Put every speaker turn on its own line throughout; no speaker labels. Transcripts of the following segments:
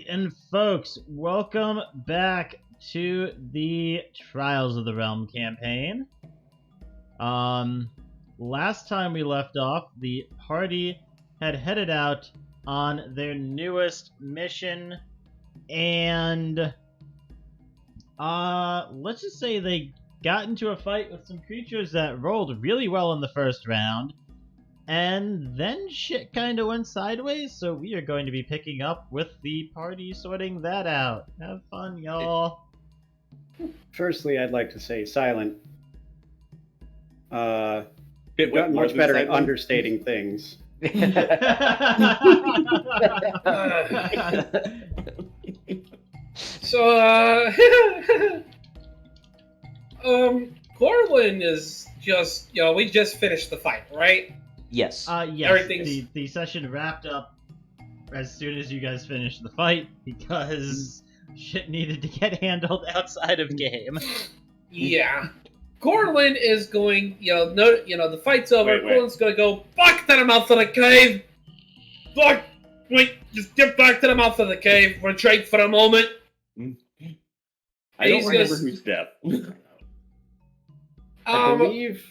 and folks, welcome back to the Trials of the Realm campaign. Last time we left off, the party had headed out on their newest mission, and let's just say they got into a fight with some creatures that rolled really well in the first round. And then shit kind of went sideways, so we are going to be picking up with the party sorting that out. Have fun, y'all.
Firstly, I'd like to say Silent. You've
It
gotten much better at
silent.
understating things.
So, Corland is just, we just finished the fight, right?
Yes.
Yes,
Everything's-
the session wrapped up as soon as you guys finished the fight, because shit needed to get handled outside of game.
Yeah. Corland is going, the fight's over.
Wait.
Corland's going to go back to the mouth of the cave. Fuck! Wait, just get back to the mouth of the cave. Retreat for a moment.
I don't
He's
remember
gonna-
who's deaf.
I believe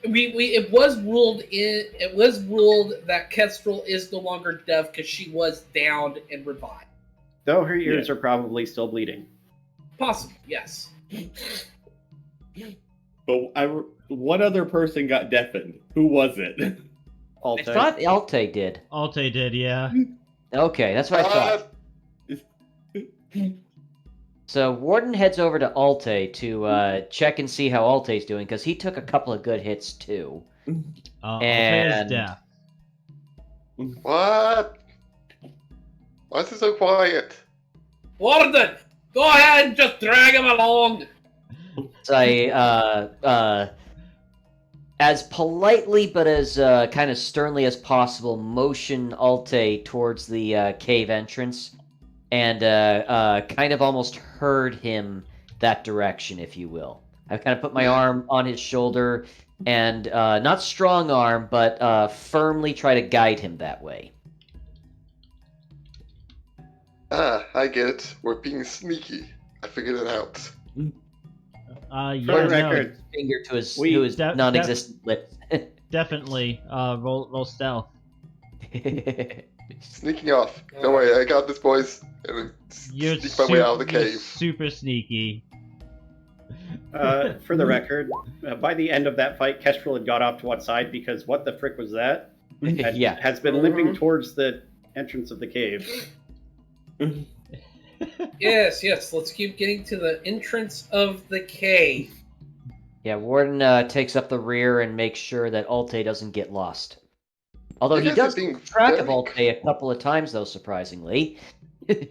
It was ruled that Kestrel is no longer deaf because she was downed and revived.
though her ears are probably still bleeding.
Possibly, yes.
But one other person got deafened. Who was it?
I
Alta.
thought Alte did.
Alte did, yeah.
Okay, that's what I thought. So Warden heads over to Alte to check and see how Alte's doing, because he took a couple of good hits too.
Alte
And-
is deaf.
What? Why is it so quiet?
Warden, go ahead and just drag him along.
So I, as politely but as kind of sternly as possible, motion Alte towards the cave entrance, and kind of almost herd him that direction, if you will. I kind of put my arm on his shoulder, and not strong arm, but firmly try to guide him that way.
Ah, I get it. We're being sneaky. I figured it out.
For
Yeah,
the
no,
record,
Finger to his
Def-
non-existent lips.
definitely. Roll stealth.
Sneaking off. Don't worry, I got this, boys. And
You're
sneak my way out of the
you're
cave.
super sneaky.
for the record, by the end of that fight, Kestrel had got off to one side because what the frick was that?
Yeah.
Has been limping towards the entrance of the cave.
Yes, let's keep getting to the entrance of the cave.
Yeah, Warden takes up the rear and makes sure that Alte doesn't get lost. Although
You
he
guys are
does
being
keep track of
very-
Alte a couple of times, though, surprisingly.
You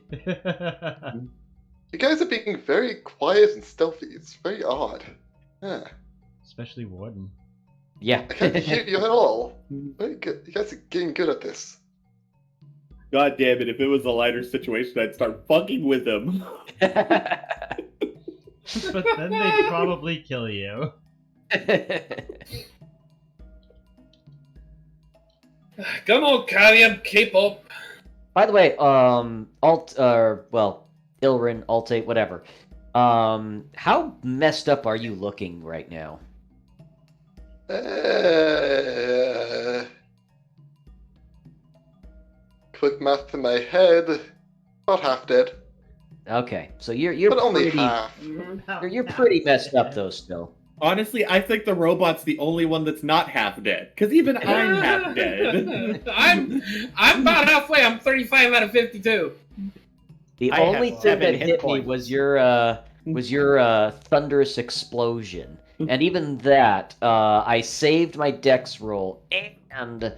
guys are being very quiet and stealthy. It's very odd. Yeah.
Especially Warden.
Yeah.
I can't hear you at all. Very good. You guys are getting good at this.
God damn it, if it was a lighter situation, I'd start fucking with him.
But then they'd probably kill you.
Come on, Callium, keep up.
By the way, Illiren, Alte, whatever. How messed up are you looking right now?
Quick math in my head. About half dead.
Okay, so you're
But only
pretty
half.
you're pretty messed up though still.
Honestly, I think the robot's the only one that's not half dead. Because even I'm half dead.
I'm about halfway. I'm 35 out of 52.
The
I have
only thing
7
that
hit
hit me
points.
was your thunderous explosion, and even that I saved my dex roll and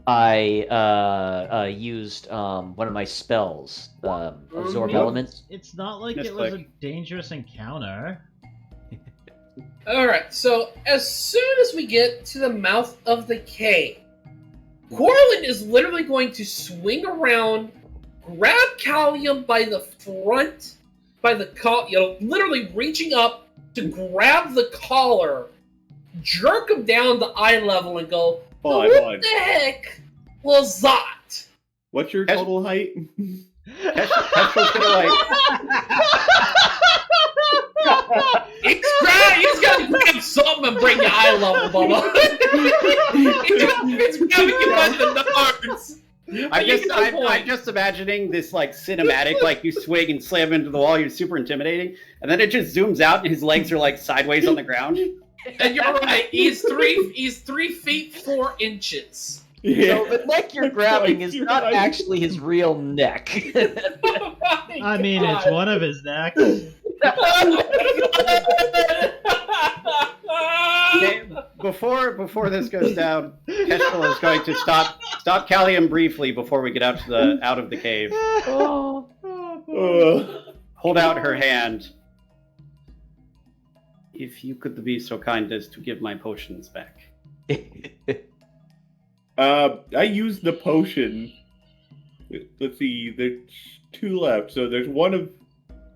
I used one of my spells, absorb
Mhm.
elements.
It's not like it was a
Misclick.
dangerous encounter.
Alright, so as soon as we get to the mouth of the cave, Corland is literally going to swing around, grab Callium by the front, by the literally reaching up to grab the collar, jerk him down to eye level, and go,
Hold on,
what
hold on.
the heck was that?
What's your total height?
Kestrel's gonna
He's gonna grab something and bring you eye level, Bubba. It's grabbing you by the nards.
I'm just imagining this like cinematic, like you swing and slam into the wall, you're super intimidating, and then it just zooms out and his legs are like sideways on the ground.
And you're right, he's 3 feet 4 inches.
Yeah.
So the neck you're grabbing is not
God.
actually his real neck.
I mean, it's one of his necks.
Okay, before this goes down, Kestrel is going to stop Callium briefly before we get out of the cave. Hold out her hand. If you could be so kind as to give my potions back.
I used the potion. Let's see, there's 2 left, so there's one of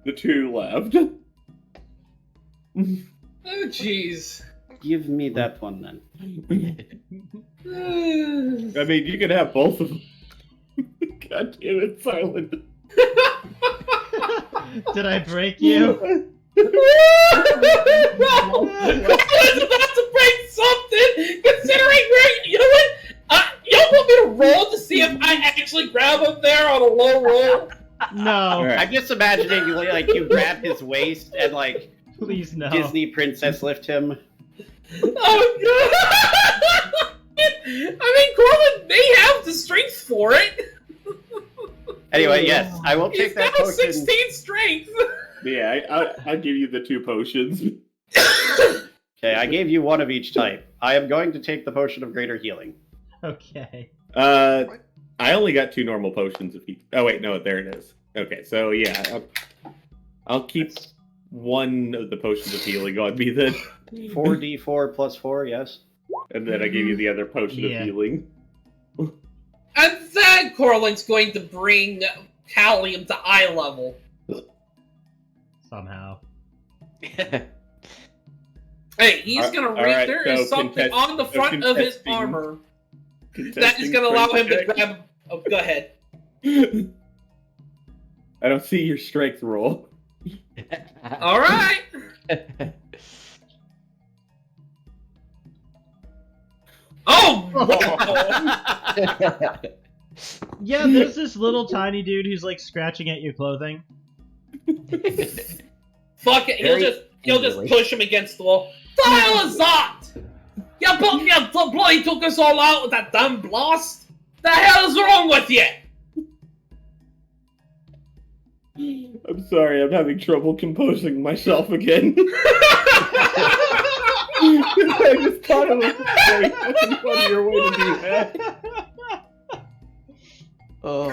the 2 left.
Oh, jeez.
Give me that one then.
I mean, you can have both of them. God damn it, Silent.
Did I break you?
Colin's about to break something, considering you know what? Y'all want me to roll to see if I actually grab him there on a low roll?
No.
Alright.
I'm just imagining like you grab his waist and like
Please no.
Disney princess lift him.
Oh god! I mean, Corland may have the strength for it.
Anyway, yes, I will take
He's
that
now
potion.
16 strength.
Yeah, I'll give you the 2 potions.
Okay, I gave you one of each type. I am going to take the potion of greater healing.
Okay.
I only got 2 normal potions of heat. Oh wait, no, there it is. Okay, so yeah, I'll keep one of the potions of healing on me then,
4d4 plus 4, yes.
and then I give you the other potion
Yeah.
of healing.
And then Corland's going to bring Callium to eye level.
Somehow.
Hey, he's gonna reach.
Alright,
There is
so
something on the front of his
contesting-
armor that is gonna allow him to grab. Oh, go ahead.
I don't see your strength roll.
All right. Oh!
Yeah, there's this little tiny dude who's like scratching at your clothing.
Fuck it. He'll just
easily.
push him against the wall. The hell is that? You bloody took us all out with that damn blast. The hell is wrong with you?
I'm sorry, I'm having trouble composing myself again. I just thought it was a very fucking funnier way to do that.
Oh.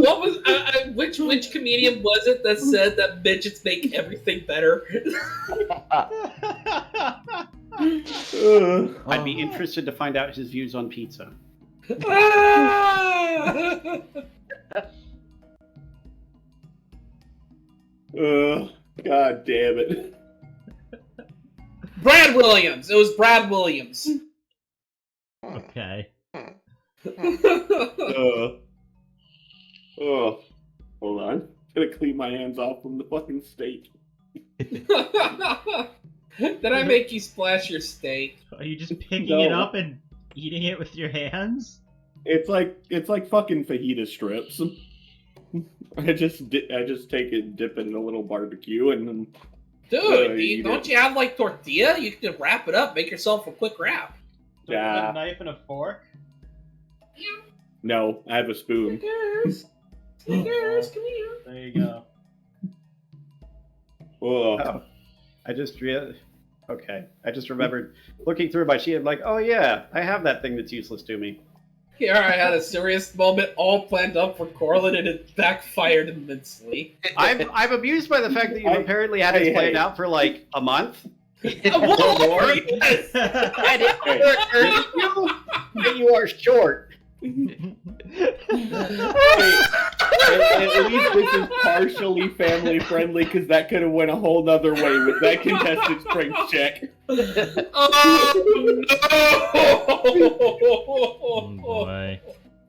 What was which comedian was it that said that midgets make everything better?
I'd be interested to find out his views on pizza.
God damn it.
Brad Williams. It was Brad Williams.
Okay.
Hold on. I'm gonna clean my hands off from the fucking steak.
Did I make you splash your steak?
Are you just picking
No.
it up and eating it with your hands?
It's like fucking fajita strips. I just take it, dip it in a little barbecue, and then
Dude, don't you have like tortilla? You can just wrap it up, make yourself a quick wrap.
Yeah.
A knife and a fork?
no, I have a spoon.
Snickers, Snickers, come here.
There you go.
Oh,
I just remembered looking through my sheet. I'm like, oh yeah, I have that thing that's useless to me.
Here I had a serious moment all planned up for Corland and it backfired immensely.
I'm amused by the fact that you've apparently had it planned out for like a month.
More? Yes.
And it occurs to you that you are short.
At least this is partially family friendly, because that could have went a whole nother way with that contested strength check.
Oh no!
Oh boy.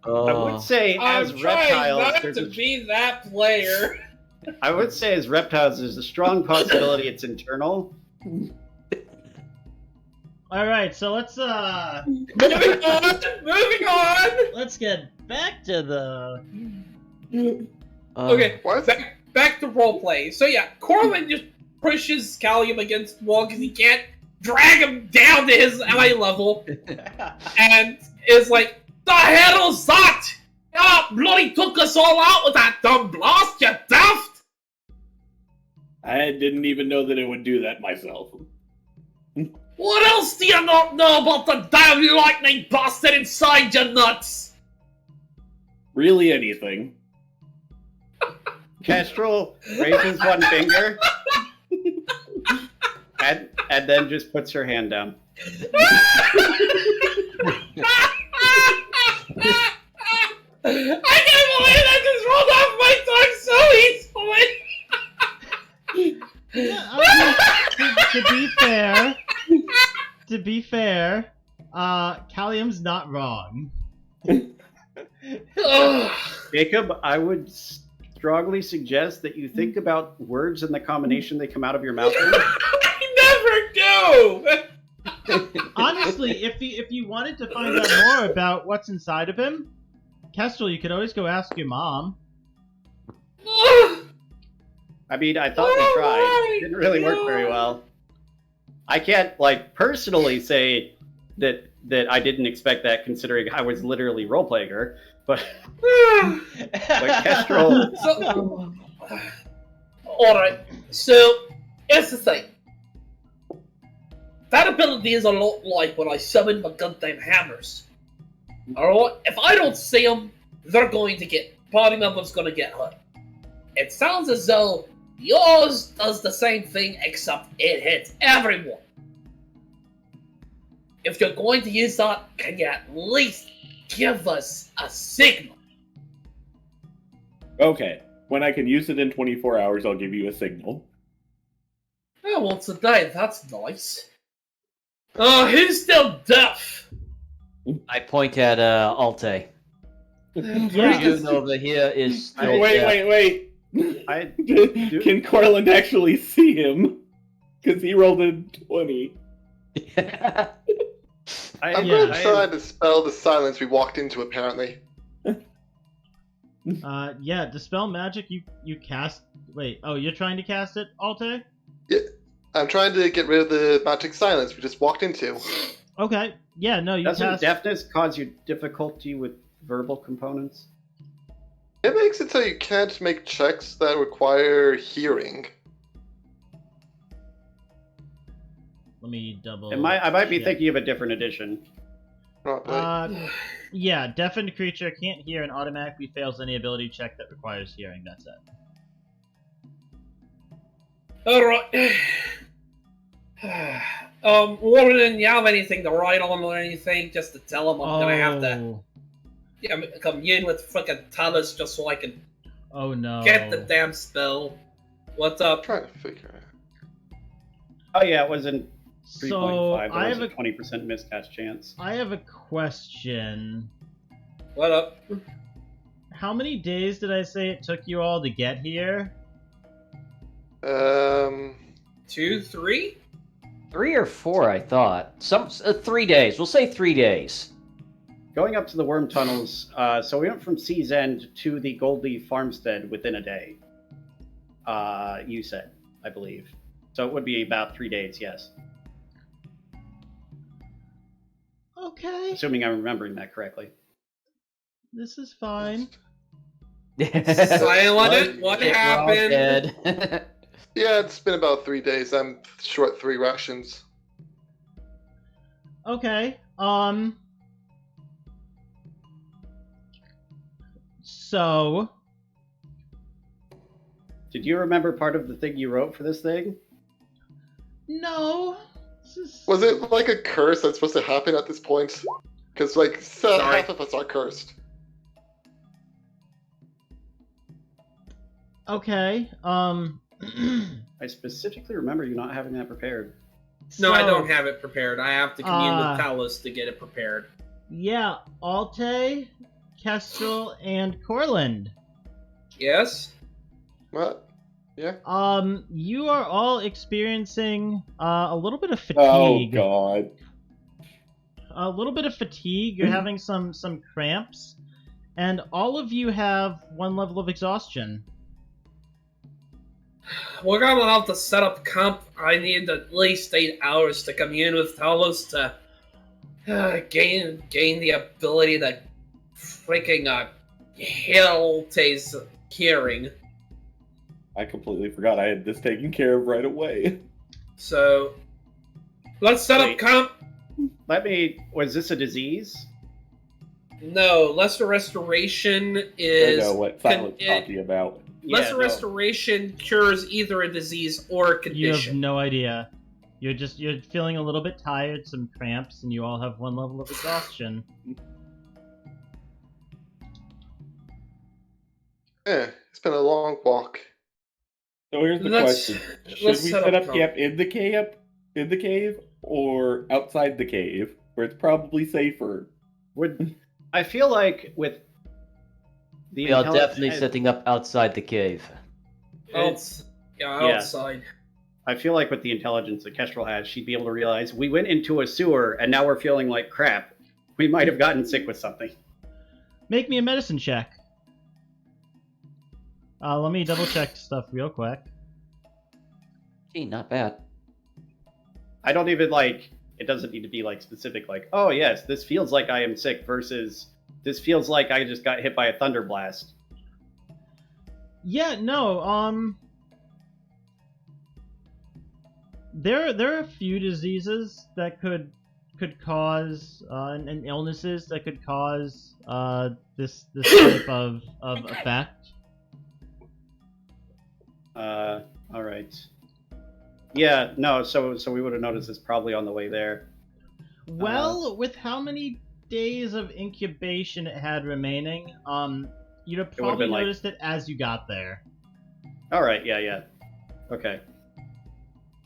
I would say as
I'm trying
reptiles,
not
there's
to
a,
be that player.
I would say as reptiles, there's a strong possibility it's internal.
All right, so let's
Moving on.
let's get back to the.
Okay,
What?
back to roleplay. So yeah, Corland just pushes Callium against the wall because he can't drag him down to his eye level, and is like, "The hell is that? Ah, bloody took us all out with that dumb blast, you daft!"
I didn't even know that it would do that myself.
What else do you not know about the damn lightning bastard inside your nuts?
Really anything.
Kestrel raises one finger and then just puts her hand down.
I can't believe that just rolled off my tongue so easily!
To be fair, Callium's not wrong.
Jacob, I would strongly suggest that you think about words and the combination they come out of your mouth in.
I never do!
Honestly, if you wanted to find out more about what's inside of him, Kestrel, you could always go ask your mom.
I mean, I thought we tried. It didn't really work very well. I can't, personally say that I didn't expect that, considering I was literally role-playing her, but Kestrel...
Alright, so, here's the thing. That ability is a lot like when I summon my goddamn hammers. Alright, if I don't see them, they're going to get... party members gonna get hurt. It sounds as though yours does the same thing, except it hits everyone. If you're going to use that, can you at least give us a signal?
Okay. When I can use it in 24 hours, I'll give you a signal.
Oh, once a day, that's nice. Who's still deaf?
I point at Alte.
Yeah,
over here is still
Wait. Can Corland actually see him? Because he rolled a 20.
I'm going to try to dispel the silence we walked into, apparently.
Yeah, dispel magic. You cast. Wait. Oh, you're trying to cast it, Alte?
Yeah, I'm trying to get rid of the magic silence we just walked into.
Okay. Yeah. No, you
Doesn't
cast.
deafness cause you difficulty with verbal components?
It makes it so you can't make checks that require hearing.
Let me double.
I might be
check.
thinking of a different edition.
Not really.
Yeah, deafened creature can't hear and automatically fails any ability check that requires hearing. That's it.
Alright. Warden, you have anything to write on or anything? Just to tell him I'm gonna have to commune with frickin' Talus just so I can
Oh no.
get the damn spell. What's up?
I'm trying to figure it out.
Oh yeah, it was in 3.5.
So
There
I
was
have
a 20% miscast chance.
I have a question.
What up?
How many days did I say it took you all to get here?
2, 3?
3 or 4, I thought. 3 days. We'll say 3 days.
Going up to the worm tunnels, so we went from Sea's End to the Goldleaf Farmstead within a day. You said, I believe. So it would be about 3 days, yes.
Okay.
Assuming I'm remembering that correctly.
This is fine.
Silent, what happened?
Dead.
Yeah, it's been about 3 days. I'm short 3 rations.
Okay. So
Did you remember part of the thing you wrote for this thing?
no. This is...
Was it like a curse that's supposed to happen at this point? Because, half of us are cursed.
Okay.
I specifically remember you not having that prepared.
No, I
So,
don't have it prepared. I have to commune with Talus to get it prepared.
Yeah, Alte, Kestrel, and Corland.
Yes?
What? Yeah.
You are all experiencing a little bit of
Oh
fatigue.
God.
A little bit of fatigue. You're having some cramps, and all of you have 1 level of exhaustion.
We're gonna have to set up camp. I need at least 8 hours to commune with Talos to gain the ability to freaking heal Tay's hearing.
I completely forgot I had this taken care of right away.
So let's set up
Wait.
camp.
Was this a disease?
No, lesser restoration
I
is
know what Silent's talking about.
lesser
no.
restoration cures either a disease or a
You have
condition.
no idea. You're feeling a little bit tired, some cramps, and you all have 1 level of exhaustion.
It's been a long walk.
So here's the
Let's-
question: Should
let's
we
set
set
up
up
camp.
camp in the cave, or outside the cave, where it's probably safer?
I feel like with the
We are
intelli-
definitely setting up outside the cave.
Outside.
I feel like with the intelligence that Kestrel has, she'd be able to realize we went into a sewer and now we're feeling like crap. We might have gotten sick with something.
Make me a medicine check. Let me double check stuff real quick.
Gee, not bad.
I don't even it doesn't need to be specific, oh yes, this feels like I am sick versus this feels like I just got hit by a thunder blast.
Yeah, no, there are a few diseases that could cause and illnesses that could cause this type of effect.
All right. Yeah, no, so we would have noticed this probably on the way there.
Well, with how many days of incubation it had remaining, you'd have probably
been
noticed it as you got there.
All right, yeah. Okay.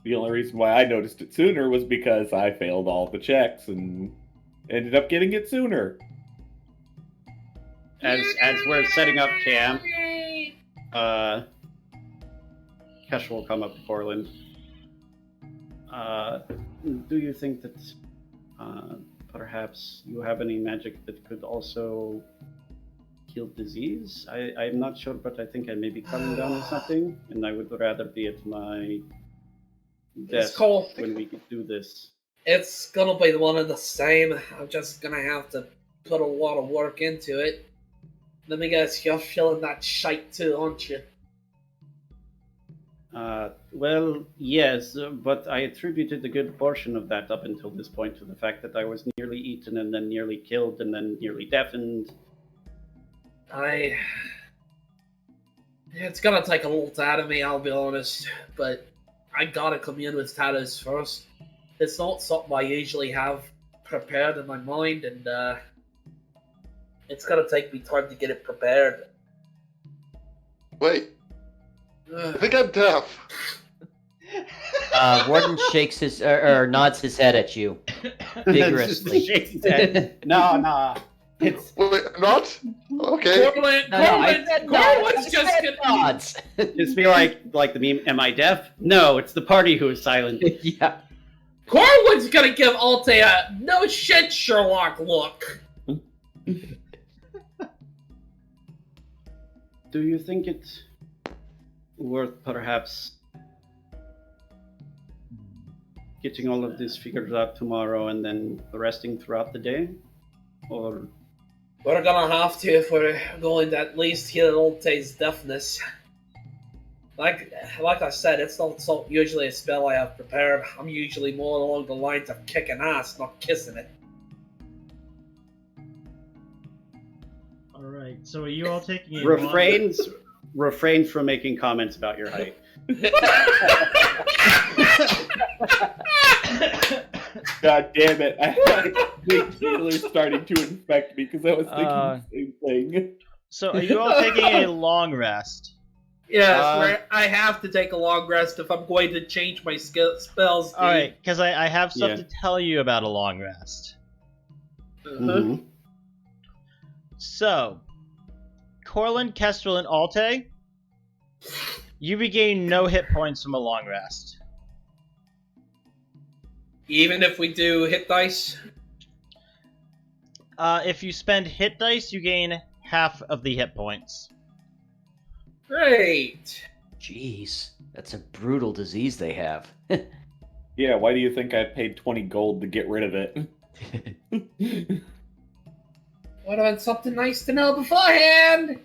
The only reason why I noticed it sooner was because I failed all the checks and ended up getting it sooner.
As we're setting up camp, Kestrel will come up to Corland. Do you think that perhaps you have any magic that could also heal disease? I'm not sure, but I think I may be coming down with something, and I would rather be at my desk when we do this.
It's gonna be one of the same. I'm just gonna have to put a lot of work into it. Let me guess, you're feeling that shite too, aren't you?
Well, yes, but I attributed a good portion of that up until this point to the fact that I was nearly eaten and then nearly killed and then nearly deafened.
It's gonna take a little out of me, I'll be honest, but I gotta commune with Talos first. It's not something I usually have prepared in my mind, and it's gonna take me time to get it prepared.
Wait, I think I'm deaf.
Warden shakes his or nods his head at you vigorously.
Shakes his head. No. It's
Wait, not? Okay.
Corland's just gonna...
nods.
just be like the meme, am I deaf? No, it's the party who is silent.
Yeah.
Corland's gonna give Alte a no shit Sherlock look.
Do you think it's worth perhaps getting all of this figured out tomorrow and then resting throughout the day? Or
We're gonna have to if we're going to at least heal Alte's deafness. Like I said, it's not usually a spell I have prepared. I'm usually more along the lines of kicking ass, not kissing it.
Alright, so are you all taking a
refrains from making comments about your height.
God damn it! I think Taylor's starting to infect me because I was thinking the same thing.
So are you all taking a long rest?
Yes, where I have to take a long rest if I'm going to change my spells.
Alright, because I have stuff
Yeah.
to tell you about a long rest.
Mhm.
So, Corland, Kestrel, and Alte, you regain no hit points from a long rest.
Even if we do hit dice?
If you spend hit dice, you gain half of the hit points.
Great.
Jeez, that's a brutal disease they have.
Yeah, why do you think I paid 20 gold to get rid of it?
Would have been something nice to know beforehand.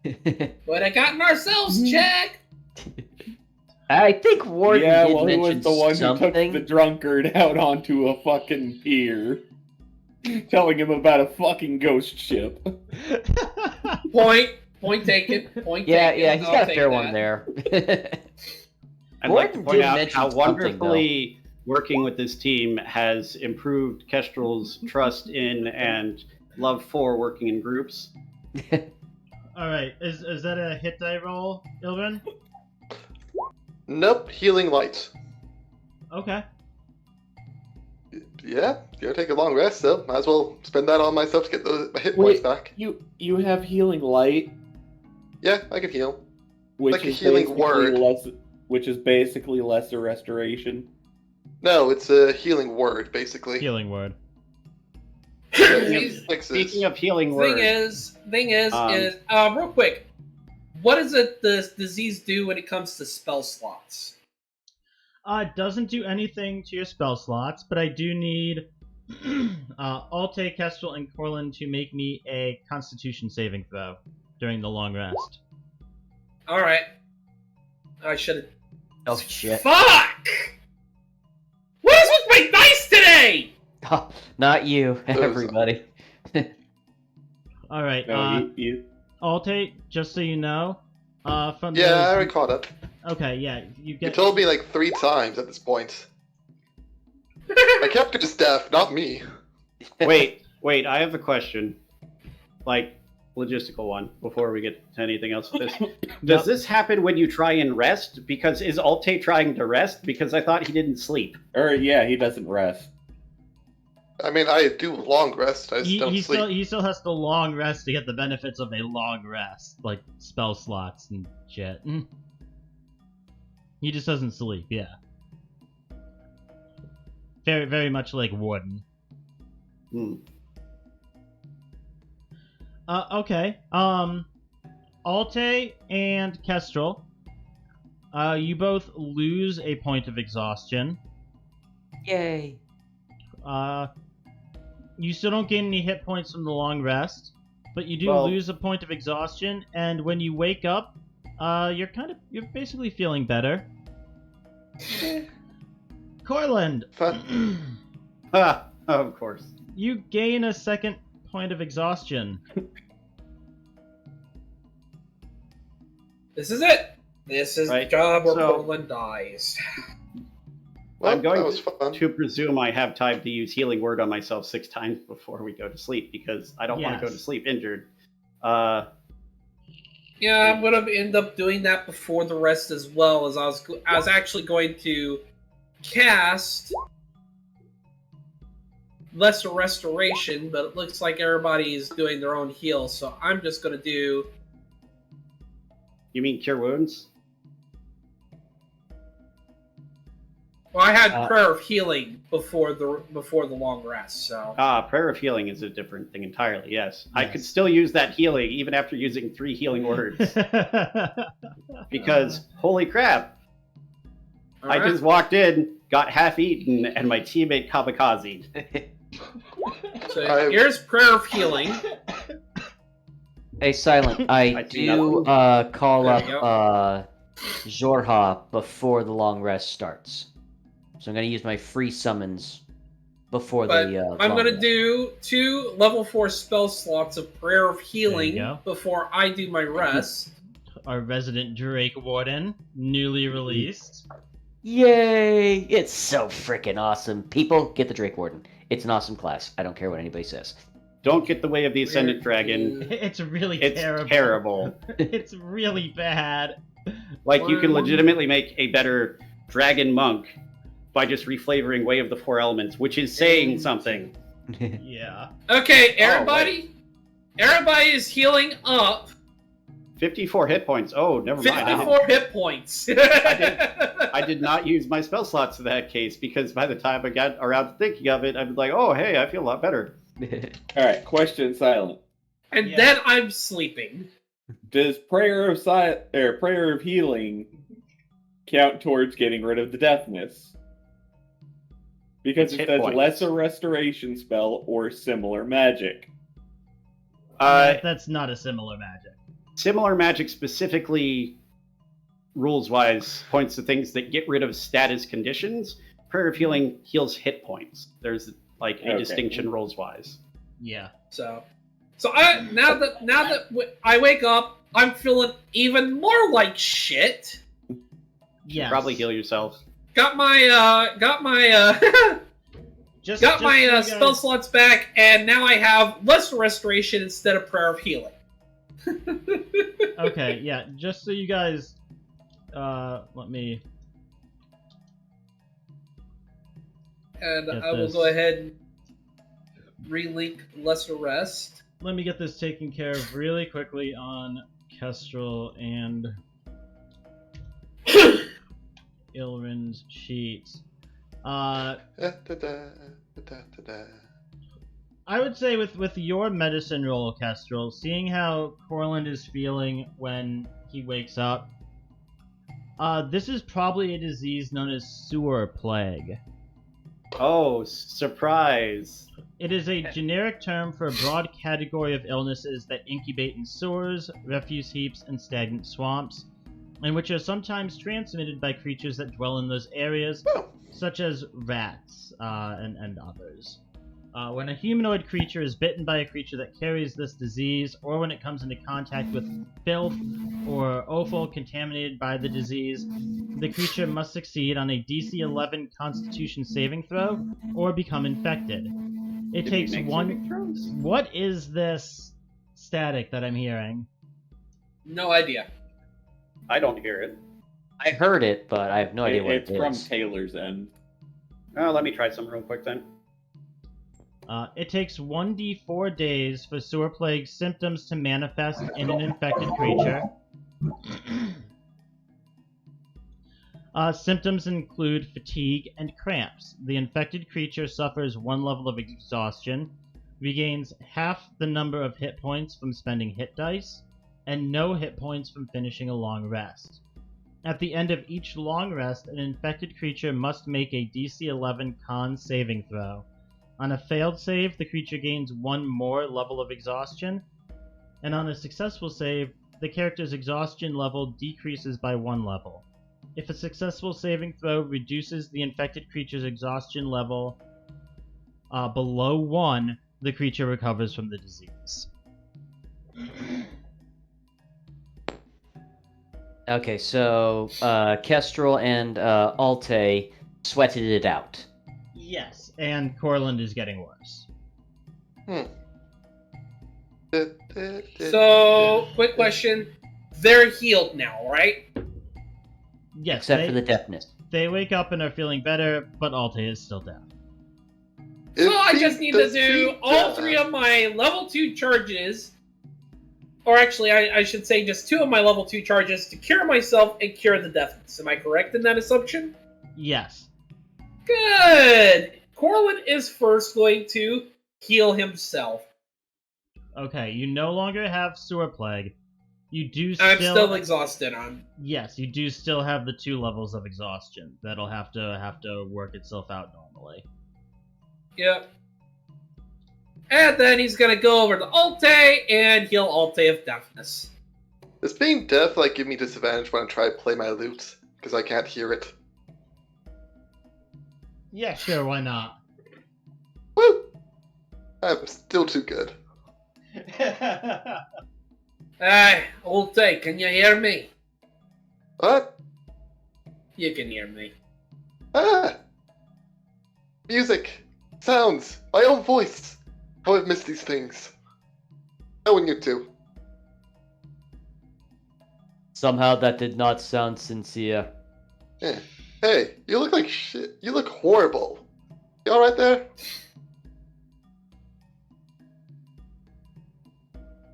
Would have gotten ourselves checked.
I think Warden
Yeah,
did
well, he was
mention
the one
something.
who took the drunkard out onto a fucking pier, telling him about a fucking ghost ship.
Point taken. Point taken.
Yeah, he's
I'll
got a
take
fair
that.
one there.
I'd like to
Warden
point
did
out
mention
how
something,
wonderfully working with this team has improved Kestrel's trust in and love for working in groups.
Alright, is that a hit die roll, Illiren?
Nope, healing light.
Okay.
Yeah, gonna take a long rest, so might as well spend that on myself to get my hit points back.
You have healing light,
Yeah, I can heal.
which
Like a
is
healing
basically
word.
which is basically lesser restoration.
No, it's a healing word, basically.
Healing word.
Speaking of healing words,
Thing is, real quick, what does the disease do when it comes to spell slots?
It doesn't do anything to your spell slots, but I do need Alte, Kestrel, and Corland to make me a Constitution saving throw during the long rest.
All right, I should have.
Oh shit!
Fuck! What is with my dice today?
Not you, everybody.
All right,
No,
Alte, just so you know, from
Yeah, I
the...
already caught up.
Okay, yeah, you
You
get...
told me like 3 times at this point. My captain is deaf, not me.
wait, I have a question. Like, logistical one, before we get to anything else with this. Does this happen when you try and rest? Because is Alte trying to rest? Because I thought he didn't sleep.
yeah, he doesn't rest.
I mean, I do long rest, I just don't
He
sleep.
still has to long rest to get the benefits of a long rest, like spell slots and shit. He just doesn't sleep, yeah. Very, very much like Warden. Okay. Alte and Kestrel, you both lose a point of exhaustion.
Yay!
You still don't gain any hit points from the long rest, but you do lose a point of exhaustion, and when you wake up, you're basically feeling better. Corland!
Of course.
You gain a second point of exhaustion.
This is it. This is the job where
So-
Corland dies.
Well,
I'm going
that was fun.
to presume I have time to use healing word on myself 6 times before we go to sleep, because I don't want to go to
Yes.
sleep injured.
Yeah, I'm gonna end up doing that before the rest as well, as I was actually going to cast lesser restoration, but it looks like everybody is doing their own heal, so I'm just gonna do.
You mean cure wounds?
Well, I had prayer of healing before the long rest, so.
Prayer of healing is a different thing entirely, yes. I
Yes.
could still use that healing even after using 3 healing words. Because, holy crap, I
Alright.
just walked in, got half eaten, and my teammate kamikazed.
So here's prayer of healing.
Hey, Silent, I
I do
do call
There
up
you go.
Jorha before the long rest starts. So I'm going to use my free summons before
But
the
I'm
long
gonna
rest.
do 2 level 4 spell slots of prayer of healing
go.
before I do my rest.
Our resident Drake Warden, newly released.
Yay! It's so freaking awesome. People, get the Drake Warden. It's an awesome class. I don't care what anybody says.
Don't get the way of the Ascendant Dragon.
It's really
It's
terrible.
terrible.
It's really bad.
Like, you can legitimately make a better Dragon Monk by just reflavoring Way of the Four Elements, which is saying something.
Yeah.
Okay, everybody, Everybody is healing up.
54 hit points. Oh, never mind.
54 hit points.
I did not use my spell slots in that case because by the time I got around to thinking of it, I'm like, oh, hey, I feel a lot better.
All right, question silent.
And then I'm sleeping.
Does prayer of healing count towards getting rid of the deafness? Because it says lesser restoration spell or similar magic.
That's not a similar magic.
Similar magic specifically, rules-wise, points to things that get rid of status conditions. Prayer of healing heals hit points. There's like a distinction rules-wise.
Yeah.
So now that I wake up, I'm feeling even more like shit.
Yeah.
Probably heal yourself.
Got my spell slots back, and now I have less restoration instead of prayer of healing.
Okay, yeah, just so you guys, let me...
And I will go ahead and relink Lesser Rest.
Let me get this taken care of really quickly on Kestrel and Illiren's sheets. I would say with your medicine roll, Kestrel, seeing how Corland is feeling when he wakes up, this is probably a disease known as sewer plague.
Oh, surprise.
It is a generic term for a broad category of illnesses that incubate in sewers, refuse heaps, and stagnant swamps, and which are sometimes transmitted by creatures that dwell in those areas, such as rats and others. When a humanoid creature is bitten by a creature that carries this disease, or when it comes into contact with filth or offal contaminated by the disease, the creature must succeed on a DC 11 Constitution saving throw or become infected. It takes one... What is this static that I'm hearing?
No idea.
I don't hear it.
I heard it, but I have no idea what it is.
It's from Taylor's end.
Oh, let me try some real quick then.
It takes 1d4 days for sewer plague symptoms to manifest in an infected creature. Symptoms include fatigue and cramps. The infected creature suffers 1 level of exhaustion, regains half the number of hit points from spending hit dice, and no hit points from finishing a long rest. At the end of each long rest, an infected creature must make a DC 11 Con saving throw. On a failed save, the creature gains 1 more level of exhaustion, and on a successful save, the character's exhaustion level decreases by 1 level. If a successful saving throw reduces the infected creature's exhaustion level below 1, the creature recovers from the disease.
Okay, so Kestrel and Alte sweated it out.
Yes, and Corland is getting worse.
So, quick question. They're healed now, right?
Yes,
Except for the deafness.
They wake up and are feeling better, but Alte is still deaf.
So I just need to do all 3 of my level 2 charges. Or actually, I should say just 2 of my level 2 charges to cure myself and cure the deafness. Am I correct in that assumption?
Yes.
Good! Corland is first going to heal himself.
Okay, you no longer have sewer plague. You do still...
I'm still exhausted on.
Yes, you do still have the 2 levels of exhaustion. That'll have to work itself out normally.
Yep. And then he's gonna go over to Alte and heal Alte of deafness.
Does being deaf like give me disadvantage when I try to play my lute? Because I can't hear it.
Yeah, sure, why not?
Woo! I'm still too good.
Hey, Alte, can you hear me?
What?
You can hear me.
Ah! Music! Sounds! My own voice! How I've missed these things. How you two?
Somehow that did not sound sincere.
Yeah. Hey, you look like shit. You look horrible. You alright there?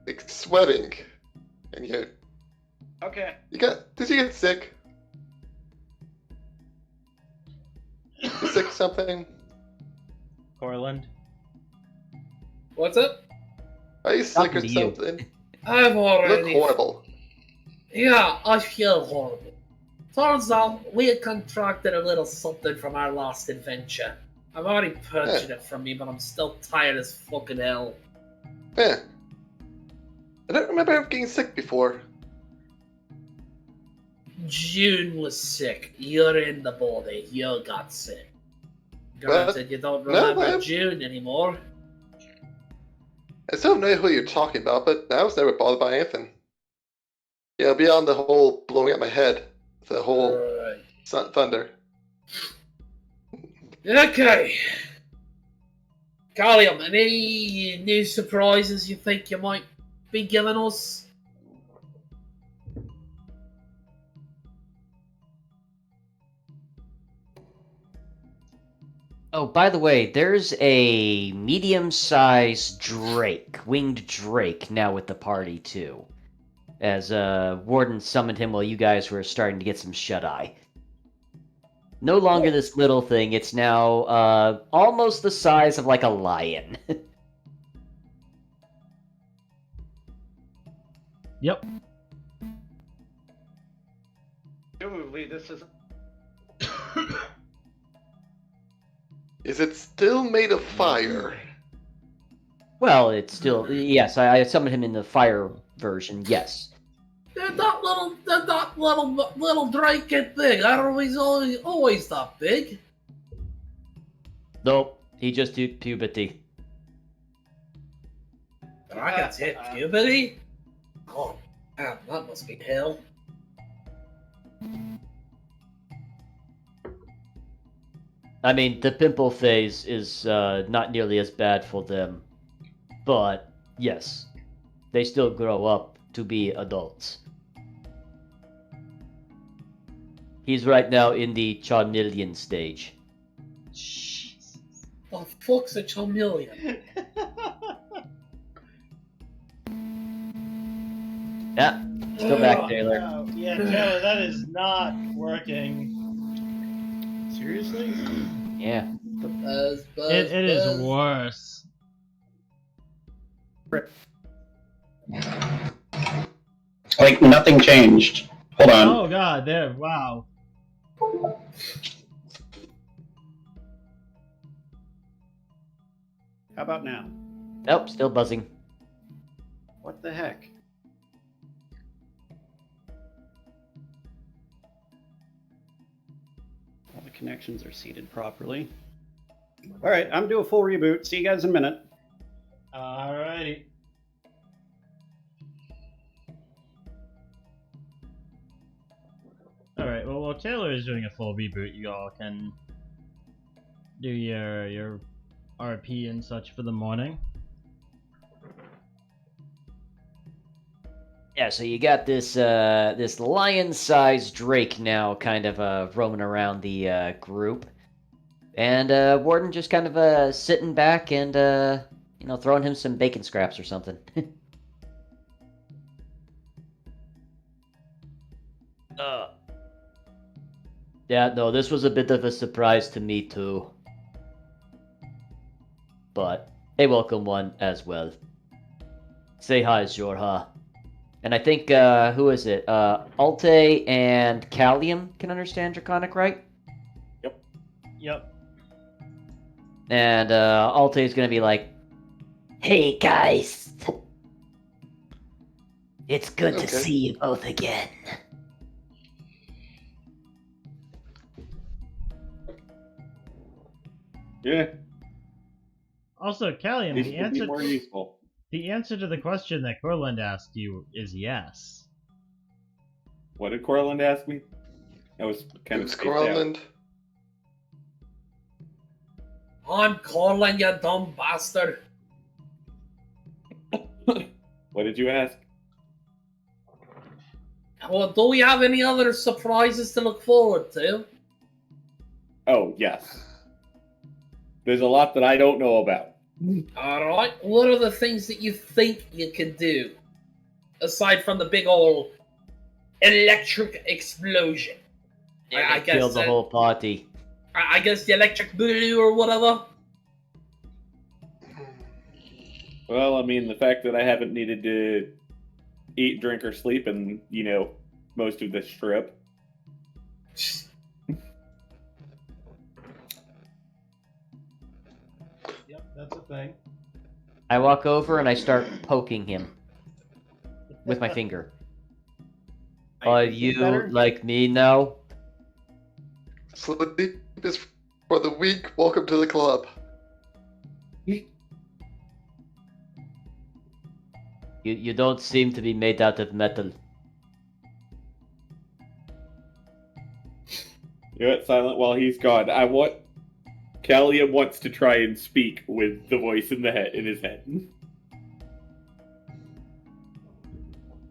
like sweating, and
Okay.
Did you get sick? You sick or something?
Corland.
What's up?
Are you sick
Talking
or
to you.
something?
I'm
You
already.
look horrible.
Yeah, I feel horrible. Turns out we had contracted a little something from our last adventure. I've already purged it from me, but I'm still tired as fucking hell.
Yeah. I don't remember ever getting sick before.
June was sick. You're in the body. You got sick.
What?
Granted, you don't remember
I'm-
June anymore.
I still don't know who you're talking about, but I was never bothered by anything. Yeah, beyond the whole blowing up my head, the whole
Right.
thunder.
Okay. Callium, any new surprises you think you might be giving us?
Oh, by the way, there's a medium-sized drake, winged drake, now with the party, too. As Warden summoned him while you guys were starting to get some shut-eye. No longer this little thing, it's now almost the size of like a lion.
Yep.
Presumably, this is.
Is it still made of fire?
Well, it's still... Yes, I summoned him in the fire version, yes.
They're not little Drake get big. I don't always that big.
Nope, he just hit puberty.
Dragons hit puberty? Oh, damn, that must be hell.
I mean, the pimple phase is not nearly as bad for them. But, yes, they still grow up to be adults. He's right now in the charnelian stage.
The fuck's a chameleon?
Yeah, still back, Taylor.
No. Yeah, Taylor, that is not working.
Seriously?
Yeah.
Buzz,
It is worse.
Like, nothing changed. Hold on.
Oh god, there, wow.
How about now?
Nope, still buzzing.
What the heck? All the connections are seated properly. Alright, I'm doing a full reboot. See you guys in a minute.
Alrighty. Alright, well, while Taylor is doing a full reboot, you all can do your RP and such for the morning.
Yeah, so you got this this lion-sized drake now kind of roaming around the group. And Warden just kind of sitting back and, you know, throwing him some bacon scraps or something. Yeah, no, this was a bit of a surprise to me too. But a welcome one as well. Say hi, Jorha. And I think, who is it? Alte and Callium can understand Draconic, right?
Yep.
And Alte is gonna be like, "Hey guys, it's good to see you both again."
Yeah,
Also, Callium,
these would be more useful.
the answer to the question that Corland asked you is yes.
What did Corland ask me? I was kind of
Who's
spaced out.
Corland?
I'm Corland, you dumb bastard.
What did you ask?
Well, do we have any other surprises to look forward to?
Oh, yes. There's a lot that I don't know about.
Alright, what are the things that you think you can do? Aside from the big old electric explosion. I guess
Killed the whole party.
I guess the electric blue or whatever.
Well, I mean, the fact that I haven't needed to eat, drink, or sleep in, most of this trip.
Yep, that's a thing.
I walk over and I start poking him with my finger. Are you
better?
like me now?
Sleep is for the weak. Welcome to the club.
You don't seem to be made out of metal.
You know what, Silent, while he's gone, Callium wants to try and speak with the voice in his head.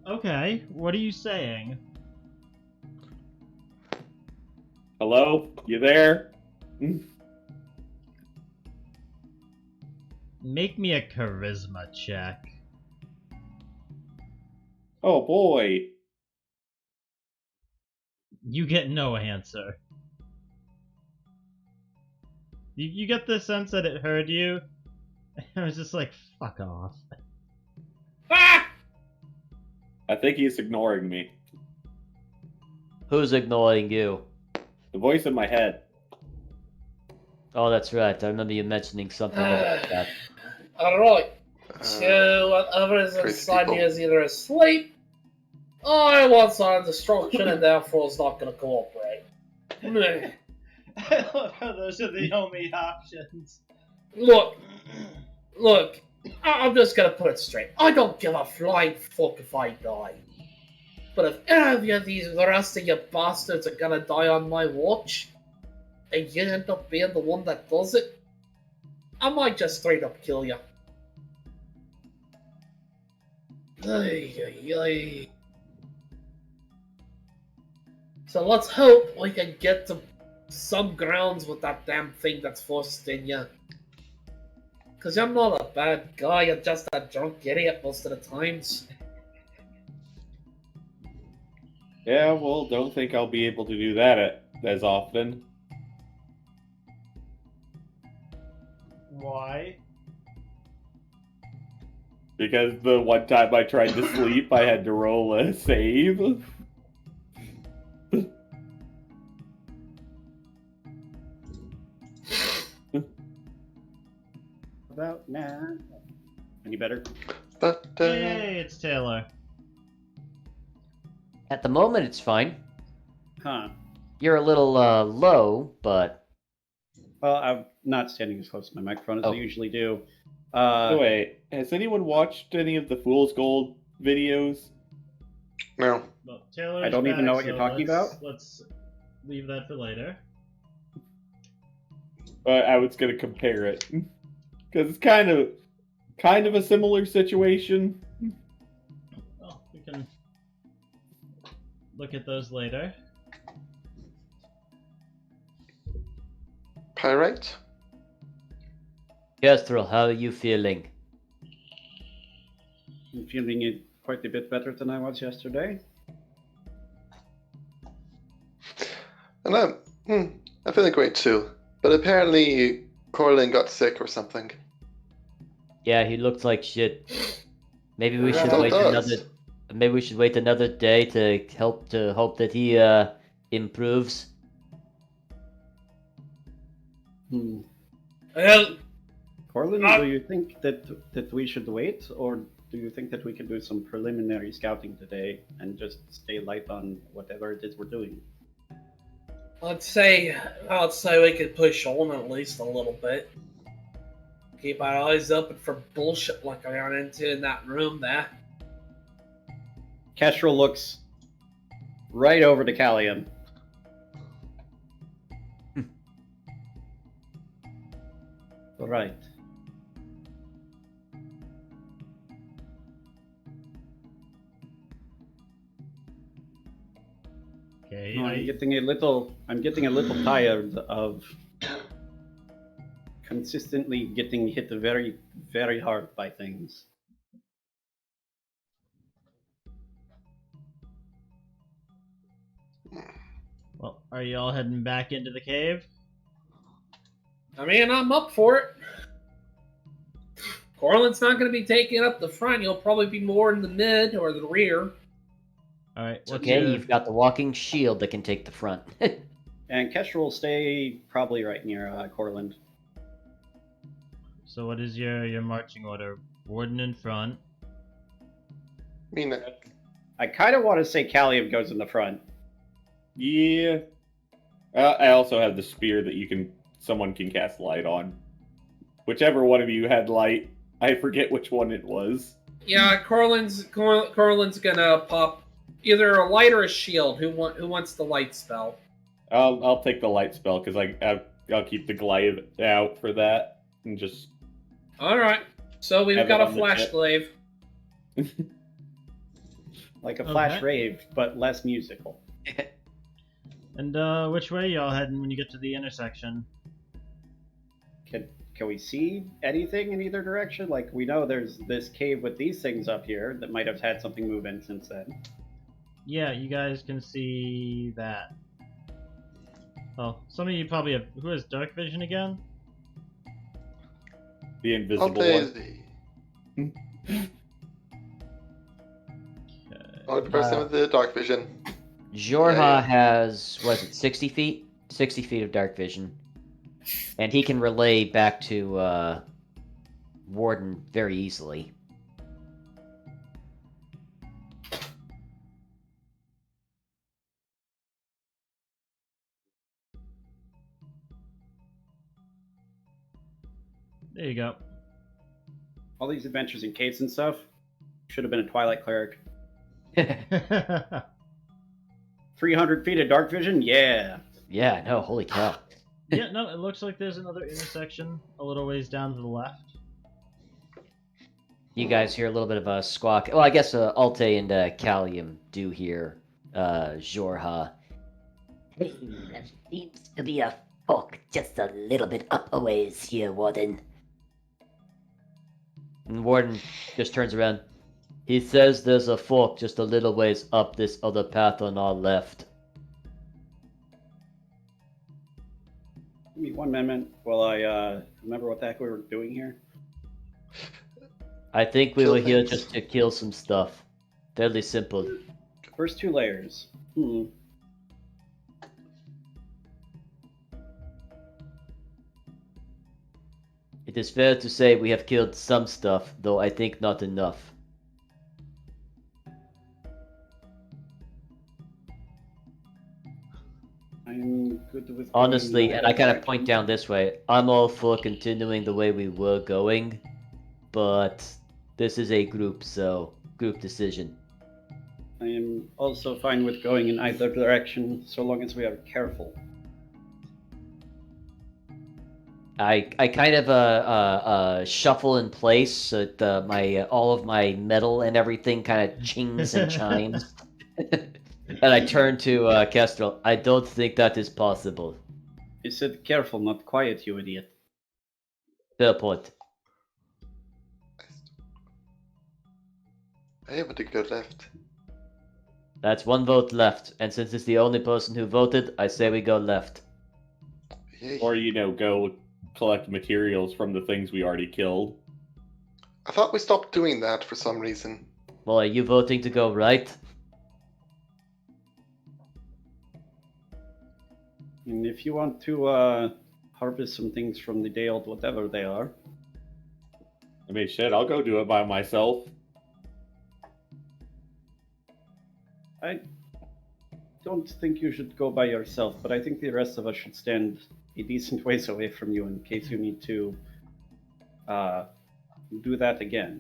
Okay, what are you saying?
Hello? You there?
Make me a charisma check.
Oh boy.
You get no answer. You get the sense that it heard you? I was just like, fuck off.
Ah!
I think he's ignoring me.
Who's ignoring you?
The voice in my head.
Oh, that's right. I remember you mentioning something about that.
Alright. So whatever is
crazy
inside me
people.
is either asleep, or it wants on destruction and therefore is not gonna cooperate. Meh.
I love how those are the only options.
Look, I'm just gonna put it straight. I don't give a flying fuck if I die. But if any of the rest of you bastards are gonna die on my watch, and you end up being the one that does it, I might just straight up kill you. Ay. So let's hope we can get to some grounds with that damn thing that's forced in you. Cause I'm not a bad guy, I'm just a drunk idiot most of the times.
Yeah, well, don't think I'll be able to do that as often.
Why?
Because the one time I tried to sleep, I had to roll a save.
About now. Any better?
But,
Hey, it's Taylor.
At the moment, it's fine.
Huh.
You're a little low, but
Well, I'm not standing as close to my microphone as I
Oh.
usually do.
Oh, wait, has anyone watched any of the Fool's Gold videos?
no.
Well, Taylor's
I don't even
back,
know what you're
so
talking about.
Let's leave that for later.
I was gonna compare it. Because it's kind of a similar situation.
Well, we can look at those later.
Pyrite?
Kestrel, how are you feeling?
I'm feeling it quite a bit better than I was yesterday.
And I'm feeling great too. But apparently Corland got sick or something.
Yeah, he looked like shit. Maybe we should
Still
wait
does.
another day to hope that he improves.
Well,
Corland, do you think that we should wait, or do you think that we can do some preliminary scouting today and just stay light on whatever it is we're doing?
I'd say we could push on at least a little bit. Keep our eyes open for bullshit like I ran into in that room there.
Kestrel looks right over to Callium. Right.
Okay.
I'm getting a little tired of consistently getting hit very, very hard by things.
Well, are you all heading back into the cave?
I mean, I'm up for it. Corland's not going to be taking up the front. He'll probably be more in the mid or the rear.
All right.
Okay, you've got the walking shield that can take the front.
And Kestrel will stay probably right near Corland.
So what is your marching order? Warden in front.
I mean,
I kind of want to say Callium goes in the front.
Yeah. I also have the spear that someone can cast light on. Whichever one of you had light, I forget which one it was.
Yeah, Corland's gonna pop either a light or a shield. Who wants the light spell?
I'll take the light spell because I'll keep the glaive out for that and just.
All right. So we've
Have
got
it
a
on the
flash
tip.
glaive.
Like a flash
Okay.
rave, but less musical.
And which way y'all heading when you get to the intersection?
Can we see anything in either direction? Like, we know there's this cave with these things up here that might have had something move in since then.
Yeah, you guys can see that. Oh, some of you probably have. Who has dark vision again?
The
I'll
invisible
take
one.
the only person with the dark vision.
Jorha
Yeah.
has, what is it, 60 feet? 60 feet of dark vision. And he can relay back to Warden very easily.
There you go.
All these adventures in caves and stuff should have been a Twilight Cleric. 300 feet of dark vision? Yeah.
Yeah, no, holy cow.
Yeah, no, it looks like there's another intersection a little ways down to the left.
You guys hear a little bit of a squawk. Well, I guess Alte and Callium do hear Jorha.
Hey, there seems to be a fork just a little bit up a ways here, Warden.
And Warden just turns around. He says there's a fork just a little ways up this other path on our left.
Give me one moment while I remember what the heck we were doing here.
I think we
Kill
were here
things.
just to kill some stuff. Fairly simple.
First 2 layers.
It is fair to say we have killed some stuff, though I think not enough.
I'm good with.
Honestly,
going
and I kind of
direction.
point down this way, I'm all for continuing the way we were going, but this is a group, so group decision.
I am also fine with going in either direction, so long as we are careful.
I kind of shuffle in place so that all of my metal and everything kind of chings and chimes. And I turn to Kestrel. I don't think that is possible.
I said careful, not quiet, you idiot.
Fair point.
I want to go left.
That's one vote left, and since it's the only person who voted, I say we go left.
Yay.
Or, go collect materials from the things we already killed.
I thought we stopped doing that for some reason.
Well, are you voting to go right?
And if you want to harvest some things from the Dale, whatever they are,
I mean, shit, I'll go do it by myself.
I don't think you should go by yourself, but I think the rest of us should stand a decent ways away from you in case you need to do that again.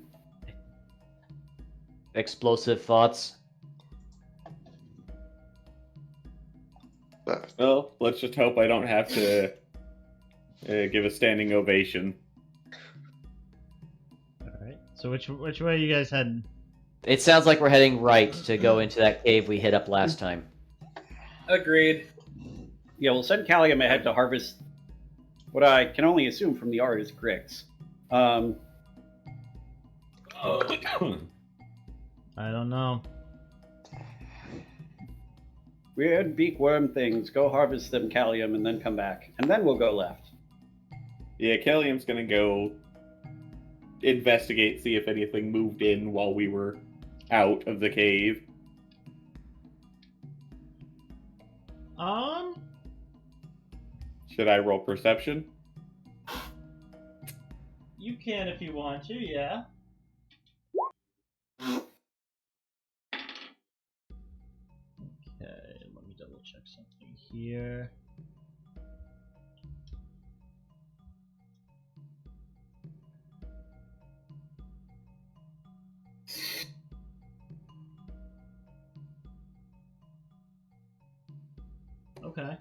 Explosive thoughts.
Left.
Well, let's just hope I don't have to give a standing ovation.
Alright, so which way are you guys heading?
It sounds like we're heading right to go into that cave we hit up last time.
Agreed.
Yeah, we'll send Callium ahead to harvest what I can only assume from the art is Grix.
I don't know.
Weird beakworm things. Go harvest them, Callium, and then come back. And then we'll go left.
Yeah, Callium's gonna go investigate, see if anything moved in while we were out of the cave.
Should I roll perception?
You can if you want to, yeah. Okay, let me double check something here. Okay.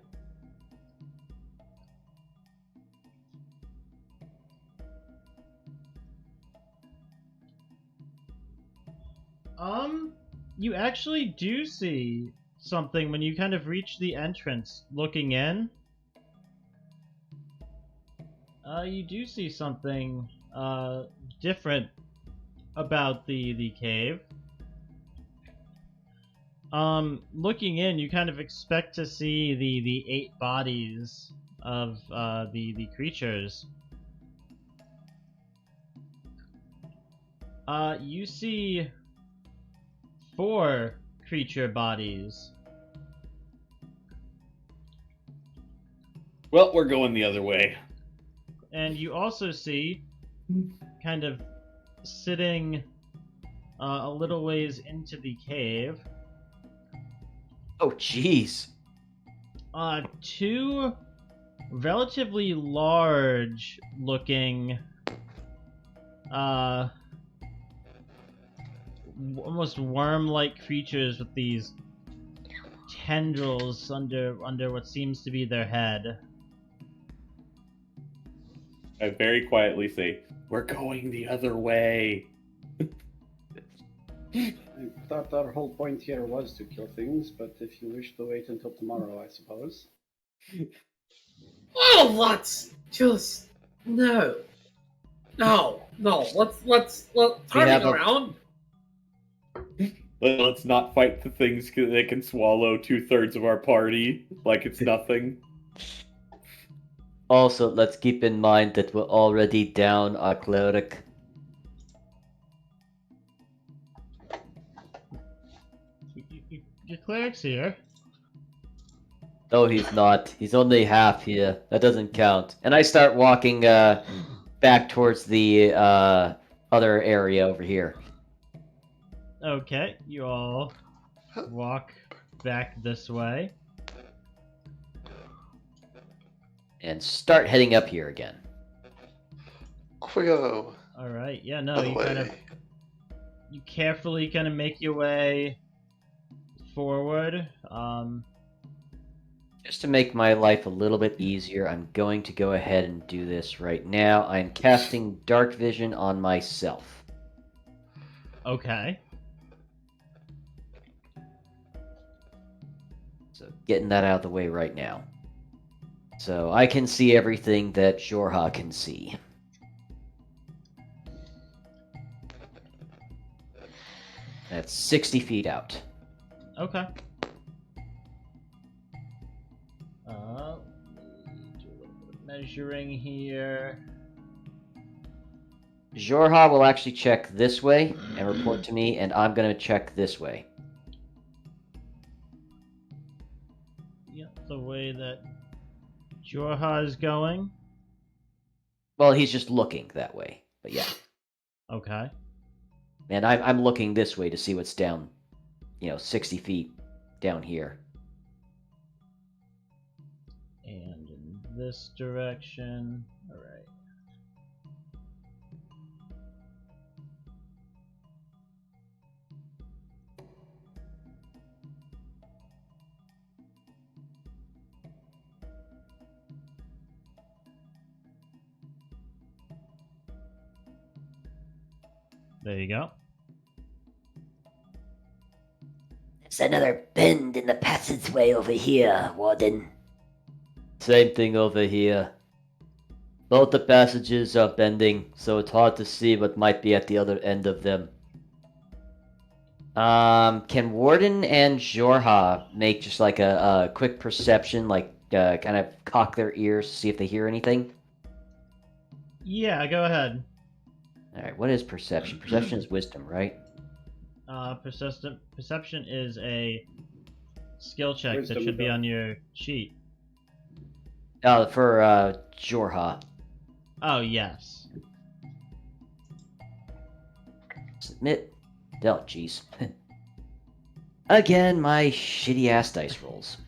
You actually do see something when you kind of reach the entrance looking in. You do see something, different about the cave. Looking in, you kind of expect to see the 8 bodies of, the creatures. You see 4 creature bodies.
Well, we're going the other way.
And you also see, kind of sitting a little ways into the cave,
Oh, jeez.
2 relatively large looking, almost worm-like creatures with these tendrils under what seems to be their head.
I very quietly say, we're going the other way.
I thought our whole point here was to kill things, but if you wish to wait until tomorrow, I suppose.
Oh, let's just no. Let's turning around.
Let's not fight the things that can swallow 2/3 of our party like it's nothing.
Also, let's keep in mind that we're already down our cleric.
Your cleric's here.
No, he's not. He's only half here. That doesn't count. And I start walking back towards the other area over here.
Okay, you all walk back this way.
And start heading up here again.
Off we go.
Alright, yeah, no,
Other
you kind of...
way.
You carefully kind of make your way forward.
Just to make my life a little bit easier, I'm going to go ahead and do this right now. I'm casting Dark Vision on myself.
Okay.
So getting that out of the way right now. So I can see everything that Jorha can see. That's 60 feet out.
Okay. Do a little bit of measuring here.
Jorha will actually check this way and report to me, and I'm going to check this way.
Yep, the way that Jorha is going.
Well, he's just looking that way, but yeah.
Okay.
And I'm looking this way to see what's down, 60 feet down here.
And in this direction. Alright. There you go.
There's another bend in the passageway over here, Warden.
Same thing over here. Both the passages are bending, so it's hard to see what might be at the other end of them. Can Warden and Jorha make just like a quick perception, like kind of cock their ears to see if they hear anything?
Yeah, go ahead.
Alright, what is perception? Perception is wisdom, right?
Perception is a skill check that
Wisdom
should be
though.
on your sheet.
Oh, for Jorha.
Oh, yes.
Submit. Oh, jeez. Again, my shitty ass dice rolls.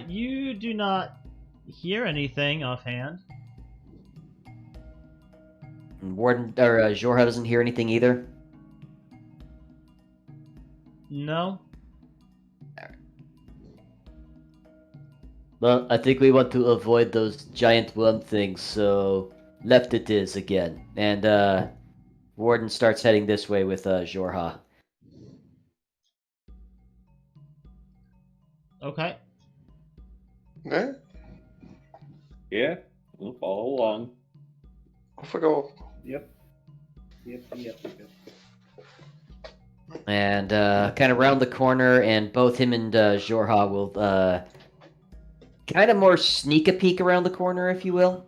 You do not hear anything offhand.
And Warden or Jorha doesn't hear anything either.
No.
Well, I think we want to avoid those giant worm things, so left it is again. And Warden starts heading this way with Jorha.
Okay.
Yeah,
Yeah, we'll follow along.
off we go.
Yep.
And kind of round the corner, and both him and Jorha will kind of more sneak a peek around the corner, if you will.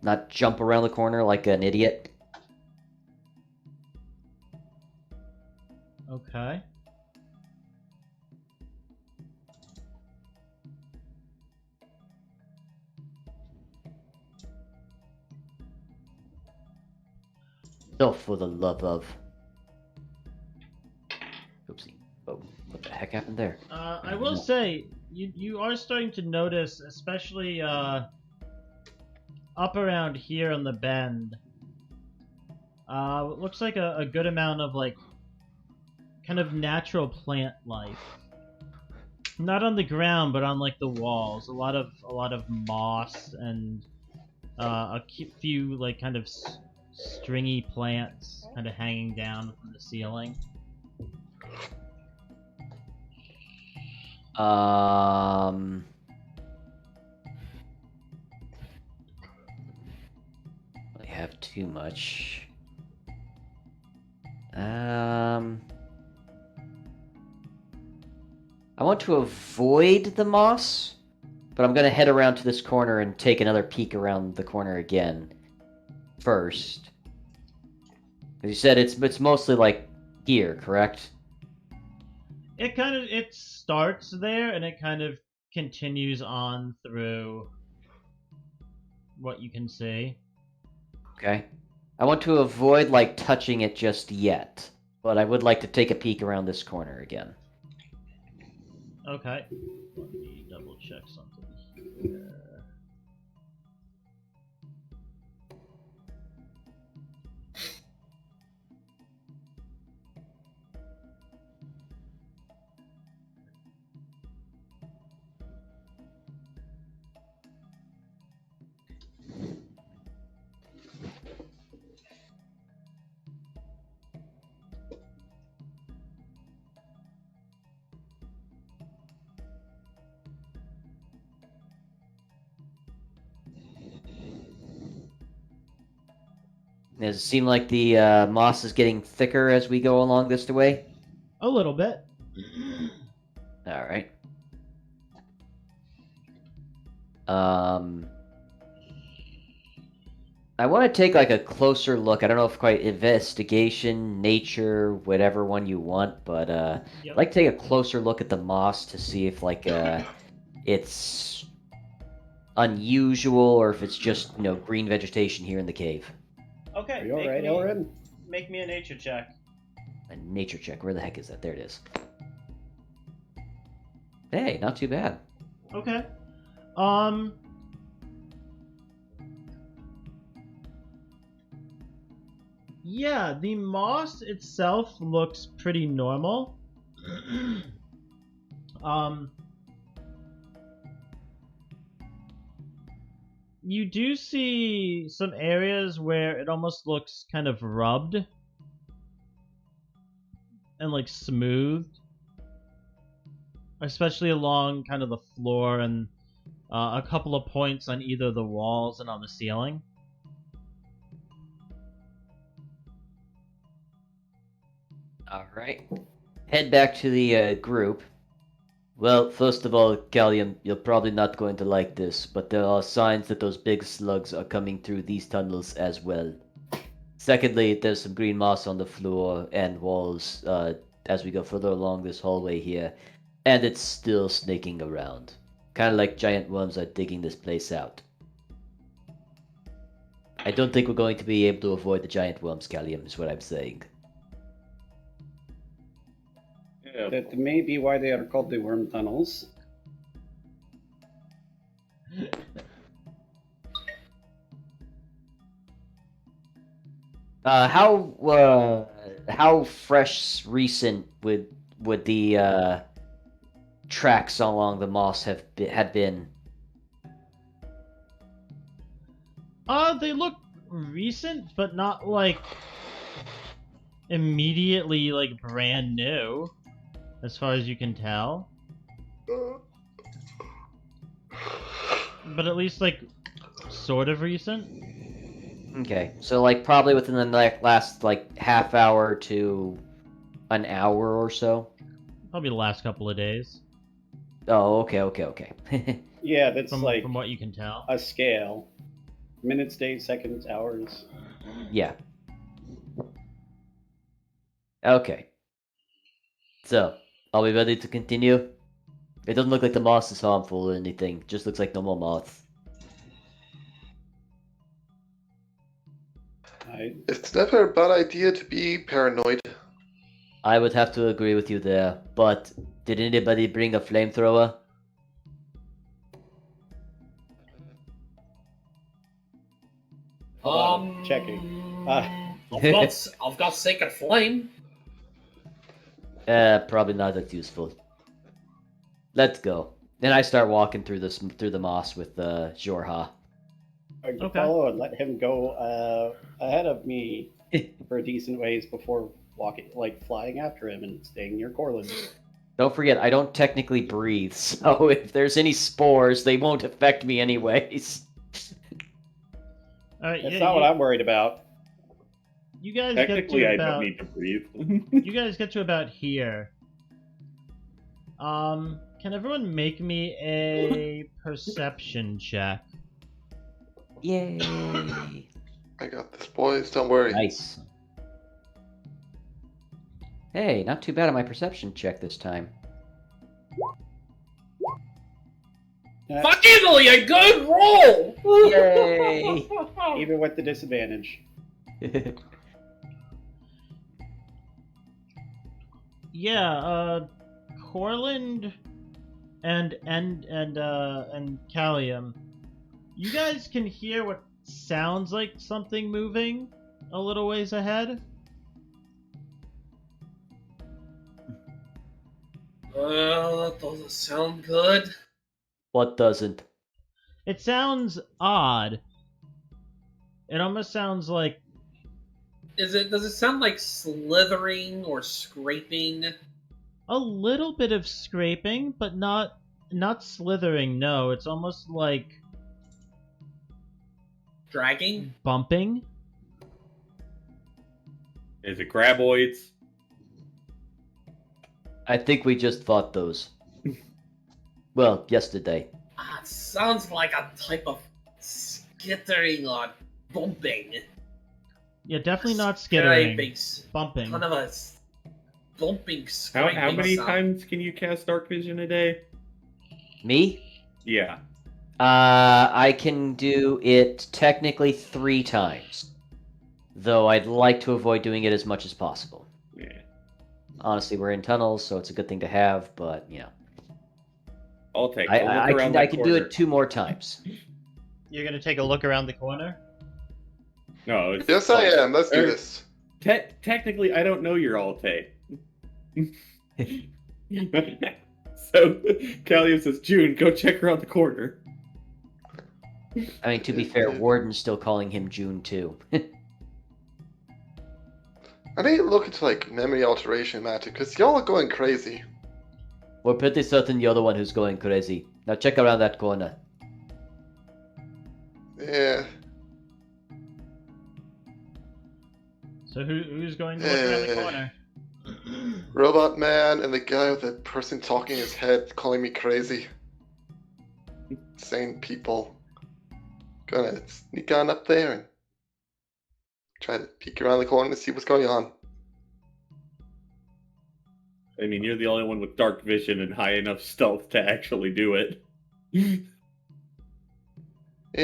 Not jump around the corner like an idiot.
Okay.
Oh, for the love of... Oopsie. Oh, what the heck happened there?
I will say, you are starting to notice, especially up around here on the bend, it looks like a good amount of like kind of natural plant life. Not on the ground, but on like the walls. A lot of moss and few like kind of stringy plants kind of hanging down from the ceiling.
I have too much. I want to avoid the moss, but I'm gonna head around to this corner and take another peek around the corner again first. As you said, it's mostly like here, correct?
It starts there and it kind of continues on through what you can see.
Okay. I want to avoid like touching it just yet, but I would like to take a peek around this corner again.
Okay. Let me double check something here.
Does it seem like the moss is getting thicker as we go along this way?
A little bit.
Alright. I want to take like a closer look. I don't know if quite investigation, nature, whatever one you want, but
Yep.
I'd like to take a closer look at the moss to see if like it's unusual or if it's just, you know, green vegetation here in the cave.
Okay.
Are you alright, Illiren?
Make me a nature check.
A nature check. Where the heck is that? There it is. Hey, not too bad.
Okay. Yeah, the moss itself looks pretty normal. You do see some areas where it almost looks kind of rubbed and like smoothed, especially along kind of the floor and a couple of points on either the walls and on the ceiling.
Alright. Head back to the group. Well, first of all, Callium, you're probably not going to like this, but there are signs that those big slugs are coming through these tunnels as well. Secondly, there's some green moss on the floor and walls as we go further along this hallway here, and it's still snaking around. Kind of like giant worms are digging this place out. I don't think we're going to be able to avoid the giant worms, Callium, is what I'm saying.
Yeah.
That may be why they are called the worm tunnels.
How fresh, recent would the tracks along the moss had been?
They look recent, but not like immediately like brand new, as far as you can tell. But at least like sort of recent.
Okay, so like probably within the last like half hour to an hour or so.
Probably the last couple of days.
Oh, okay.
Yeah, that's
From
like
what you can tell.
a scale. Minutes, days, seconds, hours.
Yeah. Okay. So, are we ready to continue? It doesn't look like the moss is harmful or anything. Just looks like normal moss.
It's never a bad idea to be paranoid.
I would have to agree with you there, but did anybody bring a flamethrower?
Checking.
I've got Sacred Flame.
Probably not that useful. Let's go. Then I start walking through the moss with Jorha.
Okay. Follow and let him go ahead of me for a decent ways before flying after him and staying near Corland.
Don't forget, I don't technically breathe, so if there's any spores, they won't affect me anyways.
Alright,
That's not what I'm worried about.
You guys get
Technically,
to
I
about...
don't need to breathe.
You guys get to about here. Can everyone make me a perception check?
Yay!
I got this, boys. Don't worry.
Nice. Hey, not too bad on my perception check this time.
Finally, a good roll!
Yay!
Even with the disadvantage.
Yeah, Corland and Callium, you guys can hear what sounds like something moving a little ways ahead.
That doesn't sound good.
What doesn't?
It sounds odd. It almost sounds like...
Does it sound like slithering or scraping?
a little bit of scraping, but not slithering, no. It's almost like...
dragging?
bumping.
Is it graboids?
I think we just fought those. Well, yesterday.
It sounds like a type of skittering or bumping.
Yeah, definitely not skittering.
Scraping.
Bumping.
Kind of a bumping, scraping
How many
sound.
times can you cast Dark Vision a day?
Me?
Yeah.
I can do it technically 3 times. Though I'd like to avoid doing it as much as possible.
Yeah.
Honestly, we're in tunnels, so it's a good thing to have, but, you know.
I'll take
I can do it 2 more times.
You're gonna take a look around the corner?
No. It's,
Yes, I am. Let's do this.
Technically, I don't know your Alte. So, Callium says, June, go check around the corner.
I mean, to be fair, Warden's still calling him June, too.
I need to look into, like, memory alteration matter, because y'all are going crazy.
We're pretty certain you're the one who's going crazy. Now check around that corner.
Yeah.
So who's going to look around the corner?
Robot man and the guy with the person talking in his head calling me crazy. Insane people. Gonna sneak on up there and try to peek around the corner to see what's going on.
I mean, you're the only one with dark vision and high enough stealth to actually do it.
You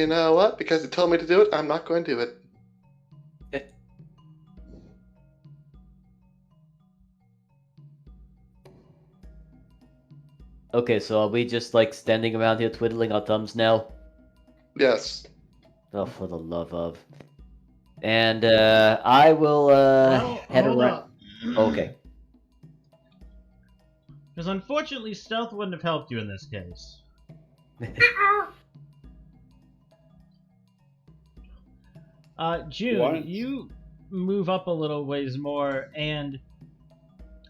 know what? Because you told me to do it, I'm not going to do it.
Okay, so are we just like standing around here twiddling our thumbs now?
Yes.
Oh, for the love of. And I will head
hold
around.
up.
Okay.
Because unfortunately, stealth wouldn't have helped you in this case. June,
What?
you move up a little ways more, and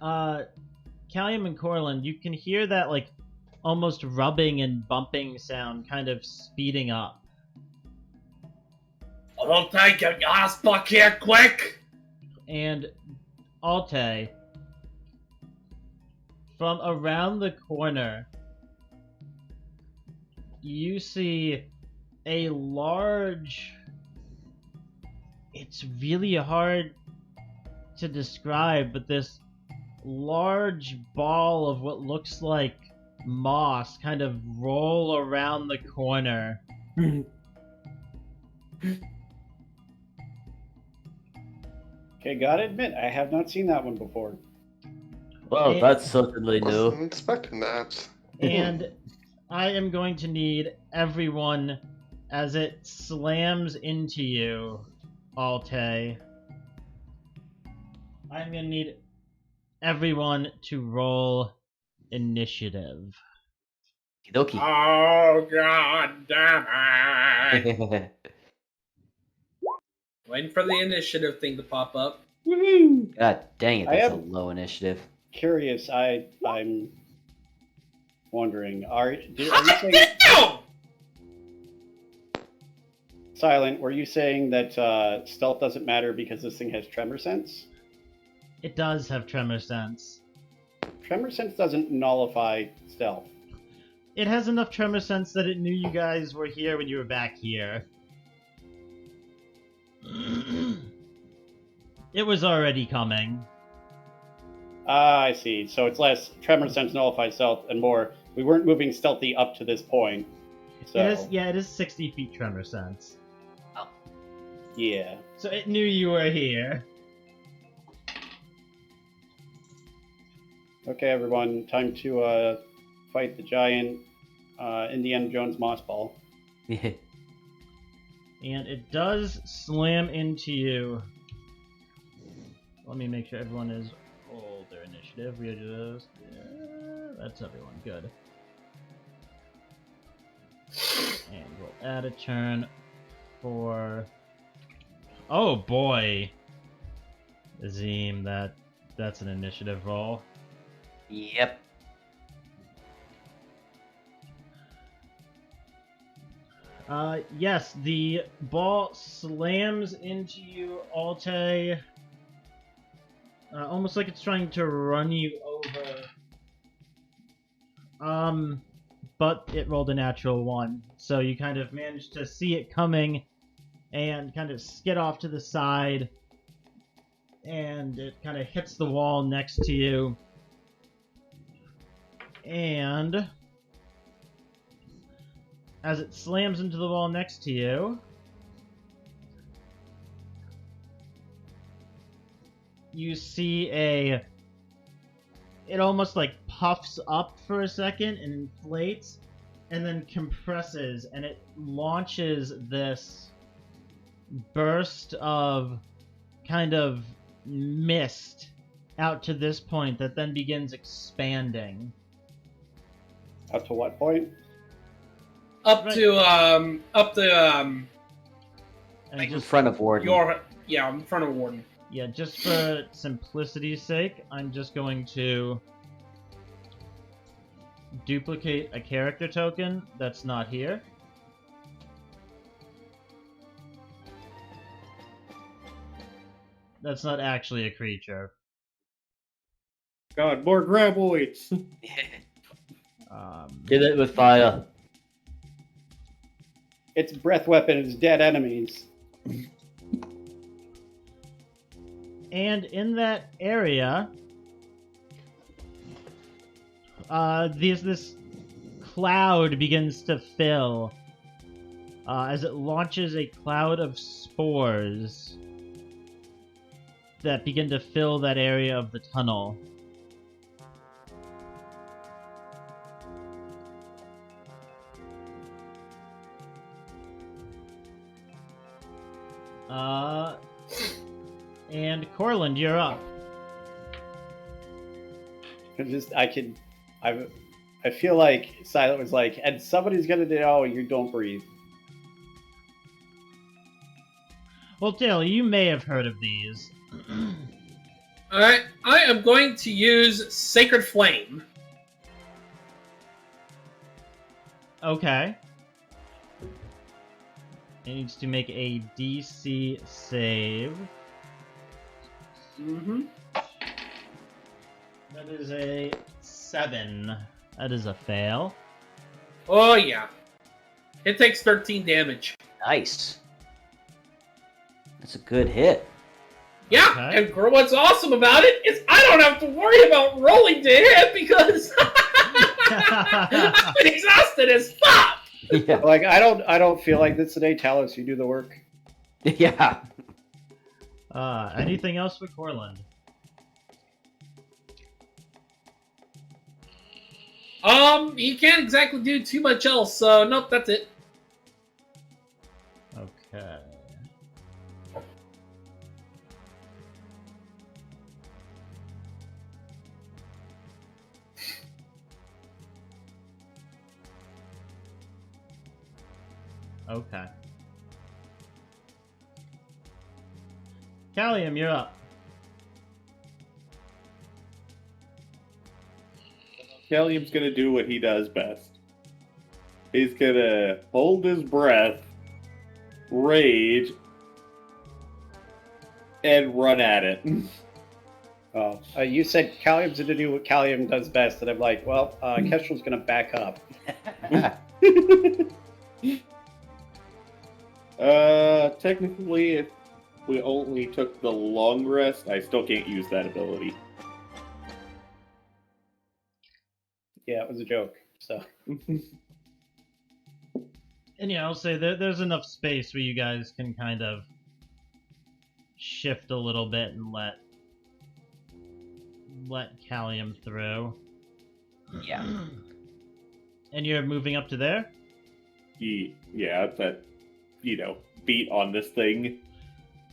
Callium and Corland, you can hear that like almost rubbing and bumping sound kind of speeding up.
I'll take your ass back here quick!
And Alte, from around the corner, you see a large... It's really hard to describe, but this large ball of what looks like moss kind of roll around the corner.
Okay, gotta admit, I have not seen that one before.
Well, that's certainly new.
Wasn't expecting that.
And I am going to need everyone as it slams into you, Alte. I'm going to need everyone to roll initiative.
Okie
Oh, god damn it!
dokie.
Waiting for the initiative thing to pop up.
Woohoo!
God dang it,
I
that's a
am-
low initiative.
Curious, I'm wondering, are you
Hot
saying,
damn!
Silent, were you saying that stealth doesn't matter because this thing has tremor sense?
It does have tremor sense.
Tremor sense doesn't nullify stealth.
It has enough tremor sense that it knew you guys were here when you were back here. It was already coming.
Ah, I see. So it's less tremor sense nullifies stealth and more. We weren't moving stealthy up to this point. So
It is 60 feet tremor sense.
yeah.
So it knew you were here.
Okay, everyone, time to fight the giant Indiana Jones moss ball.
And it does slam into you. Let me make sure everyone is rolled their initiative. We just... Yeah, that's everyone. Good. And we'll add a turn for... Oh boy! Azim, that's an initiative roll.
Yep.
Yes, the ball slams into you, Alte. Almost like it's trying to run you over. But it rolled a natural 1, so you kind of managed to see it coming and kind of skid off to the side, and it kind of hits the wall next to you. And as it slams into the wall next to you, you see it almost like puffs up for a second and inflates and then compresses, and it launches this burst of kind of mist out to this point that then begins expanding.
Up to what point?
Up
Right.
to
And
In
just,
front of Warden.
in front of Warden.
yeah, just for simplicity's sake, I'm just going to duplicate a character token that's not here. That's not actually a creature.
God, more graboids.
Hit it with fire.
Its breath weapon is dead enemies.
And in that area, this cloud begins to fill as it launches a cloud of spores that begin to fill that area of the tunnel. And Corland, you're up.
I feel like Silent was like, and somebody's gonna do, oh, you don't breathe.
Well, Taylor, you may have heard of these.
Alright, I am going to use Sacred Flame.
Okay. It needs to make a DC save.
Mm-hmm.
That is a 7. That is a fail.
Oh, yeah. It takes 13 damage.
Nice. That's a good hit.
Yeah,
Okay.
and what's awesome about it is I don't have to worry about rolling to hit because I've been exhausted as fuck!
Yeah.
Like, I don't feel like this today. Talos, you do the work.
Yeah.
Anything else for Corland?
He can't exactly do too much else, so nope, that's it.
Okay. Okay. Callium, you're up.
Callium's gonna do what he does best. He's gonna hold his breath, rage, and run at it.
Oh, you said Callium's gonna do what Callium does best, and I'm like, well, Kestrel's gonna back up.
Technically, if we only took the long rest, I still can't use that ability.
Yeah, it was a joke. So
And yeah, I'll say there's enough space where you guys can kind of shift a little bit and let Callium through.
Yeah.
And you're moving up to there?
Yeah, that, beat on this thing.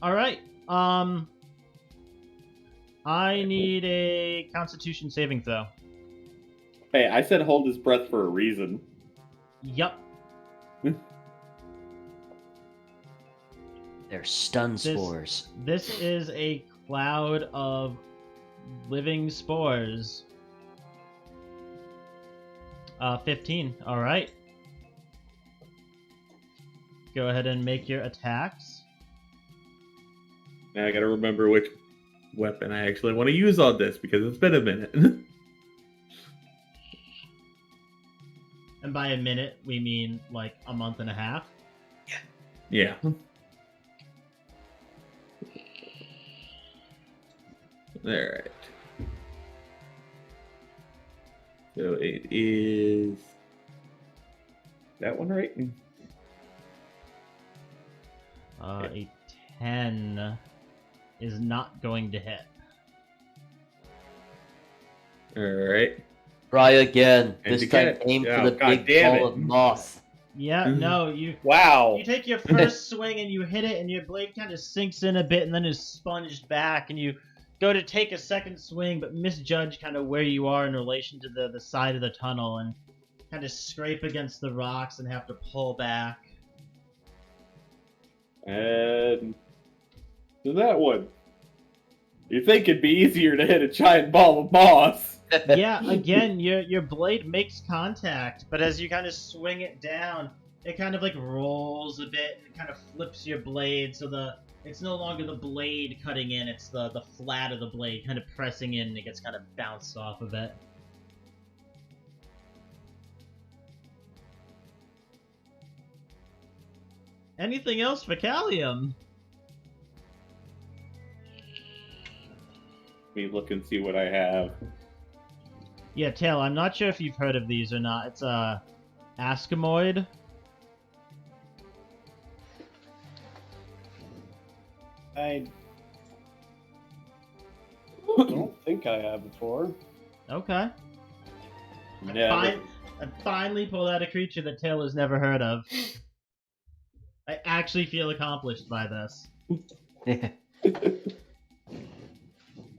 Alright. I need a Constitution saving throw.
Hey, I said hold his breath for a reason.
Yup.
They're stun spores.
This is a cloud of living spores. 15. Alright. Go ahead and make your attacks.
Now I gotta remember which weapon I actually want to use on this, because it's been a minute.
And by a minute, we mean like a month and a half.
Yeah. Alright. So it is... that one, right?
A 10 is not going to hit.
Alright.
Try again.
And
This
again.
time aim
Oh,
for the
God
big
damn
ball
it.
of moss.
Yeah, no, you
wow.
take your first swing and you hit it, and your blade kind of sinks in a bit, and then is sponged back, and you go to take a second swing, but misjudge kind of where you are in relation to the side of the tunnel, and kind of scrape against the rocks and have to pull back.
And... so that one. You'd think it'd be easier to hit a giant ball of moss.
Yeah, again, your blade makes contact, but as you kind of swing it down, it kind of like rolls a bit and kind of flips your blade, so the It's no longer the blade cutting in, it's the flat of the blade kind of pressing in and it gets kind of bounced off of it. Anything else for Callium?
Let me look and see what I have.
Yeah, Tail, I'm not sure if you've heard of these or not. It's a Ascamoid.
I don't think I have before.
Okay.
Never.
I finally pulled out a creature that Tail has never heard of. I actually feel accomplished by this.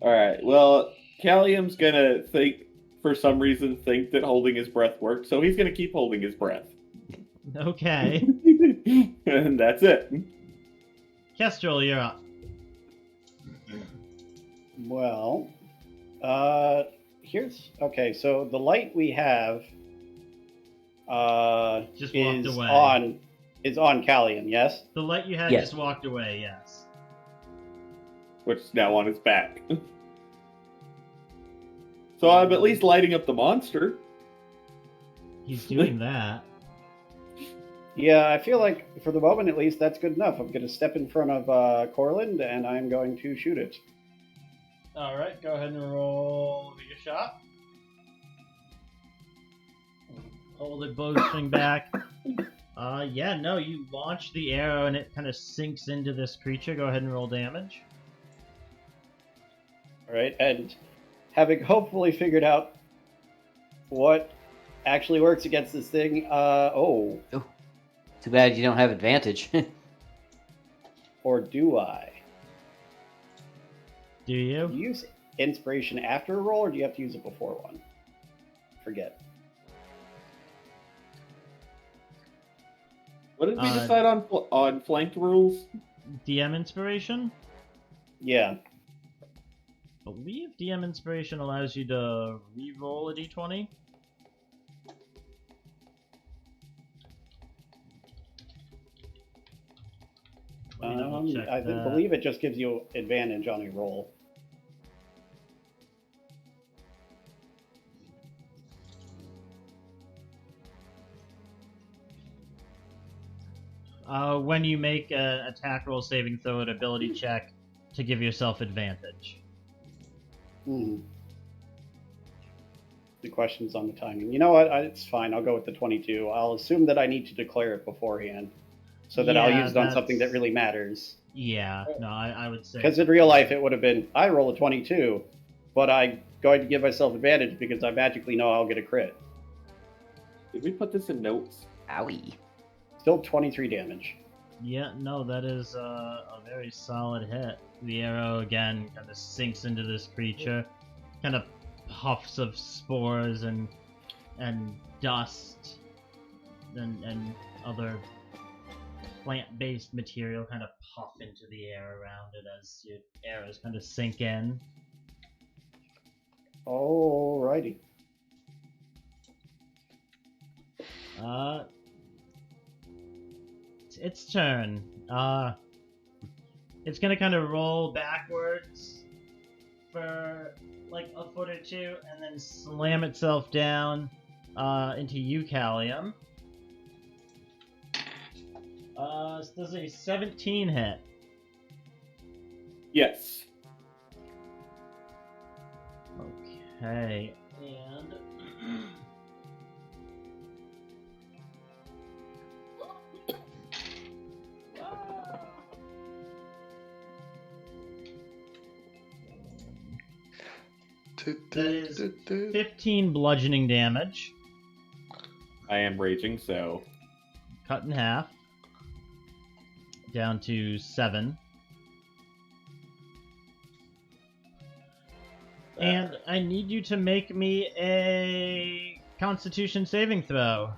Alright, well, Callium's gonna for some reason, think that holding his breath worked, so he's gonna keep holding his breath.
Okay.
And that's it.
Kestrel, you're up.
Well, okay. So the light we have
Just walked
is
away.
on Callium. Yes.
The light you had
Yes.
just walked away, yes.
Which is now on his back. So I'm at least lighting up the monster.
He's doing that.
Yeah, I feel like for the moment at least that's good enough. I'm going to step in front of Corland and I'm going to shoot it.
Alright, go ahead and roll your shot. Hold the bowstring back. Yeah, no, you launch the arrow and it kind of sinks into this creature. Go ahead and roll damage.
All right, and having hopefully figured out what actually works against this thing,
Too bad you don't have advantage.
or do I?
Do
Do
you?
you use inspiration after a roll, or do you have to use it before one? Forget.
What did we decide on flanked rules?
DM Inspiration?
Yeah.
I believe DM Inspiration allows you to re-roll a d20. Let me double-check
I
that.
believe it just gives you advantage on a roll.
When you make an attack roll saving throw, an ability check to give yourself advantage.
Hmm. The question's on the timing. You know what? It's fine. I'll go with the 22. I'll assume that I need to declare it beforehand, so that I'll
Yeah,
use it on something that really matters.
Yeah, no, I would say.
Because in real life, it would have been, I roll a 22, but I'm going to give myself advantage because I magically know I'll get a crit.
Did we put this in notes?
Owie.
Still 23 damage.
Yeah, no, that is a very solid hit. The arrow again kind of sinks into this creature, kind of puffs of spores and dust and other plant-based material kind of puff into the air around it as your arrows kind of sink in.
Alrighty.
Its turn. It's gonna kind of roll backwards for like a foot or two, and then slam itself down into you, Callium. Does a 17 hit?
Yes.
Okay, and that is 15 bludgeoning damage,
I am raging, so
cut in half, down to 7. And I need you to make me a Constitution saving throw.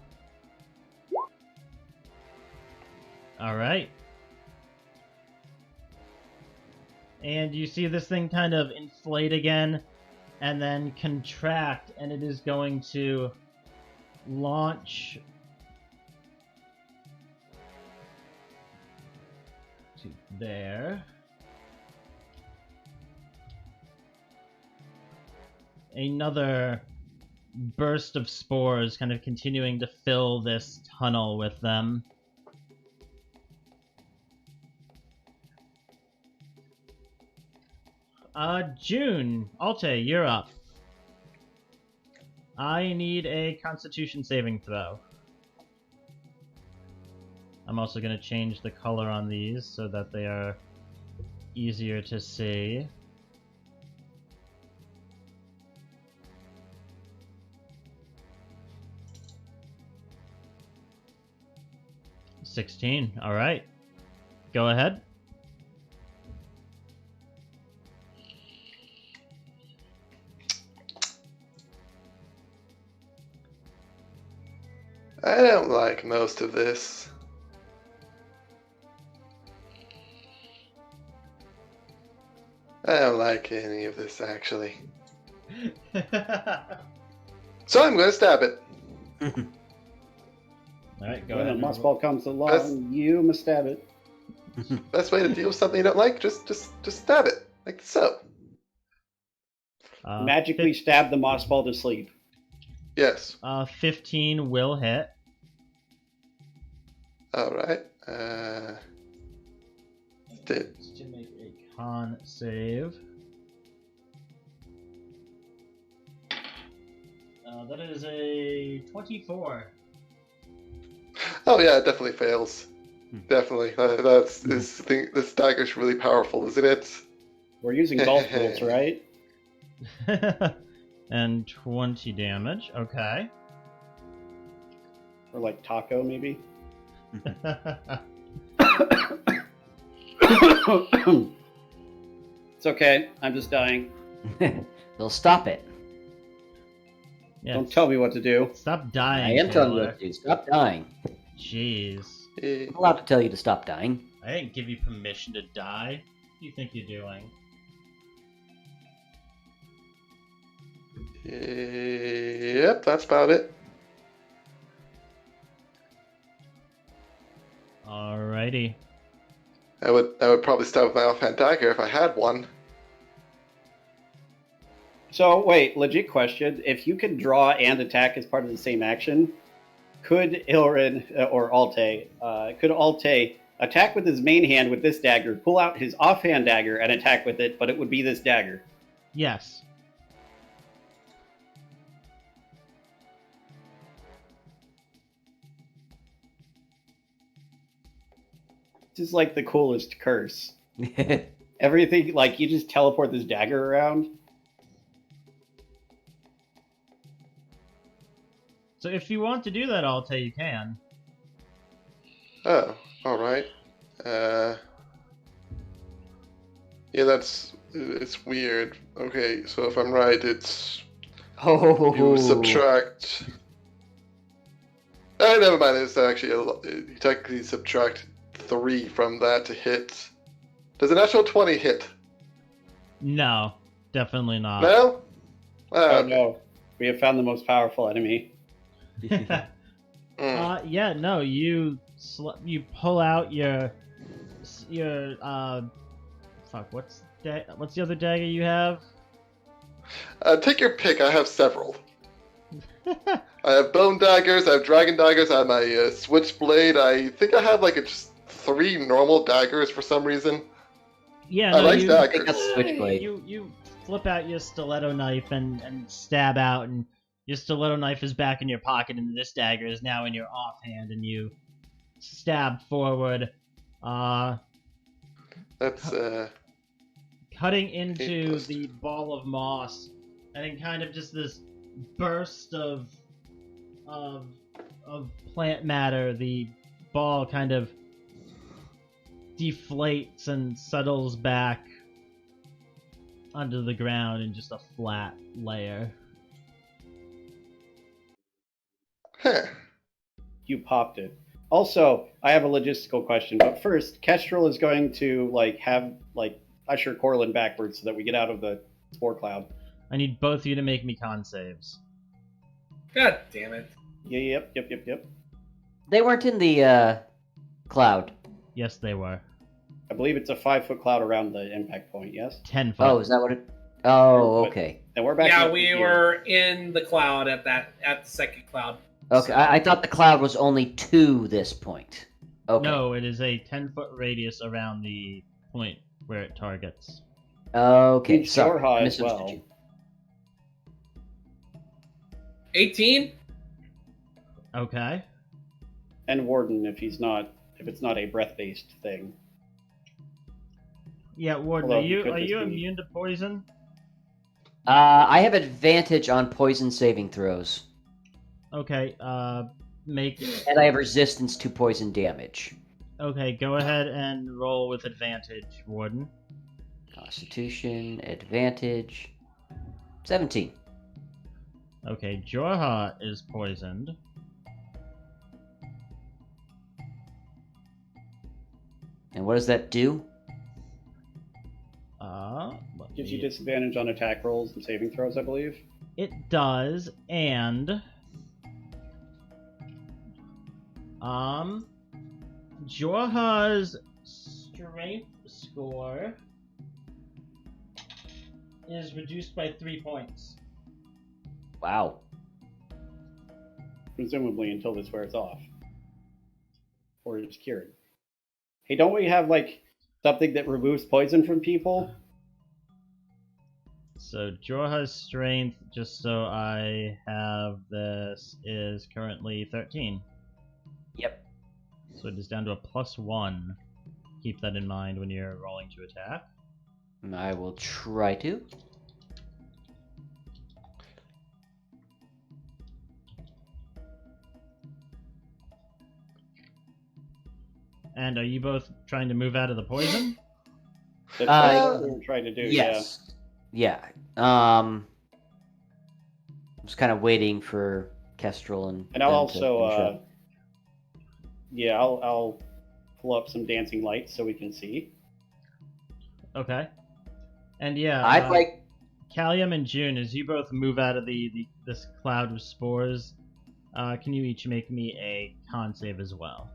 Alright. And you see this thing kind of inflate again, and then contract, and it is going to launch to there. Another burst of spores kind of continuing to fill this tunnel with them. June, Alte, you're up. I need a Constitution saving throw. I'm also going to change the color on these so that they are easier to see. $16. All right. Go ahead.
I don't like most of this. I don't like any of this, actually. So I'm going to stab it.
Alright, go
When a
ahead.
moss ball comes along, you must stab it.
Best way to deal with something you don't like, just stab it, like so.
Magically stab the moss ball to sleep.
Yes.
15 will hit.
Alright. Did.
To make a con save. That is a 24.
Oh yeah, it definitely fails. Definitely. This dagger's really powerful, isn't it?
We're using golf rules, right?
And 20 damage. Okay.
Or like taco, maybe? It's okay. I'm just dying.
They'll stop it.
Yeah,
Don't tell me what to do.
stop dying.
I am telling you
Taylor.
what to do. Stop dying.
Jeez.
I'm allowed to tell you to stop dying.
I didn't give you permission to die. What do you think you're doing?
Yep, that's about it.
Alrighty.
I would probably stab with my offhand dagger if I had one.
So, wait, legit question. If you can draw and attack as part of the same action, could Illiren or Alte, could Alte attack with his main hand with this dagger, pull out his offhand dagger and attack with it, but it would be this dagger?
Yes.
This is like the coolest curse. Everything, like, you just teleport this dagger around.
So if you want to do that, Alte, you can.
Oh, alright. Yeah, it's weird. Okay, so if I'm right, it's... You subtract... never mind, it's actually... You technically subtract 3 from that to hit. Does a natural 20 hit?
No, definitely not.
No?
Oh no, we have found the most powerful enemy.
Yeah, no, you pull out your fuck, what's the other dagger you have?
Take your pick, I have several. I have bone daggers, I have dragon daggers, I have my switchblade. I think I have just 3 normal daggers for some reason.
Yeah,
I
no,
like daggers.
That's switchblade.
You flip out your stiletto knife and stab out, and your stiletto knife is back in your pocket, and this dagger is now in your offhand, and you stab forward,
That's
cutting into the ball of moss, and then kind of just this burst of plant matter. The ball kind of deflates and settles back under the ground in just a flat layer.
huh.
You popped it. Also, I have a logistical question, but first, Kestrel is going to usher Corland backwards so that we get out of the spore cloud.
I need both of you to make me con saves.
God damn it.
Yep.
They weren't in the cloud.
Yes, they were.
I believe it's a 5-foot cloud around the impact point. Yes.
10 foot.
Oh, is that what it? Oh, okay.
And we're back.
Yeah,
up
we
here.
were in the cloud at the second cloud.
Okay,
So-
I thought the cloud was only to this point. Okay.
No, it is a 10-foot radius around the point where it targets.
Okay,
It's
sorry.
Jorha as
misunderstood
well.
you.
18?
Okay.
And Warden, if it's not a breath-based thing.
Yeah, Warden,
Although
are
you could
you
just be-
immune to poison?
I have advantage on poison saving throws,
Okay, make...
and I have resistance to poison damage.
Okay, go ahead and roll with advantage, Warden.
Constitution, advantage, 17.
Okay, Jorha is poisoned.
And what does that do?
Gives you disadvantage on attack rolls and saving throws, I believe.
It does, and... Jorha's strength score is reduced by 3 points.
Wow.
Presumably until this wears off. Or it's cured. Hey, don't we have, like, something that removes poison from people?
So Jorha's strength, just so I have this, is currently 13.
Yep.
So it is down to a +1. Keep that in mind when you're rolling to attack.
I will try to.
And are you both trying to move out of the poison?
That's what we were trying to do,
Yes. Yeah. I was kind of waiting for Kestrel and.
And I'll
them to
also,
finish up.
yeah, I'll pull up some dancing lights so we can see.
Okay. And yeah,
I'd like.
Callium and June, as you both move out of this cloud of spores, can you each make me a con save as well?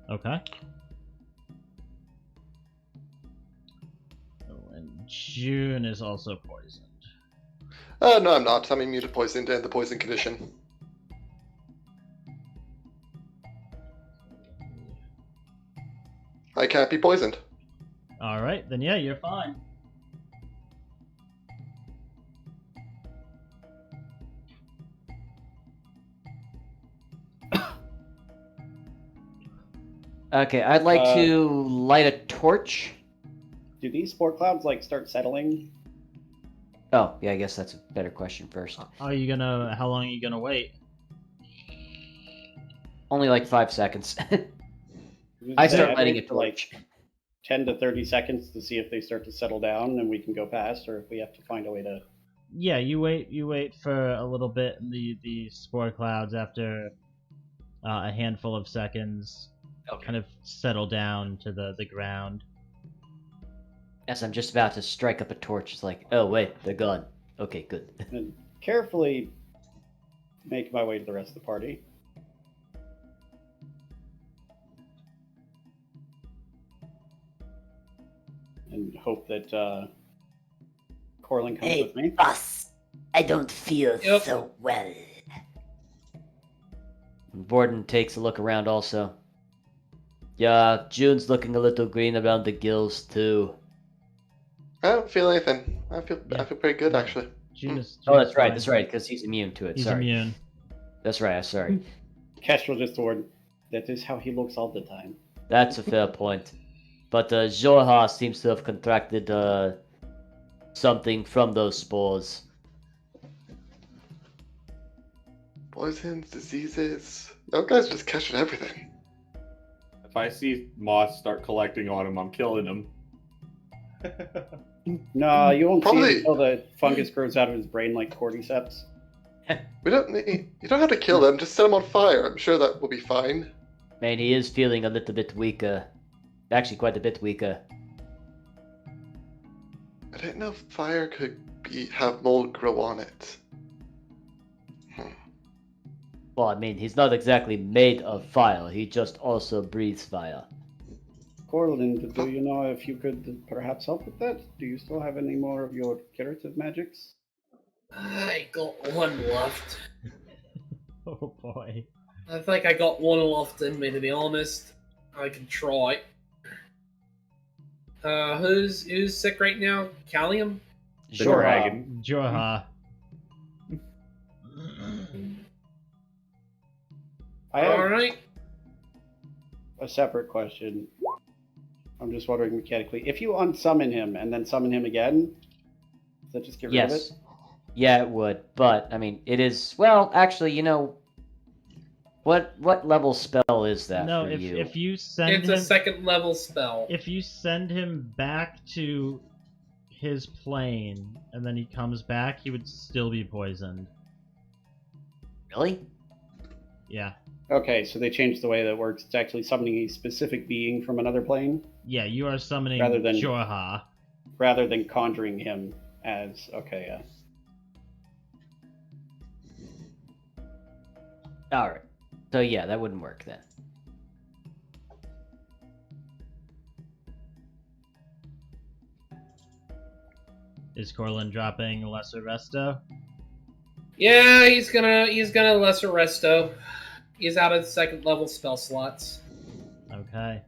Okay. Oh, and June is also poisoned.
No, I'm not. I'm immune to poison and the poison condition. I can't be poisoned.
Alright, then yeah, you're fine.
Okay, I'd like to light a torch.
Do these spore clouds, like, start settling?
Oh, yeah, I guess that's a better question first.
How long are you gonna wait?
Only like 5 seconds. I start
I'd
lighting
wait
a
for, like,
torch.
10 to 30 seconds to see if they start to settle down and we can go past, or if we have to find a way to...
Yeah, you wait for a little bit in the spore clouds after a handful of seconds kind of settle down to the ground.
As I'm just about to strike up a torch, it's like, oh wait, they're gone. Okay, good.
And carefully make my way to the rest of the party. And hope that Corland comes
Hey,
with me.
boss. I don't feel
Yep.
so well.
Warden takes a look around also. Yeah, June's looking a little green around the gills too.
I don't feel anything. I feel pretty good actually.
June is,
Oh, that's right,
fine.
because he's immune to it.
He's
sorry.
immune.
That's right, sorry.
Kestrel just warned that is how he looks all the time.
That's a fair point. But Jorha seems to have contracted something from those spores.
Poisons, diseases. You guys just catching everything.
If I see moss start collecting on him, I'm killing him.
No, you won't see
Probably-
it until the fungus grows out of his brain like cordyceps.
We don't need. You don't have to kill them. Just set them on fire. I'm sure that will be fine.
Man, he is feeling a little bit weaker. Actually, quite a bit weaker.
I didn't know if fire could have mold grow on it.
Well, I mean, he's not exactly made of fire. He just also breathes fire.
Corland, do you know if you could perhaps help with that? Do you still have any more of your curative magics?
I got one left.
Oh boy.
I think I got one left in me, to be honest. I can try. Who's sick right now? Callium?
Dragon.
Jorha.
I have
Alright.
a separate question. I'm just wondering mechanically. If you unsummon him and then summon him again, does that just get rid of it?
Yes. Yeah, it would. But, I mean, it is... Well, actually, you know... What level spell is that
No,
for you?
if you send
It's
him...
a second level spell.
If you send him back to his plane, and then he comes back, he would still be poisoned.
Really?
Yeah.
Okay, so they changed the way that works. It's actually summoning a specific being from another plane
Yeah, you are summoning
Rather than-
Jorha.
rather than conjuring him as... Okay, yeah.
Alright. So, yeah, that wouldn't work then.
Is Corland dropping Lesser Resto?
Yeah, he's gonna lesser resto. He's out of the second level spell slots.
Okay.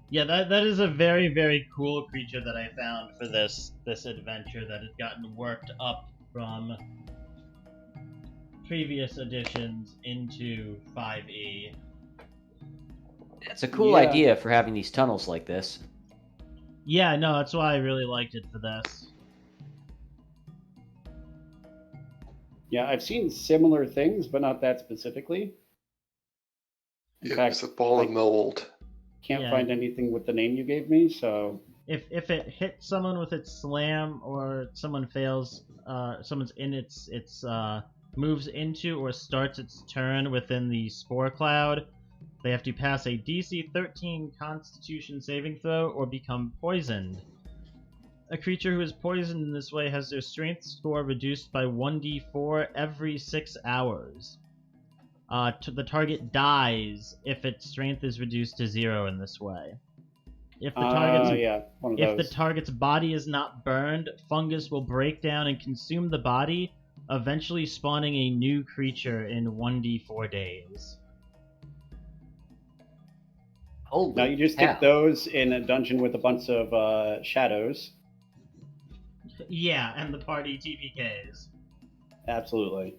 Yeah, that is a very, very cool creature that I found for this adventure that had gotten worked up from previous editions into 5e.
It's a cool
Yeah.
idea for having these tunnels like this.
Yeah, no, that's why I really liked it for this.
Yeah, I've seen similar things, but not that specifically. In
Yeah,
fact,
it's a ball of mold.
can't
Yeah.
find anything with the name you gave me, so...
If it hits someone with its slam, or someone fails, someone's in its moves into or starts its turn within the spore cloud, they have to pass a DC 13 Constitution saving throw or become poisoned. A creature who is poisoned in this way has their strength score reduced by 1d4 every 6 hours. The target dies if its strength is reduced to 0 in this way. If the target's
yeah, one of
If
those.
the target's body is not burned, fungus will break down and consume the body, eventually spawning a new creature in 1d4 days.
Holy
Now you just
cow.
stick those in a dungeon with a bunch of shadows.
Yeah, and the party TPKs.
Absolutely.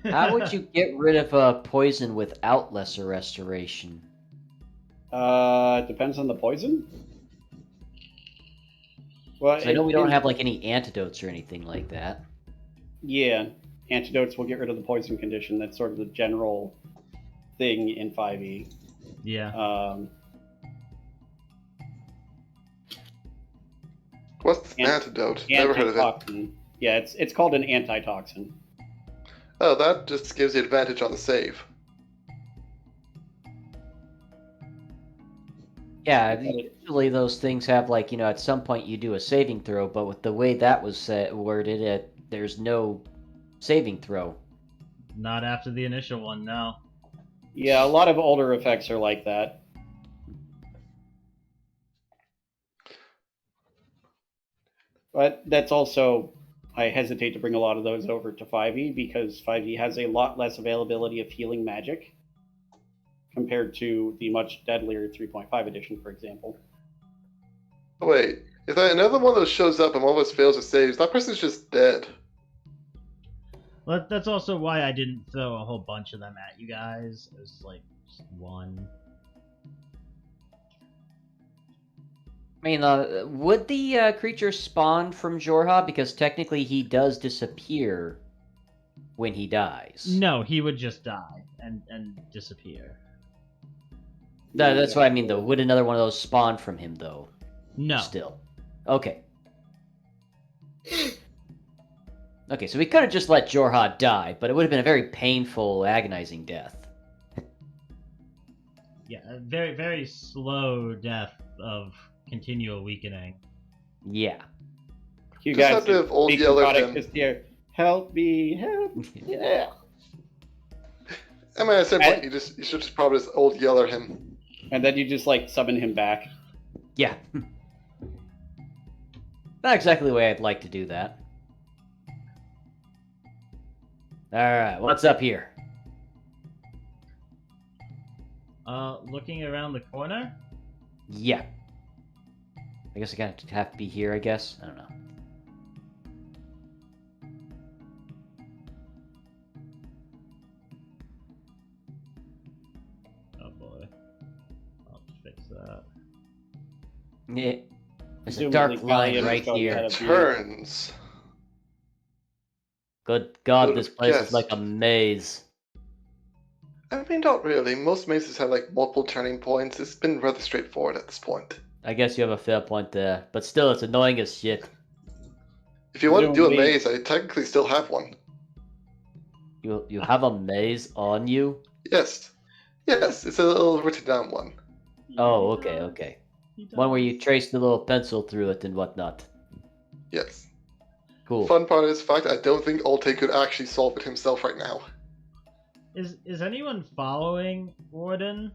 How would you get rid of poison without lesser restoration?
It depends on the poison. Well,
'Cause I know we don't have like any antidotes or anything like that.
Yeah, antidotes will get rid of the poison condition. That's sort of the general thing in 5e.
Yeah.
What's the antidote? Never heard of it.
Antitoxin. Yeah, it's called an antitoxin.
Oh, that just gives you advantage on the save.
Yeah, usually those things have like, you know, at some point you do a saving throw, but with the way that was worded, there's no saving throw.
Not after the initial one, no.
Yeah, a lot of older effects are like that. But that's also, I hesitate to bring a lot of those over to 5e because 5e has a lot less availability of healing magic compared to the much deadlier 3.5 edition, for example.
Wait, if another one of those shows up and one of us fails to save, that person's just dead.
Well, that's also why I didn't throw a whole bunch of them at you guys. It was like just one.
I mean, would the creature spawn from Jorha? Because technically he does disappear when he dies.
No, he would just die and disappear.
That's what I mean, though. Would another one of those spawn from him, though?
No.
Still. Okay. Okay, so we could have just let Jorha die, but it would have been a very painful, agonizing death.
Yeah, a very, very slow death of continual weakening.
Yeah.
You
Just
guys
have to have Old
big
Yeller
product
him.
just here. Help me, help me. Yeah.
mean, I said, but you should just probably just old yeller him.
And then you just like summon him back.
Yeah. Not exactly the way I'd like to do that. Alright, what's up here?
Looking around the corner?
Yeah. I guess I gotta have to be here, I guess. I don't know.
Oh boy. I'll fix that.
Yeah. There's a
Presumably
dark
Callium
line
is
right
going
here.
out of view.
Turns.
Good God,
Would've
this place is
guessed.
like a maze.
I mean, not really. Most mazes have like multiple turning points. It's been rather straightforward at this point.
I guess you have a fair point there, but still, it's annoying as shit.
If you want to do a
Presumably-
maze, I technically still have one.
You have a maze on you?
Yes. Yes, it's a little written down one.
Oh, okay. One where you trace the little pencil through it and whatnot.
Yes.
Cool.
Fun part is the fact I don't think Alte could actually solve it himself right now.
Is anyone following Warden?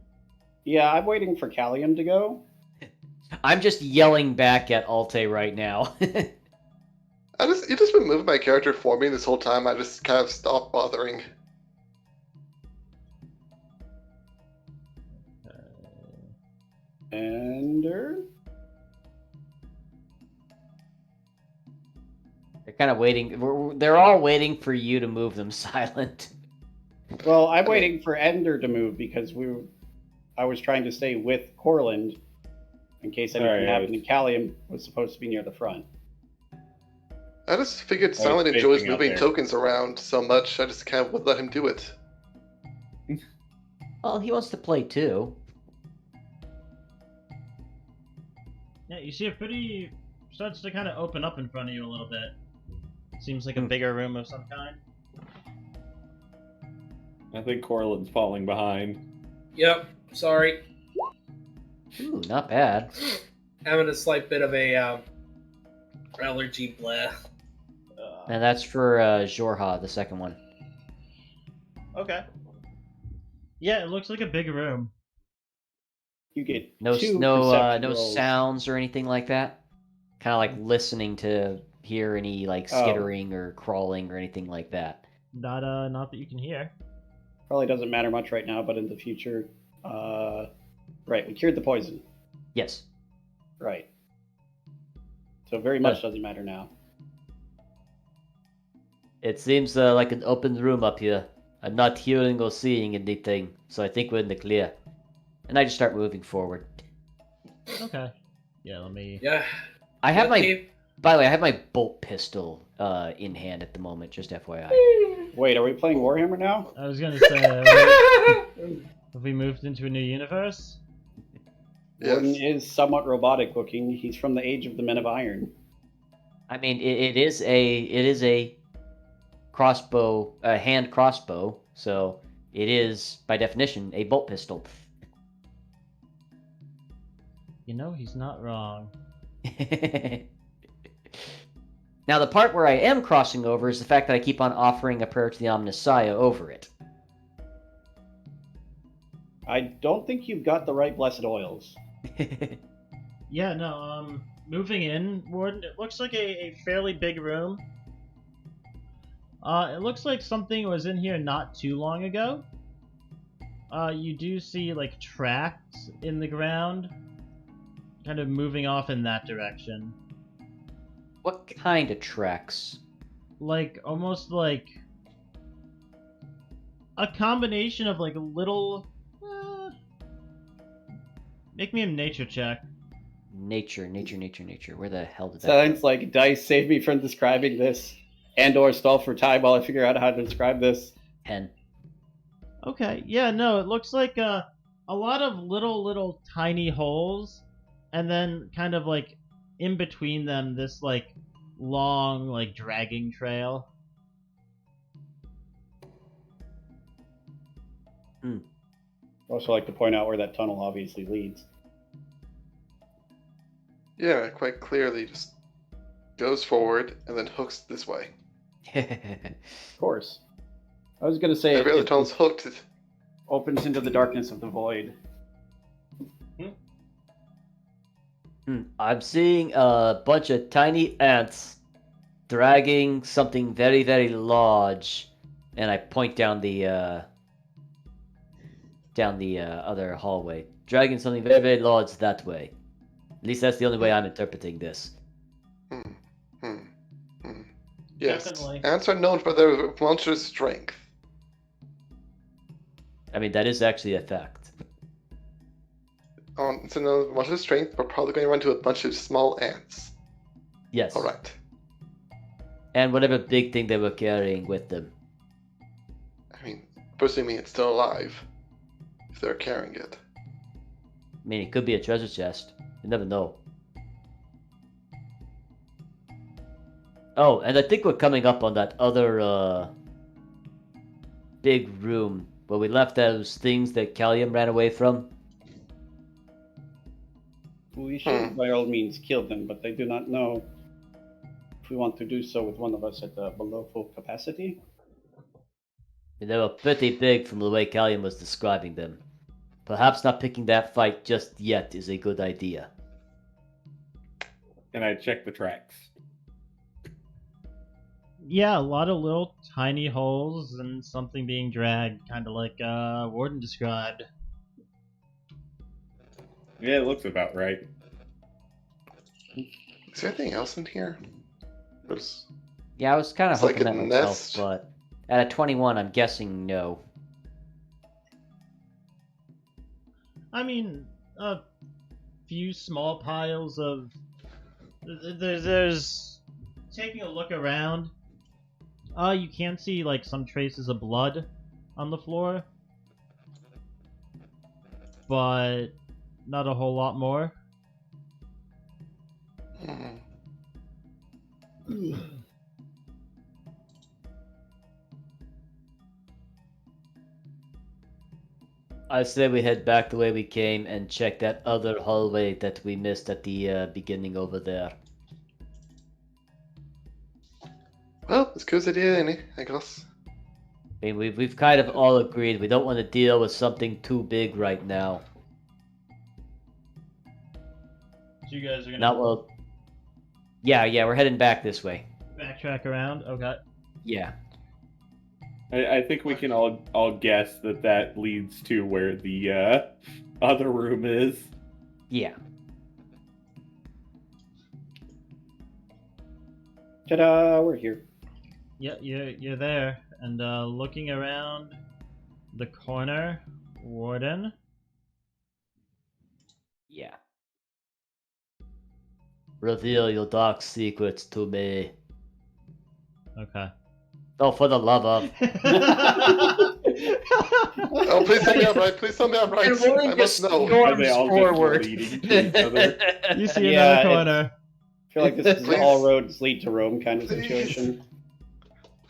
Yeah, I'm waiting for Callium to go.
I'm just yelling back at Alte right now.
You just been moving my character for me this whole time. I just kind of stopped bothering.
Ender?
They're kind of waiting. They're all waiting for you to move them silent.
Well, I'm waiting for Ender to move because I was trying to stay with Corland in case anything
Alright,
happened, and Callium was supposed to be near the front.
I just figured Silent
spacing
enjoys
out
moving
there.
tokens around so much, I just kind of would let him do it.
Well, he wants to play too.
Yeah, you see starts to kind of open up in front of you a little bit. Seems like a bigger room of some kind.
I think Corland's falling behind.
Yep. Sorry.
Ooh, not bad.
Having a slight bit of a allergy bleh.
And that's for Jorha, the second one.
Okay. Yeah, it looks like a big room.
You get
No
two
no
perception
no
rolls.
sounds or anything like that. Kind of like listening to hear any like skittering or crawling or anything like that.
Not that you can hear.
Probably doesn't matter much right now, but in the future, right? We cured the poison,
Yes.
right? So very much doesn't matter now.
It seems like an open room up here. I'm not hearing or seeing anything, so I think we're in the clear. And I just start moving forward.
Okay. Yeah, let me...
Yeah.
I have my...
Okay.
By the way, I have my bolt pistol in hand at the moment, just FYI.
Wait, are we playing Warhammer now?
I was gonna say, have we moved into a new universe?
Warden
Yes.
is somewhat robotic looking. He's from the age of the Men of Iron.
I mean, it is a crossbow, a hand crossbow, so it is, by definition, a bolt pistol.
You know, he's not wrong.
Now, the part where I am crossing over is the fact that I keep on offering a prayer to the Omnissiah over it.
I don't think you've got the right blessed oils.
Yeah, no, moving in, Warden, it looks like a fairly big room. It looks like something was in here not too long ago. You do see, like, tracks in the ground, kind of moving off in that direction.
What kind of tracks?
Like, almost like a combination of, like, little... Make me a nature check.
Nature. Where the hell did that
Sounds like dice save me from describing this, and/or stall for time while I figure out how to describe this.
10.
Okay, yeah, no, it looks like a lot of little tiny holes, and then kind of like in between them, this like long like dragging trail.
I'd also like to point out where that tunnel obviously leads.
Yeah, quite clearly just goes forward and then hooks this way.
Of course. I was going to say...
Every other
if-
tunnel's hooked.
opens into the darkness of the void.
I'm seeing a bunch of tiny ants dragging something very, very large, and I point down the other hallway, dragging something very, very large that way. At least that's the only way I'm interpreting this.
Yes,
Definitely.
ants are known for their monstrous strength.
I mean, that is actually a fact.
So no monstrous strength, we're probably going to run into a bunch of small ants.
Yes.
All right.
And whatever big thing they were carrying with them.
I mean, presuming it's still alive, if they're carrying it.
I mean, it could be a treasure chest. You never know. Oh, and I think we're coming up on that other big room where we left those things that Callium ran away from.
We should, by all means, kill them, but I do not know if we want to do so with one of us at below full capacity.
They were pretty big from the way Callium was describing them. Perhaps not picking that fight just yet is a good idea.
And I check the tracks.
Yeah, a lot of little tiny holes and something being dragged, kind of like Warden described.
Yeah, it looks about right.
Is there anything else in here? There's...
Yeah, I was kind of
It's like
hoping
a
that myself,
nest.
but at a 21, I'm guessing no.
I mean, a few small piles of... There's... Taking a look around, you can see, like, some traces of blood on the floor. But not a whole lot more.
I say we head back the way we came and check that other hallway that we missed at the beginning over there.
Well, it's good idea, I guess.
I mean, we've kind of all agreed we don't want to deal with something too big right now.
So you guys are gonna
Not well. Yeah, we're heading back this way.
backtrack around? Okay.
Yeah.
I think we can all guess that leads to where the other room is.
Yeah.
Ta-da! We're here.
Yeah, you're there. And looking around the corner, Warden.
Yeah. Reveal your dark secrets to me.
Okay.
Oh, for the love of.
Oh, please tell me I'm right. Please tell me I'm right.
And Warden
I
just
must know.
storms
Are they all just
forward.
leading to each other?
You see
Yeah,
another corner.
I feel like this is
Please.
all roads lead to Rome kind of
Please.
situation.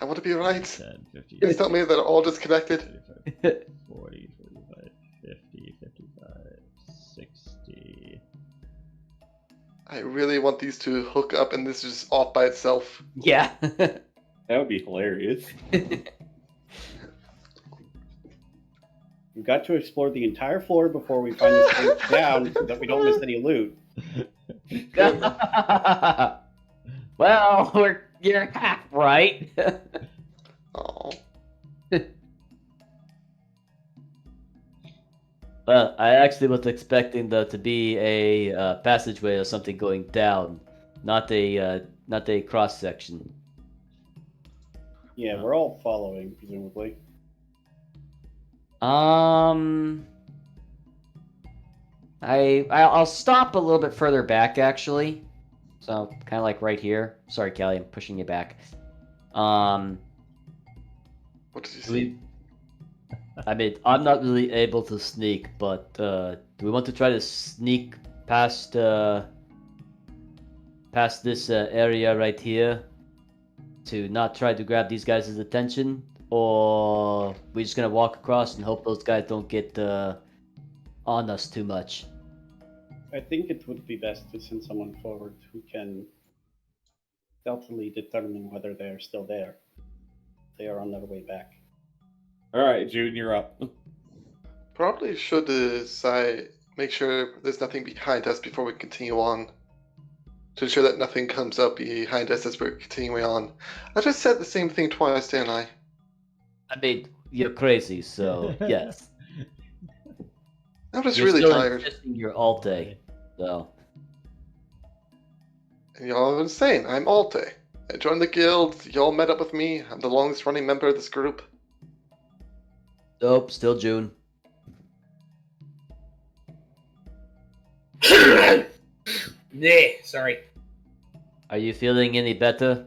I want to be right.
10, 50,
Please tell me that they're all disconnected.
35, 40, 45, 50, 55, 60.
I really want these to hook up and this is just off by itself.
Yeah.
That would be hilarious.
We've got to explore the entire floor before we find this thing down so that we don't miss any loot.
Well, you're half right.
Oh.
Well, I actually was expecting there to be a passageway or something going down, not a cross section.
Yeah, we're all following, presumably.
I'll stop a little bit further back actually, so kind of like right here. Sorry, Callie, I'm pushing you back.
What did you see?
I mean, I'm not really able to sneak, but do we want to try to sneak past this area right here to not try to grab these guys' attention, or we're just gonna walk across and hope those guys don't get on us too much?
I think it would be best to send someone forward who can stealthily determine whether they are still there. They are on their way back.
All right, June, you're up.
probably should make sure there's nothing behind us before we continue on. To ensure that nothing comes up behind us as we're continuing on. I just said the same thing twice, didn't I?
I mean, you're crazy, so yes.
I'm just
You're
really
still
tired.
insisting you're Alte, so.
And y'all are insane. I'm Alte. I joined the guild. Y'all met up with me. I'm the longest running member of this group.
Nope, still June.
Nah, sorry.
Are you feeling any better?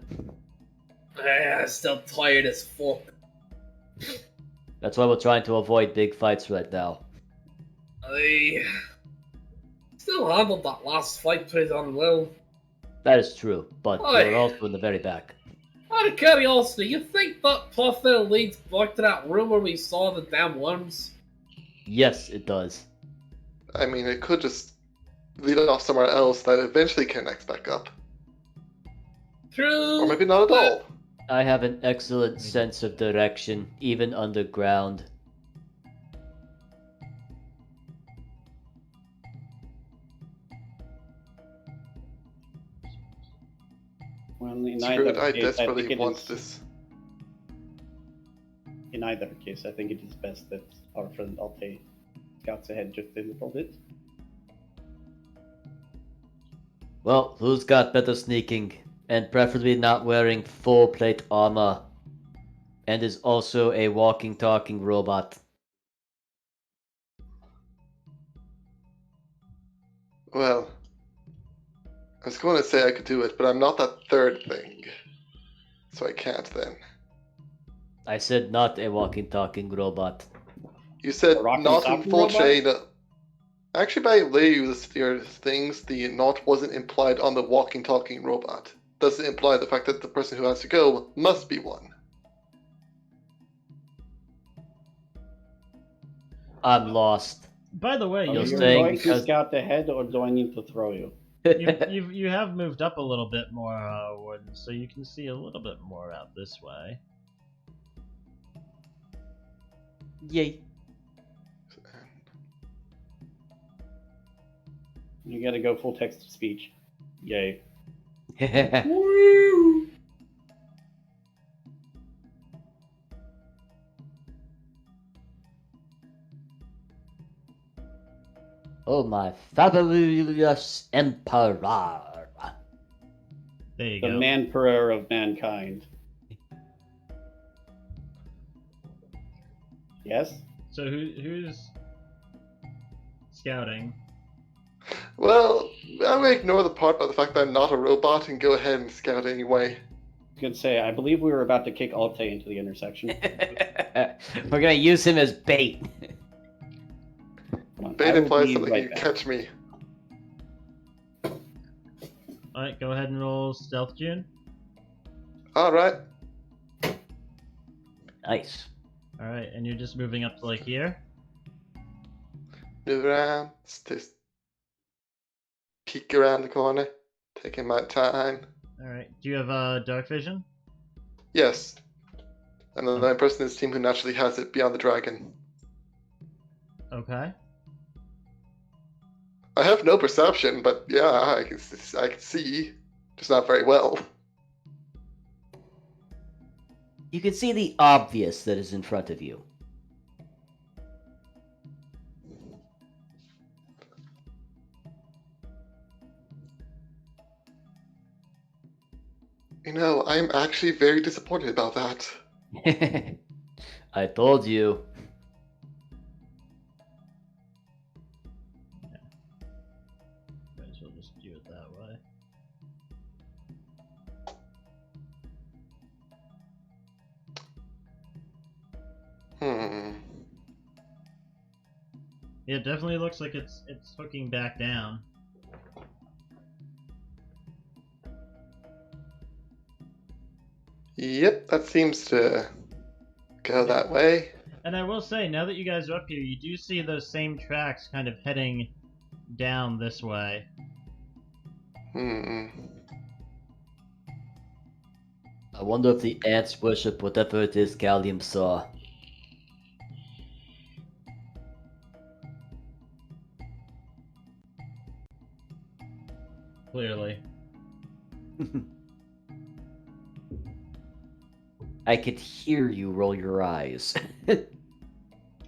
I'm still tired as fuck.
That's why we're trying to avoid big fights right now.
I still handled that last fight pretty darn well.
That is true, but
Aye.
we're also in the very back.
Out of curiosity, you think that path leads back to that room where we saw the damn worms?
Yes, it does.
I mean, it could just lead off somewhere else that eventually connects back up.
True.
Or maybe not at all.
I have an excellent sense of direction, even underground.
Well, in
Screw
either
it, I
case, I think
desperately
it
want
is,
this.
in either case, I think it is best that our friend Alte scouts ahead just a little bit.
Well, who's got better sneaking? And preferably not wearing full plate armor. And is also a walking, talking robot.
Well, I was going to say I could do it, but I'm not that third thing. So I can't then.
I said not a walking, talking robot.
You said
A rockin'
not in
talking
full
robot?
chain. Actually, by the way you list your things, the not wasn't implied on the walking, talking robot. Doesn't imply the fact that the person who has to go must be one.
I'm lost.
By the way,
You're
Are you
saying
going to
because-
scout ahead, or do I need to throw you?
you have moved up a little bit more, Warden, so you can see a little bit more out this way.
Yay.
You gotta go full text to speech. Yay.
Woo!
Oh my fabulous emperor.
There you
The
go.
emperor of mankind. Yes?
So who's scouting?
Well, I'm going to ignore the part about the fact that I'm not a robot and go ahead and scout anyway.
I could say, I believe we were about to kick Alte into the intersection.
We're gonna use him as bait.
Come on, I
Bait
will
implies
be
something
right
you
back.
catch me.
Alright, go ahead and roll stealth, June.
Alright.
Nice.
Alright, and you're just moving up to like here?
Move around. Just peek around the corner. Taking my time.
Alright, do you have dark vision?
Yes. I'm the only person in this team who naturally has it beyond the dragon.
Okay.
I have no perception, but yeah, I can see. Just not very well.
You can see the obvious that is in front of you.
You know, I'm actually very disappointed about that.
I told you.
Might as well just do it that way. Yeah, it definitely looks like it's hooking back down.
Yep, that seems to go that way.
And I will say, now that you guys are up here, you do see those same tracks kind of heading down this way.
Hmm.
I wonder if the ants worship whatever it is Callium saw.
Clearly.
I could hear you roll your eyes.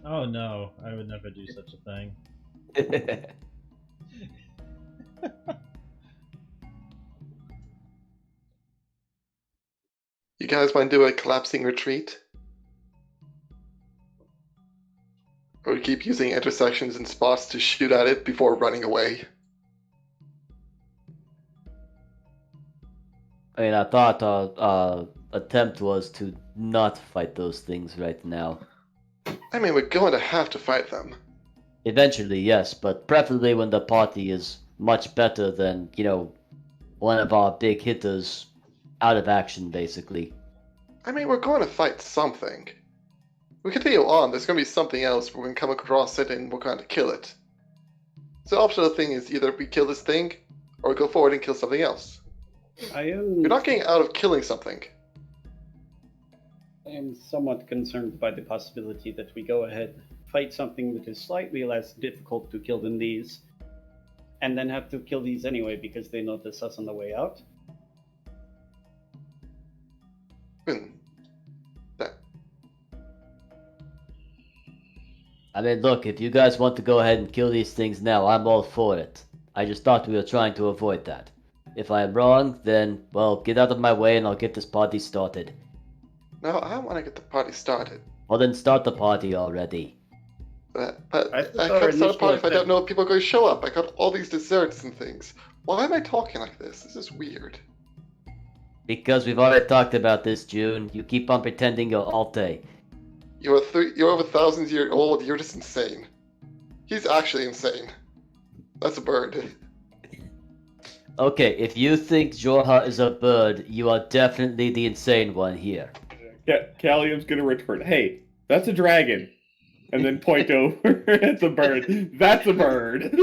Oh no, I would never do such a thing.
You guys want to do a collapsing retreat? Or keep using intersections and spots to shoot at it before running away?
I mean, I thought our attempt was to not fight those things right now.
I mean, we're going to have to fight them.
Eventually, yes, but preferably when the party is much better than, one of our big hitters out of action, basically.
I mean, we're going to fight something. We continue on, there's going to be something else, we're going to come across it and we're going to kill it. So the optional thing is either we kill this thing, or go forward and kill something else. You're not getting out of killing something.
I am somewhat concerned by the possibility that we go ahead, fight something that is slightly less difficult to kill than these, and then have to kill these anyway because they notice us on the way out.
I mean, look, if you guys want to go ahead and kill these things now, I'm all for it. I just thought we were trying to avoid that. If I am wrong, then, well, get out of my way and I'll get this party started.
No, I want to get the party started.
Well, then start the party already.
But I can't start a party if I don't know if people are going to show up. I got all these desserts and things. Why am I talking like this? This is weird.
Because we've already talked about this, June. You keep on pretending you're Alte.
You're over 1,000 years old. You're just insane. He's actually insane. That's a bird.
Okay, if you think Jorha is a bird, you are definitely the insane one here.
Callium's gonna return. Hey, that's a dragon. And then point over. It's a bird. That's a bird.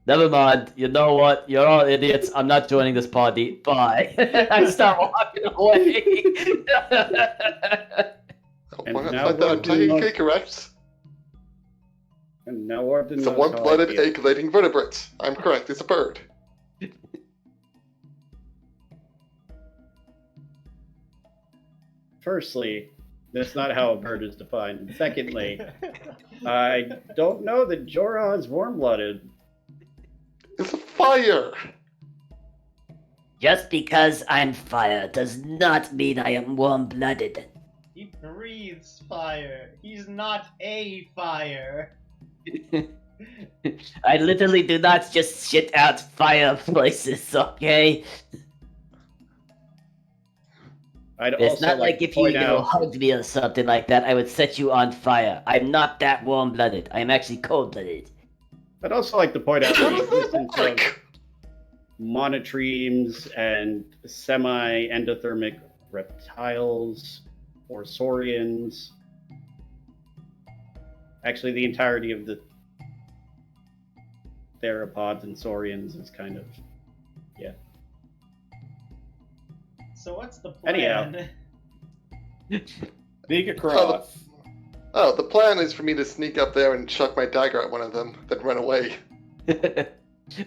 Never mind. You know what? You're all idiots. I'm not joining this party. Bye. I start walking away.
I'm technically correct.
And now Warden
It's a one-blooded egg-laying vertebrate. I'm correct. It's a bird.
Firstly, that's not how a bird is defined. And secondly, I don't know that Jorah is warm-blooded.
It's a fire!
Just because I'm fire does not mean I am warm-blooded.
He breathes fire. He's not a fire.
I literally do not just shit out fireplaces, okay? It's not like if you hugged me or something like that, I would set you on fire. I'm not that warm-blooded. I'm actually cold-blooded.
I'd also like to point out the existence of monotremes and semi-endothermic reptiles or saurians. Actually, the entirety of the theropods and saurians is kind of, yeah.
So what's the plan?
Anyhow.
Sneak across.
Oh, the plan is for me to sneak up there and chuck my dagger at one of them, then run away.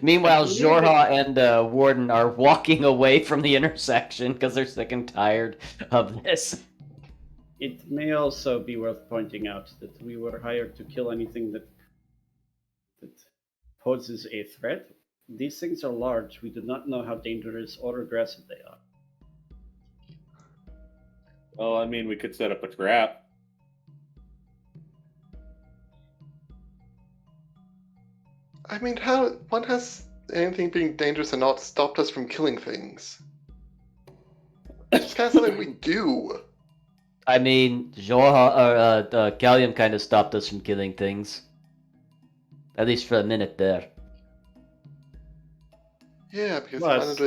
Meanwhile, Jorha and Warden are walking away from the intersection because they're sick and tired of this.
It may also be worth pointing out that we were hired to kill anything that poses a threat. These things are large. We do not know how dangerous or aggressive they are.
Well, I mean, we could set up a trap.
I mean, when has anything being dangerous and not stopped us from killing things? It's kind of something we do.
I mean, Jorha or Callium kind of stopped us from killing things. At least for a minute there.
Yeah, because
Plus,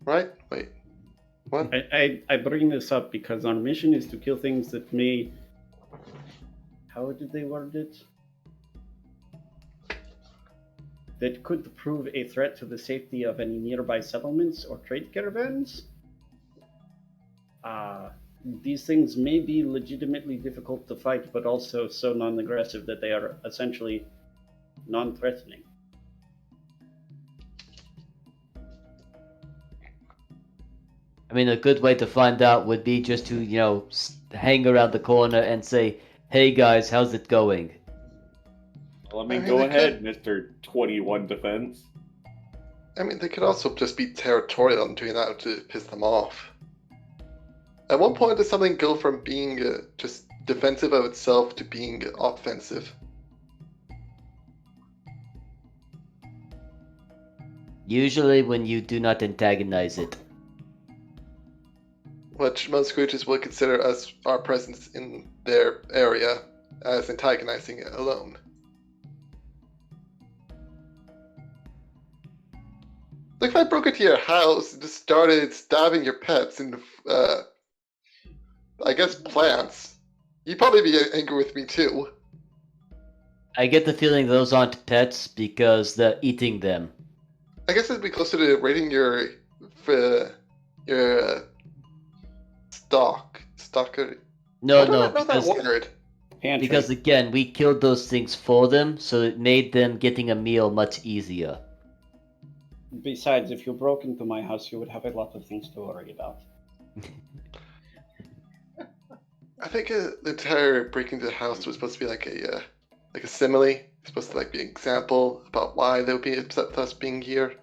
right? Wait. What?
I bring this up because our mission is to kill things that may... How did they word it? That could prove a threat to the safety of any nearby settlements or trade caravans. These things may be legitimately difficult to fight, but also so non-aggressive that they are essentially non-threatening.
I mean, a good way to find out would be just to, hang around the corner and say, "Hey guys, how's it going?"
Well, I mean, go ahead, Mr. 21 Defense.
I mean, they could also just be territorial and doing that to piss them off. At one point, does something go from being just defensive of itself to being offensive?
Usually when you do not antagonize it.
Which most creatures will consider our presence in their area as antagonizing it alone. Like if I broke into your house and just started stabbing your pets and, I guess plants, you'd probably be angry with me too.
I get the feeling those aren't pets because they're eating them.
I guess it'd be closer to raiding your stalker.
No,
Not that word.
Pantry.
because again, we killed those things for them, so it made them getting a meal much easier.
Besides, if you broke into my house, you would have a lot of things to worry about.
I think the entire breaking into the house was supposed to be like a simile. It's supposed to like be an example about why they would be upset with us being here.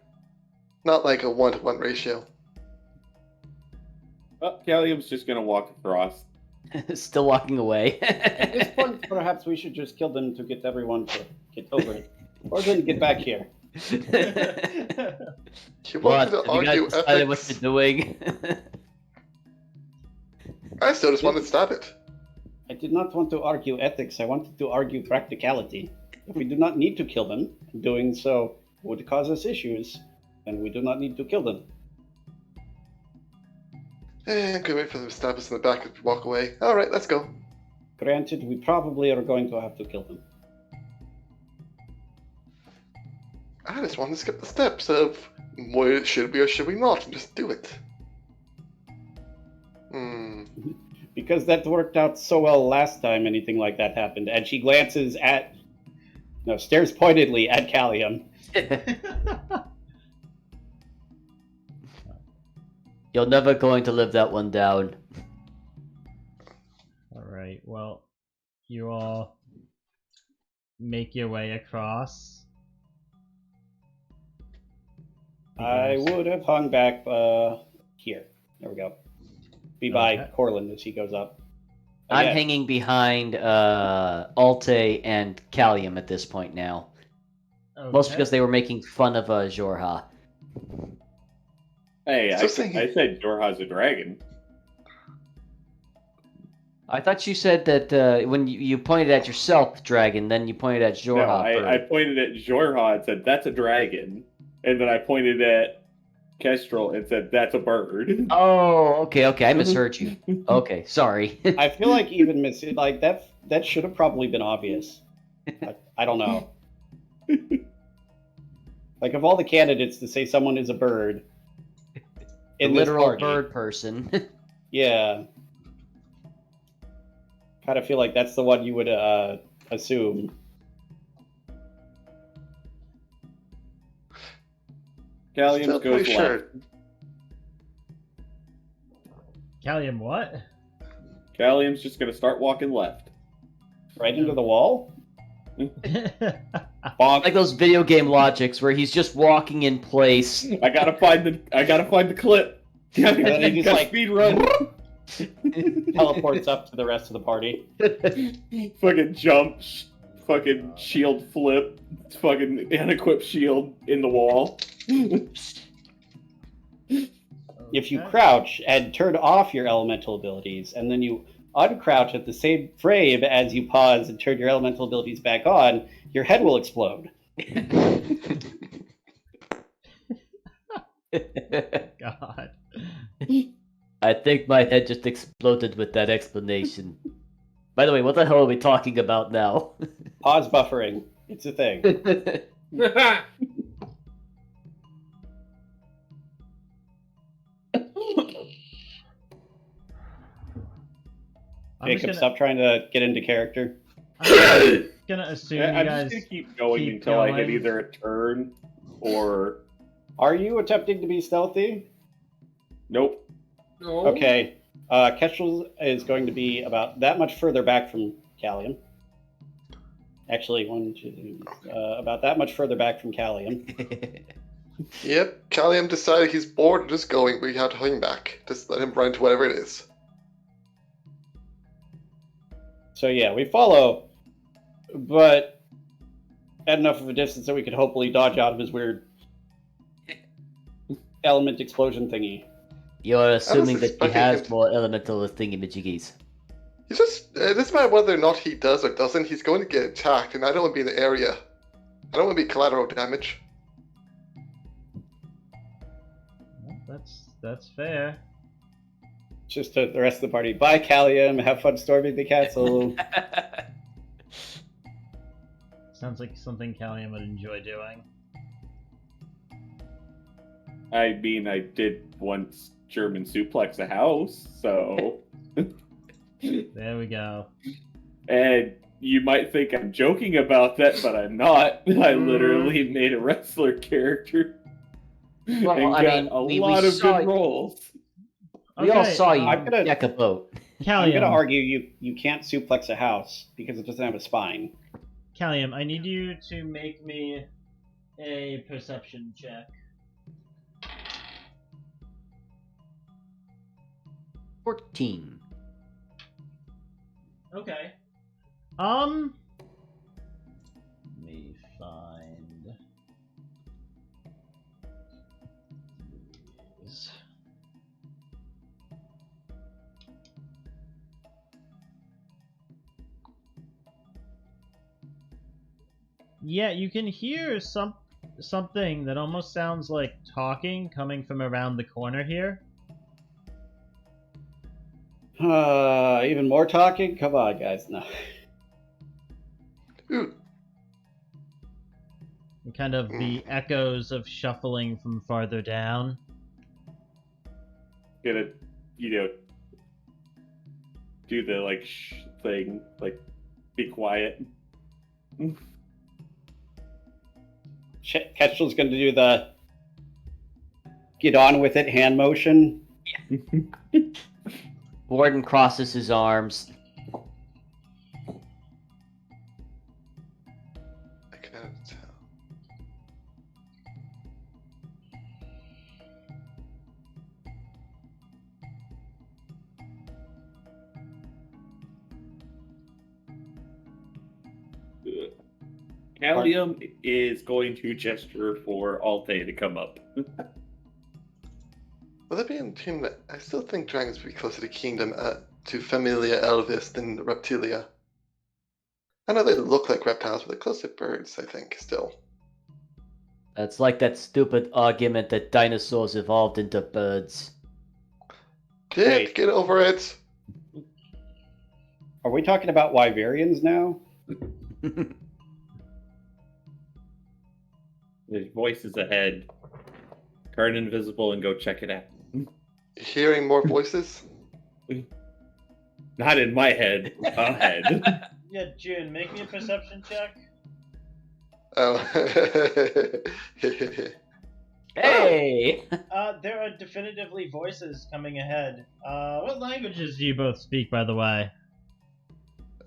Not like a 1-to-1 ratio.
Well, Callium's just gonna walk across.
Still walking away.
At this point, perhaps we should just kill them to get everyone to get over it. Or then get back here.
You
What?
wanted to
Have you
argue
guys decided what
ethics.
you're doing?
I still just wanted to stab it.
I did not want to argue ethics, I wanted to argue practicality. If we do not need to kill them, doing so would cause us issues, then we do not need to kill them.
I'm gonna wait for them to stab us in the back and walk away. Alright, let's go.
Granted, we probably are going to have to kill them.
I just want to skip the steps of should we or should we not, and just do it.
Because that worked out so well last time anything like that happened. And she glances at... No, stares pointedly at Callium.
You're never going to live that one down.
Alright, well, you all make your way across.
I would have hung back here. There we go. Be by
Okay.
Corland as he goes up.
I'm
Again,
hanging behind Alte and Callium at this point now. Mostly because they were making fun of Jorha.
Hey,
So
I said Jorha's a dragon.
I thought you said that when you pointed at yourself, dragon, then you pointed at Jorha.
No, I pointed at Jorha and said, that's a dragon. And then I pointed at Kestrel and said, that's a bird.
Oh, okay, I misheard you. Okay, sorry.
I feel like even like that should have probably been obvious. I don't know. Like of all the candidates to say someone is a bird,
The
in this
literal
party,
bird person.
yeah, kind of feel like that's the one you would assume.
Callium
Still
goes
pretty
left.
sure.
Callium, what?
Callium's just gonna start walking left.
Right into the wall.
Bonk.
Like those video game logics where he's just walking in place.
I gotta find the clip.
And then he just
Gotta
like
speed run.
teleports up to the rest of the party.
Fucking jump. Fucking shield flip. Fucking unequipped shield in the wall.
If you crouch and turn off your elemental abilities, and then you uncrouch at the same frame as you pause and turn your elemental abilities back on, your head will explode.
God.
I think my head just exploded with that explanation. By the way, what the hell are we talking about now?
Pause buffering. It's a thing.
I'm
Jacob,
just
stop trying to get into character.
gonna assume
I'm
you
just
guys
gonna keep going
keep
until I hit
going.
either a turn or
Are you attempting to be stealthy?
nope.
No.
Okay. Kestrel is going to be about that much further back from Callium. Actually, about that much further back from Callium.
Yep, Callium decided he's bored of just going, we have to hang back. Just let him run to whatever it is.
So yeah, we follow, but at enough of a distance that we could hopefully dodge out of his weird element explosion thingy.
You're assuming that he
expecting
has
him to-
more elemental thingy-majiggies.
He's just, it doesn't matter whether or not he does or doesn't, he's going to get attacked, and I don't want to be in the area. I don't want to be collateral damage.
Well, that's fair.
Just to the rest of the party. Bye, Callium. Have fun storming the castle.
Sounds like something Callium would enjoy doing.
I mean, I did once German suplex a house, so.
There we go.
And you might think I'm joking about that, but I'm not. I literally made a wrestler character.
Well,
and
I
got
mean,
a
we
lot of
saw
good rolls.
We all
Okay,
saw you
I'm gonna-
deck a boat.
I'm
Callium,
going to argue you can't suplex a house because it doesn't have a spine.
Callium, I need you to make me a perception check.
14.
Okay. Let me find these. Yeah, you can hear something that almost sounds like talking coming from around the corner here.
Even more talking? Come on, guys. No.
Ooh,
And kind of the echoes of shuffling from farther down.
Gonna, do the, like, thing, like, be quiet.
Kestrel's going to do the get on with it hand motion.
Warden crosses his arms.
I cannot tell.
Callium is going to gesture for Alte to come up.
Will that be in team? I still think dragons would be closer to Kingdom, to Familia Elvis than Reptilia. I know they look like reptiles, but they're close to birds, I think, still.
It's like that stupid argument that dinosaurs evolved into birds.
Get over it!
Are we talking about Wyverians now?
There's voices ahead. Turn invisible and go check it out.
Hearing more voices?
Not in my head. Ahead.
Yeah, June, make me a perception check.
Oh.
Hey!
There are definitively voices coming ahead. What languages do you both speak, by the way?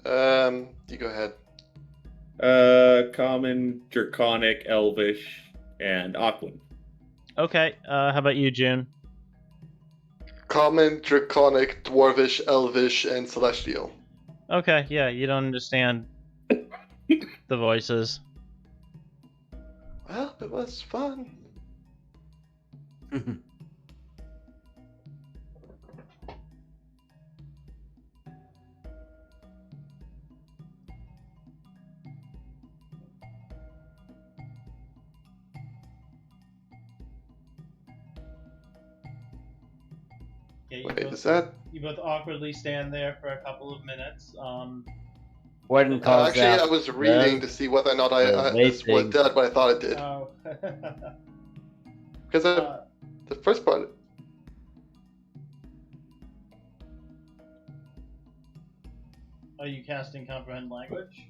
You go ahead.
Common, Draconic, Elvish, and Aquan.
Okay, how about you, June?
Common, Draconic, Dwarvish, Elvish, and Celestial.
Okay, yeah, you don't understand the voices.
Well, it was fun.
Yeah,
Wait, is that?
You both awkwardly stand there for a couple of minutes.
Warden calls
Actually,
out.
I was reading to see whether or not this was did what I thought it did.
Oh.
Because the first part.
Are you casting comprehend language?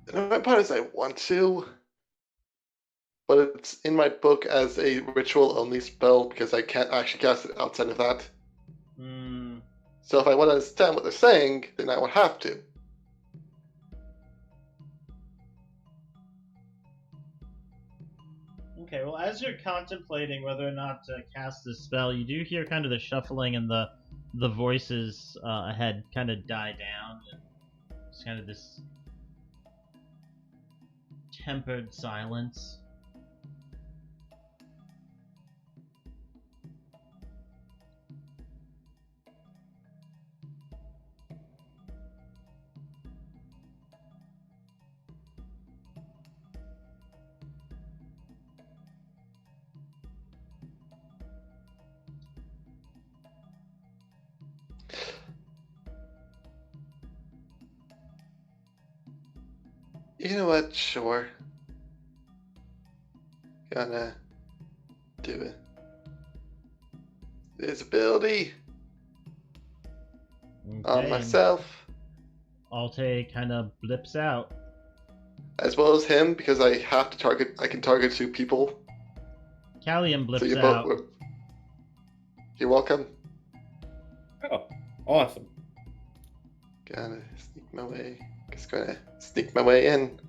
The part is I want to, but it's in my book as a ritual-only spell because I can't actually cast it outside of that. So if I want to understand what they're saying, then I would have to.
Okay, well, as you're contemplating whether or not to cast this spell, you do hear kind of the shuffling and the voices ahead kind of die down. And it's kind of this tempered silence.
You know what? Sure. Gonna do it. Visibility on myself.
Alte kind of blips out.
As well as him, because I have to target. I can target 2 people.
Callium blips
So you
out.
both. You're welcome.
Oh, awesome.
Gotta sneak my way. Just gonna sneak my way in.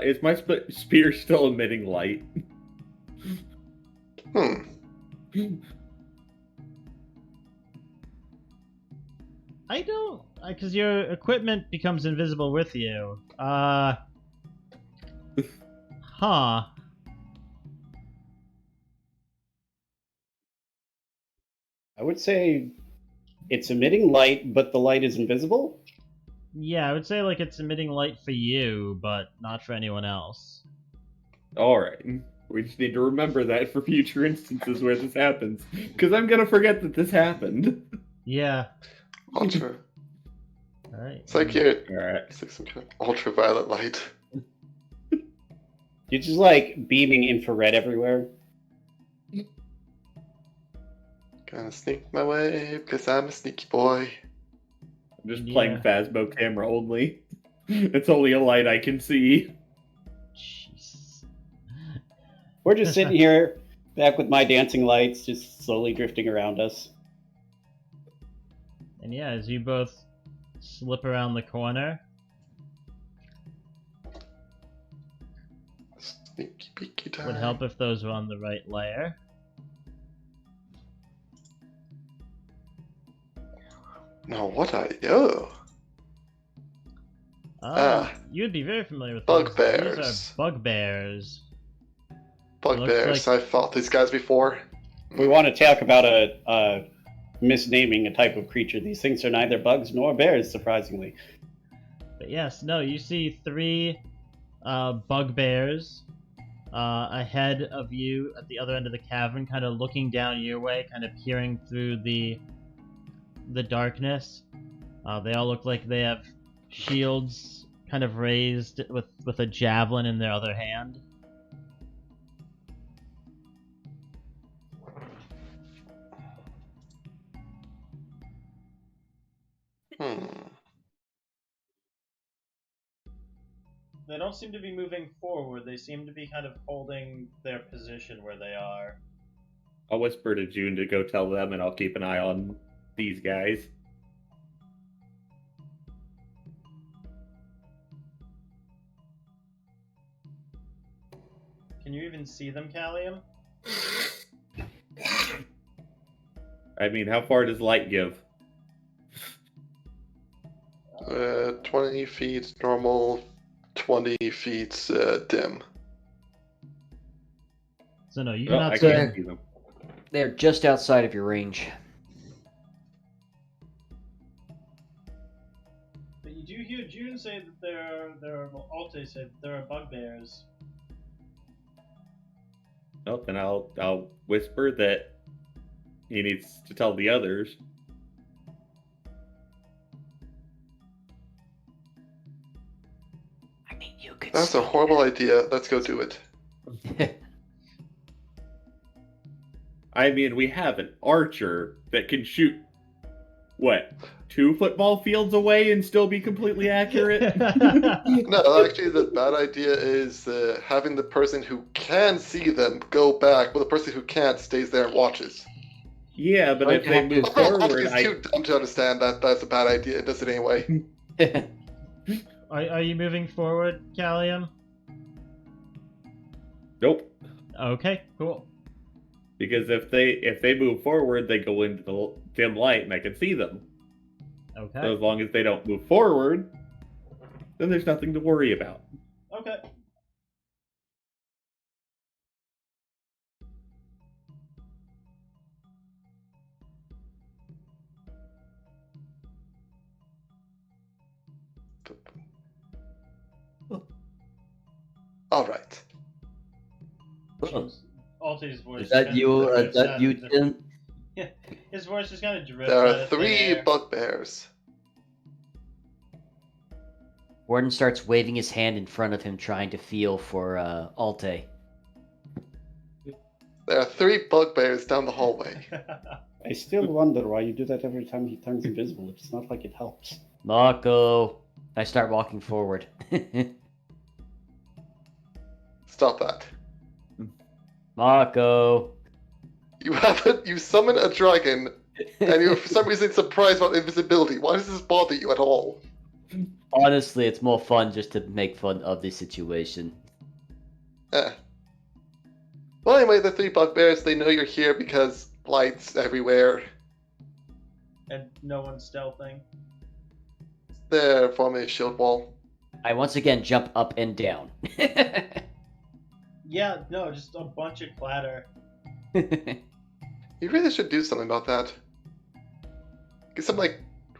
Is my spear still emitting light?
I don't, because your equipment becomes invisible with you. Huh.
I would say it's emitting light, but the light is invisible?
Yeah, I would say like it's emitting light for you, but not for anyone else.
Alright. We just need to remember that for future instances where this happens. Because I'm gonna forget that this happened.
Yeah.
Ultra.
Alright.
It's like you're.
Alright.
It's like some kind of ultraviolet light.
You're just like beaming infrared everywhere.
Gonna sneak my way because I'm a sneaky boy.
I'm just playing Phasmo camera only. It's only a light I can see.
Jeez.
We're just sitting here, back with my dancing lights, just slowly drifting around us.
And yeah, as you both slip around the corner.
Sneaky peeky time.
Would help if those were on the right layer.
No, what I do?
You'd be very familiar with
bugbears.
These are bugbears.
Bugbears.
Like...
I've fought these guys before.
We want to talk about a misnaming a type of creature. These things are neither bugs nor bears, surprisingly.
But yes, no, you see 3 bugbears ahead of you at the other end of the cavern, kind of looking down your way, kind of peering through the darkness. They all look like they have shields kind of raised with a javelin in their other hand. They don't seem to be moving forward. They seem to be kind of holding their position where they are.
I'll whisper to June to go tell them, and I'll keep an eye on these guys.
Can you even see them, Callium?
I mean, how far does light give?
20 feet normal, 20 feet dim.
So no, you cannot
I
see
can't
them.
see them.
They're just outside of your range.
But you do hear June say that Alte said there are bugbears.
Well, then I'll whisper that he needs to tell the others.
I mean, you could.
That's a horrible idea. Let's go do it.
I mean, we have an archer that can shoot what, 2 football fields away and still be completely accurate?
No, actually, the bad idea is having the person who can see them go back, but the person who can't stays there and watches.
Yeah, but if they move forward,
It's too dumb to understand that that's a bad idea. It does it anyway.
Are you moving forward, Callium?
Nope.
Okay, cool.
Because if they move forward, they go into the dim light and I can see them.
Okay.
So as long as they don't move forward, then there's nothing to worry about.
Okay.
All right.
Alte's voice.
Is that you, Tim?
Yeah, his voice just kind of drifts.
There are 3 bugbears.
Warden starts waving his hand in front of him, trying to feel for Alte.
There are 3 bugbears down the hallway.
I still wonder why you do that every time he turns invisible. It's not like it helps.
Marco! I start walking forward.
Stop that.
Marco!
You summon a dragon, and you're for some reason surprised about invisibility. Why does this bother you at all?
Honestly, it's more fun just to make fun of the situation.
Well, anyway, the 3 bugbears, they know you're here because lights everywhere.
And no one's stealthing.
They're forming a shield wall.
I once again jump up and down.
Yeah, no, just a bunch of clatter.
You really should do something about that. Get some,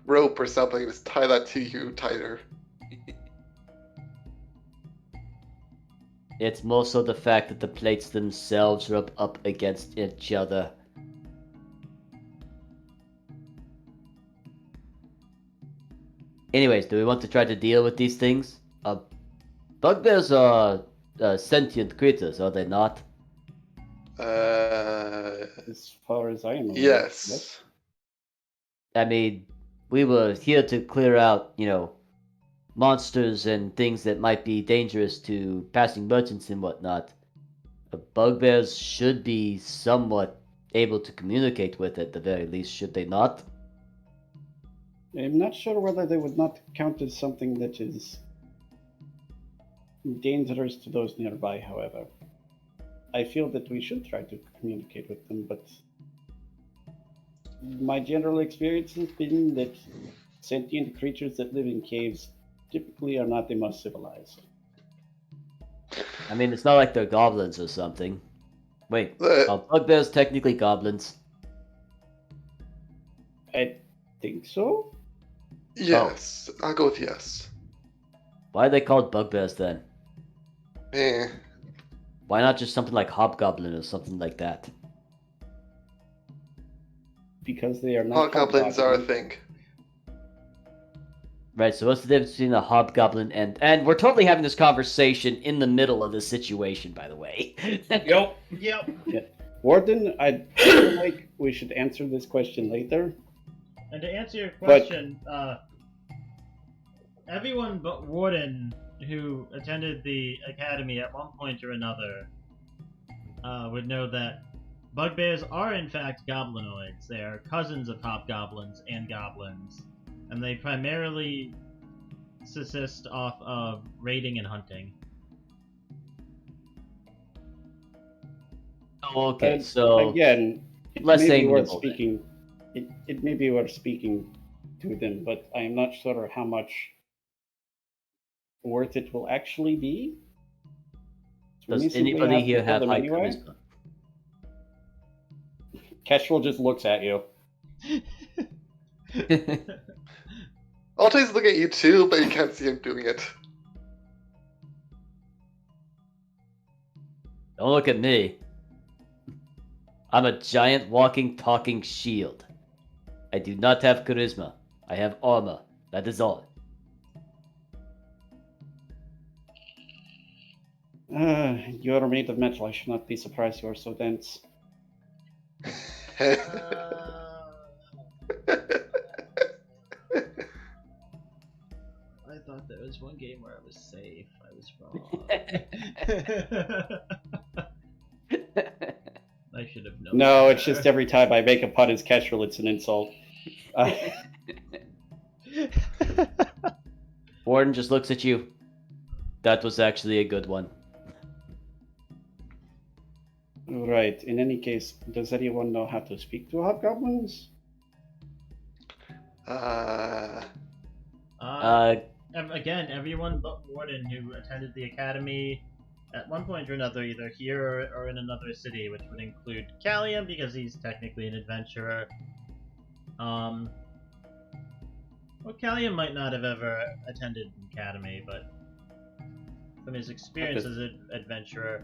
rope or something, just tie that to you tighter.
It's more so the fact that the plates themselves rub up against each other. Anyways, do we want to try to deal with these things? Bugbears are sentient creatures, are they not?
As far as I know.
Yes.
I mean, we were here to clear out, monsters and things that might be dangerous to passing merchants and whatnot. Bugbears should be somewhat able to communicate with at the very least, should they not?
I'm not sure whether they would not count as something that is dangerous to those nearby, however. I feel that we should try to communicate with them, but my general experience has been that sentient creatures that live in caves typically are not the most civilized.
I mean, it's not like they're goblins or something. Wait, are bugbears technically goblins?
I think so.
Yes. I'll go with yes.
Why are they called bugbears then?
Eh.
Why not just something like hobgoblin or something like that?
Because they are not.
Hobgoblins are a thing.
Right, so what's the difference between a hobgoblin and we're totally having this conversation in the middle of the situation, by the way.
Yep.
Yep.
Yeah. Warden, I feel like we should answer this question later.
And to answer your question, everyone but Warden who attended the academy at one point or another would know that bugbears are in fact goblinoids. They are cousins of hobgoblins and goblins, and they primarily subsist off of raiding and hunting.
Oh, okay, so
again,
let's say
it may be worth speaking to them, but I am not sure how much worth it will actually be.
Does anybody here have high charisma?
Kestrel just looks at you.
Alte's looking at you too, but you can't see him doing it.
Don't look at me. I'm a giant walking, talking shield. I do not have charisma. I have armor. That is all.
You are made of metal. I should not be surprised you are so dense.
was safe. I was wrong. I should have known.
No, it's just every time I make a pun as Kestrel, it's an insult.
Warden just looks at you. That was actually a good one.
Right. In any case, does anyone know how to speak to hobgoblins?
Again, everyone but Warden who attended the academy at one point or another, either here or in another city, which would include Callium because he's technically an adventurer. Well, Callium might not have ever attended an academy, but from his experience as an adventurer,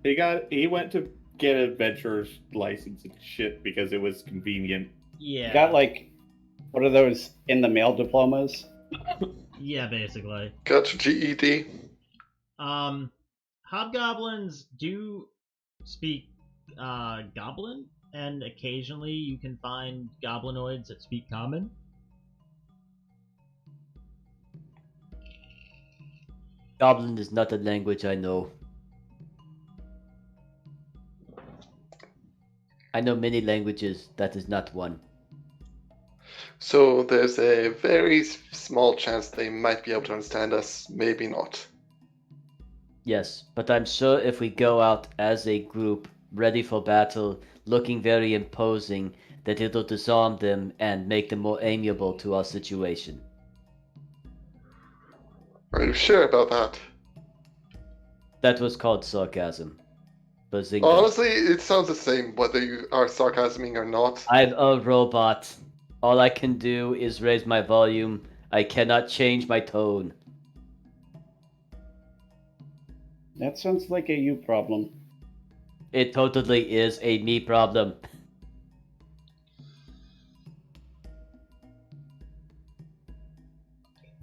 he went to get an adventurer's license and shit because it was convenient.
yeah,
Got like what are those in the mail diplomas?
yeah, basically.
Got your GED.
Hobgoblins do speak Goblin, and occasionally you can find goblinoids that speak Common.
Goblin is not a language I know. I know many languages, that is not one.
So there's a very small chance they might be able to understand us, maybe not.
Yes, but I'm sure if we go out as a group, ready for battle, looking very imposing, that it'll disarm them and make them more amiable to our situation.
Are you sure about that?
That was called sarcasm. Bazinga.
Honestly, it sounds the same whether you are sarcasming or not.
I'm a robot. All I can do is raise my volume. I cannot change my tone.
That sounds like a you problem.
It totally is a me problem.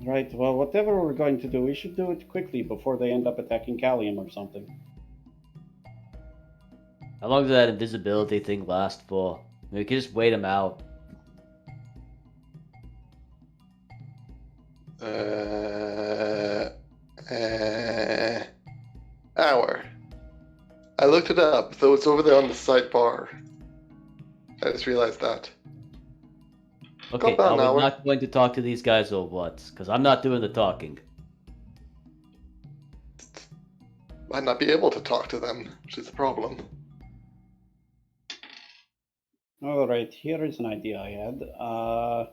Right, well, whatever we're going to do, we should do it quickly before they end up attacking Callium or something.
How long does that invisibility thing last for? We can just wait them out.
Hour. I looked it up, though it's over there on the sidebar. I just realized that.
Okay,
about
are
an
we
hour.
not going to talk to these guys or what? Because I'm not doing the talking.
Might not be able to talk to them, which is the problem.
Alright, here is an idea I had.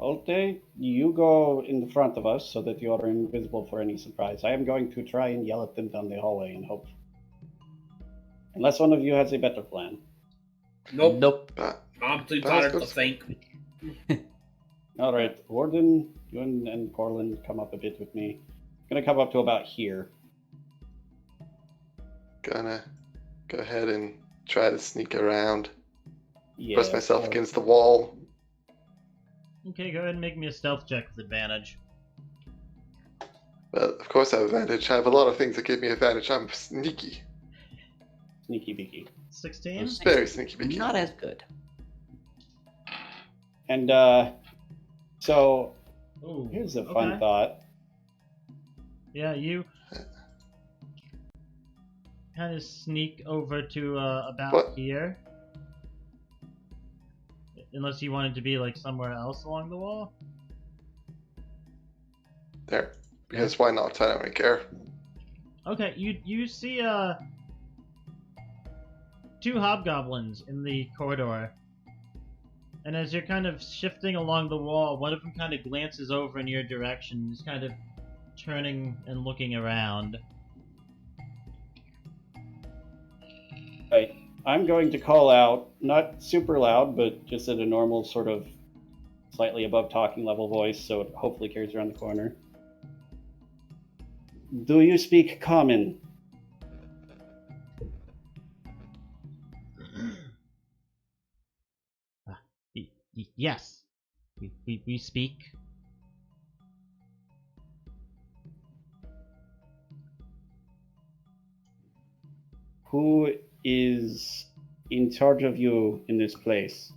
Alte, you go in the front of us so that you are invisible for any surprise. I am going to try and yell at them down the hallway and hope. Unless one of you has a better plan.
Nope.
But
I'm too
Sounds
tired
good.
to think.
Alright, Warden, you and Corland come up a bit with me. I'm gonna come up to about here.
gonna go ahead and try to sneak around.
Yeah,
Press myself against the wall.
Okay, go ahead and make me a stealth check with advantage.
Well, of course I have advantage. I have a lot of things that give me advantage. I'm sneaky.
Sneaky beaky.
16?
Very sneaky beaky.
Not as good.
And, so,
Ooh,
here's a fun
okay.
thought.
Yeah, you kind of sneak over to about
What?
here. Unless you wanted to be like somewhere else along the wall.
There. Because why not? I don't really care.
Okay, you see two hobgoblins in the corridor. And as you're kind of shifting along the wall, one of them kind of glances over in your direction, just kind of turning and looking around.
Right. I'm going to call out, not super loud, but just at a normal sort of slightly above talking level voice, so it hopefully carries around the corner. Do you speak common?
Yes, we speak.
Who is in charge of you in this place?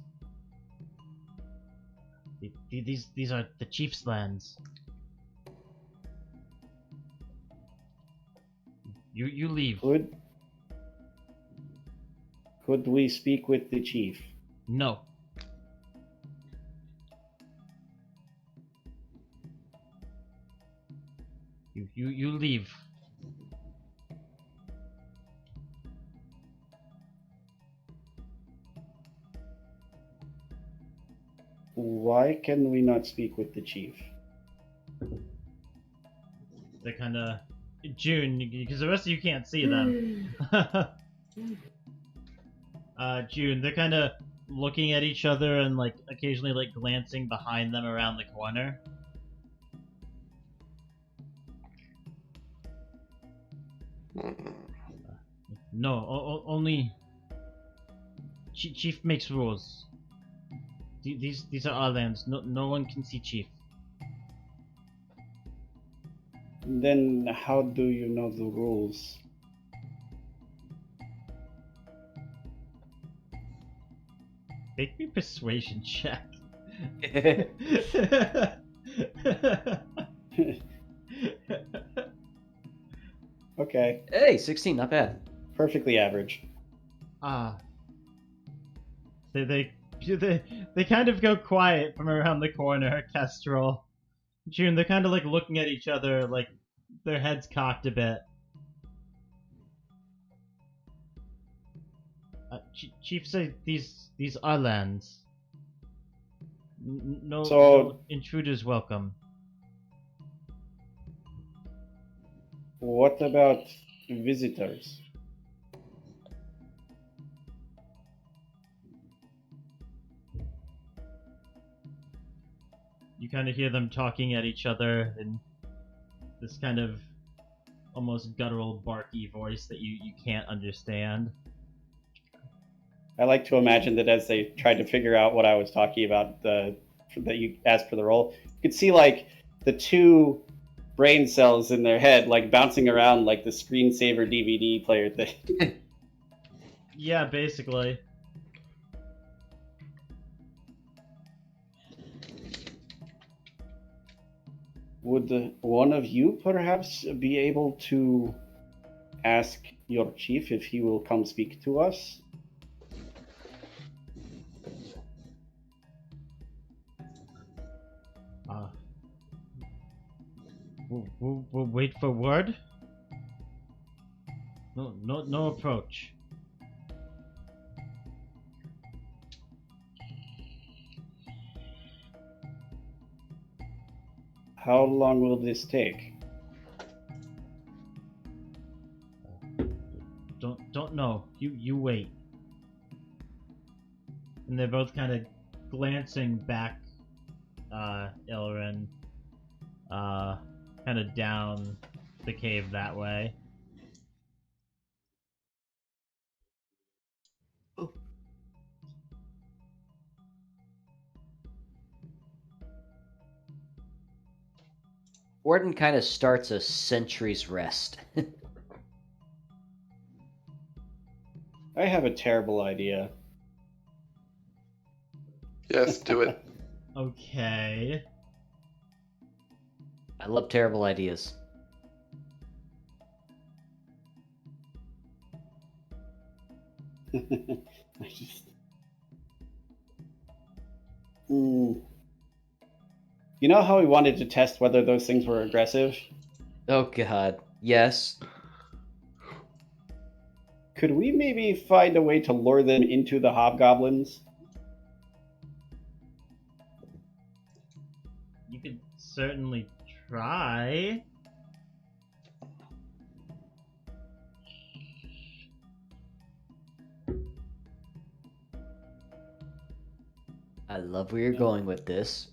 These are the chief's lands. You leave.
Could we speak with the chief?
No. You leave.
Why can we not speak with the chief?
They're kind of June, because the rest of you can't see them. June, they're kind of looking at each other and like occasionally like glancing behind them around the corner. No, only Chief makes rules. These are our lands. No one can see Chief.
Then how do you know the rules?
Make me persuasion check.
Okay.
Hey, 16, not bad.
Perfectly average.
They kind of go quiet from around the corner, Kestrel. June, they're kind of like looking at each other, like their heads cocked a bit. Chief said these are lands. No intruders welcome.
What about visitors?
You kind of hear them talking at each other in this kind of almost guttural, barky voice that you can't understand.
I like to imagine that as they tried to figure out what I was talking about, that you asked for the role, you could see like the two brain cells in their head like bouncing around like the screensaver DVD player thing.
Yeah, basically.
Would one of you perhaps be able to ask your chief if he will come speak to us?
We'll wait for word. No approach.
How long will this take?
Don't know. You wait. And they're both kind of glancing back, Illiren, kind of down the cave that way.
Warden kind of starts a sentry's rest.
I have a terrible idea.
Yes, do it.
Okay.
I love terrible ideas.
I just... You know how we wanted to test whether those things were aggressive?
Oh god, yes.
Could we maybe find a way to lure them into the hobgoblins?
You could certainly try.
I love where you're going with this.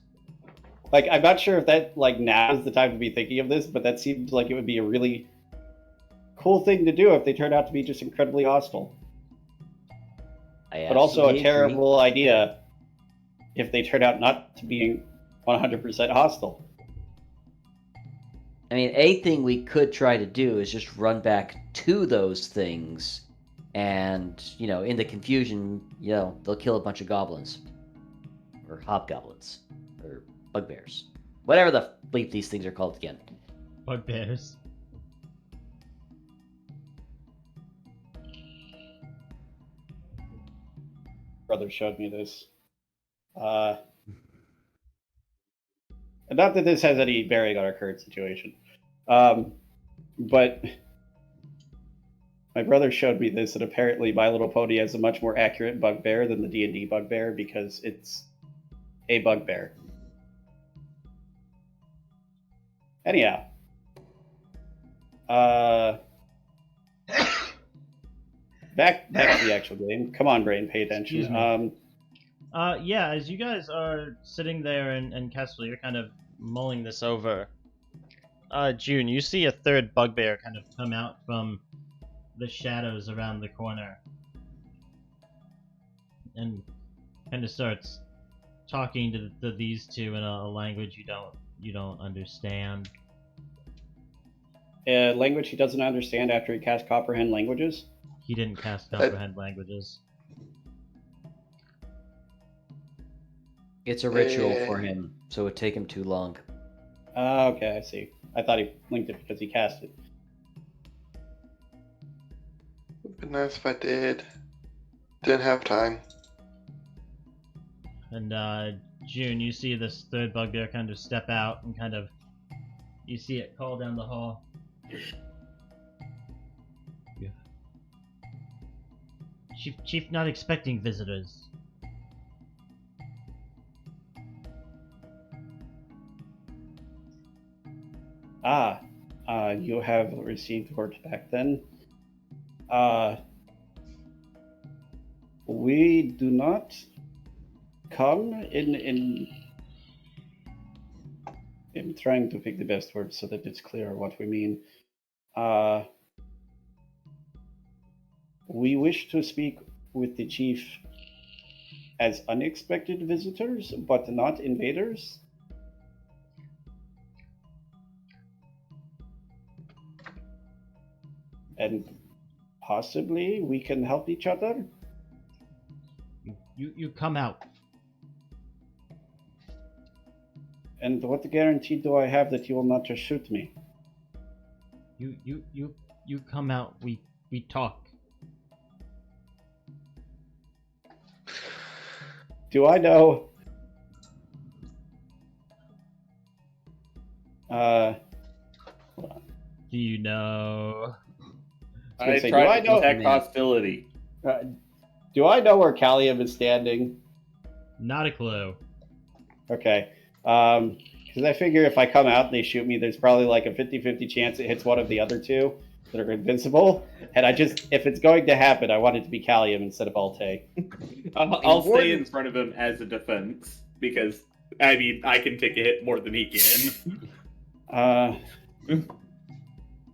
Like, I'm not sure if that, like, now is the time to be thinking of this, but that seems like it would be a really cool thing to do if they turned out to be just incredibly hostile. But also a terrible idea if they turn out not to be 100% hostile.
I mean, a thing we could try to do is just run back to those things, and, you know, in the confusion, you know, they'll kill a bunch of goblins. Or hobgoblins. Or bugbears. Whatever the bleep these things are called again.
Bugbears.
Brother showed me this. Not that this has any bearing on our current situation, but my brother showed me this, and apparently My Little Pony has a much more accurate bugbear than the D&D bugbear because it's a bugbear. Anyhow, back to the actual game. Come on, brain, pay attention.
Excuse me. Yeah, as you guys are sitting there and Kestrel, you're kind of mulling this over. June, you see a third bugbear kind of come out from the shadows around the corner. And kind of starts talking to these two in a language you don't understand.
A language he doesn't understand after he cast Comprehend Languages?
He didn't cast Comprehend Languages.
It's a ritual for him, so it would take him too long.
Okay, I see. I thought he linked it because he cast it.
Would be nice if I did. Didn't have time.
And June, you see this third bugbear kind of step out and kind of you see it call down the hall. Yeah. Chief, not expecting visitors.
You have received word back then. We do not come in I'm trying to pick the best word so that it's clear what we mean. We wish to speak with the chief as unexpected visitors, but not invaders. And possibly we can help each other.
You come out.
And what guarantee do I have that you will not just shoot me?
You come out. We talk.
Do I know?
Do you know?
I
say,
tried
do
to
I know-
detect hostility.
Do I know where Callium is standing?
Not a clue.
Okay. Because I figure if I come out and they shoot me, there's probably like a 50-50 chance it hits one of the other two that are invincible. And if it's going to happen, I want it to be Callium instead of Alte.
I'll stay in front of him as a defense because I mean I can take a hit more than he can.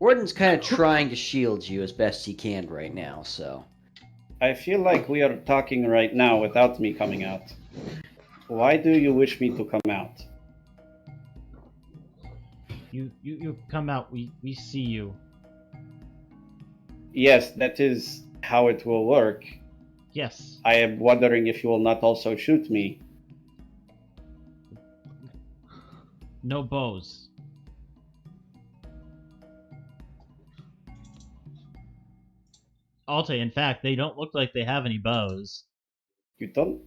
Warden's kind of trying to shield you as best he can right now, so.
I feel like we are talking right now without me coming out. Why do you wish me to come out?
You come out. We see you.
Yes, that is how it will work.
Yes.
I am wondering if you will not also shoot me.
No bows. Alte, in fact, they don't look like they have any bows.
You don't?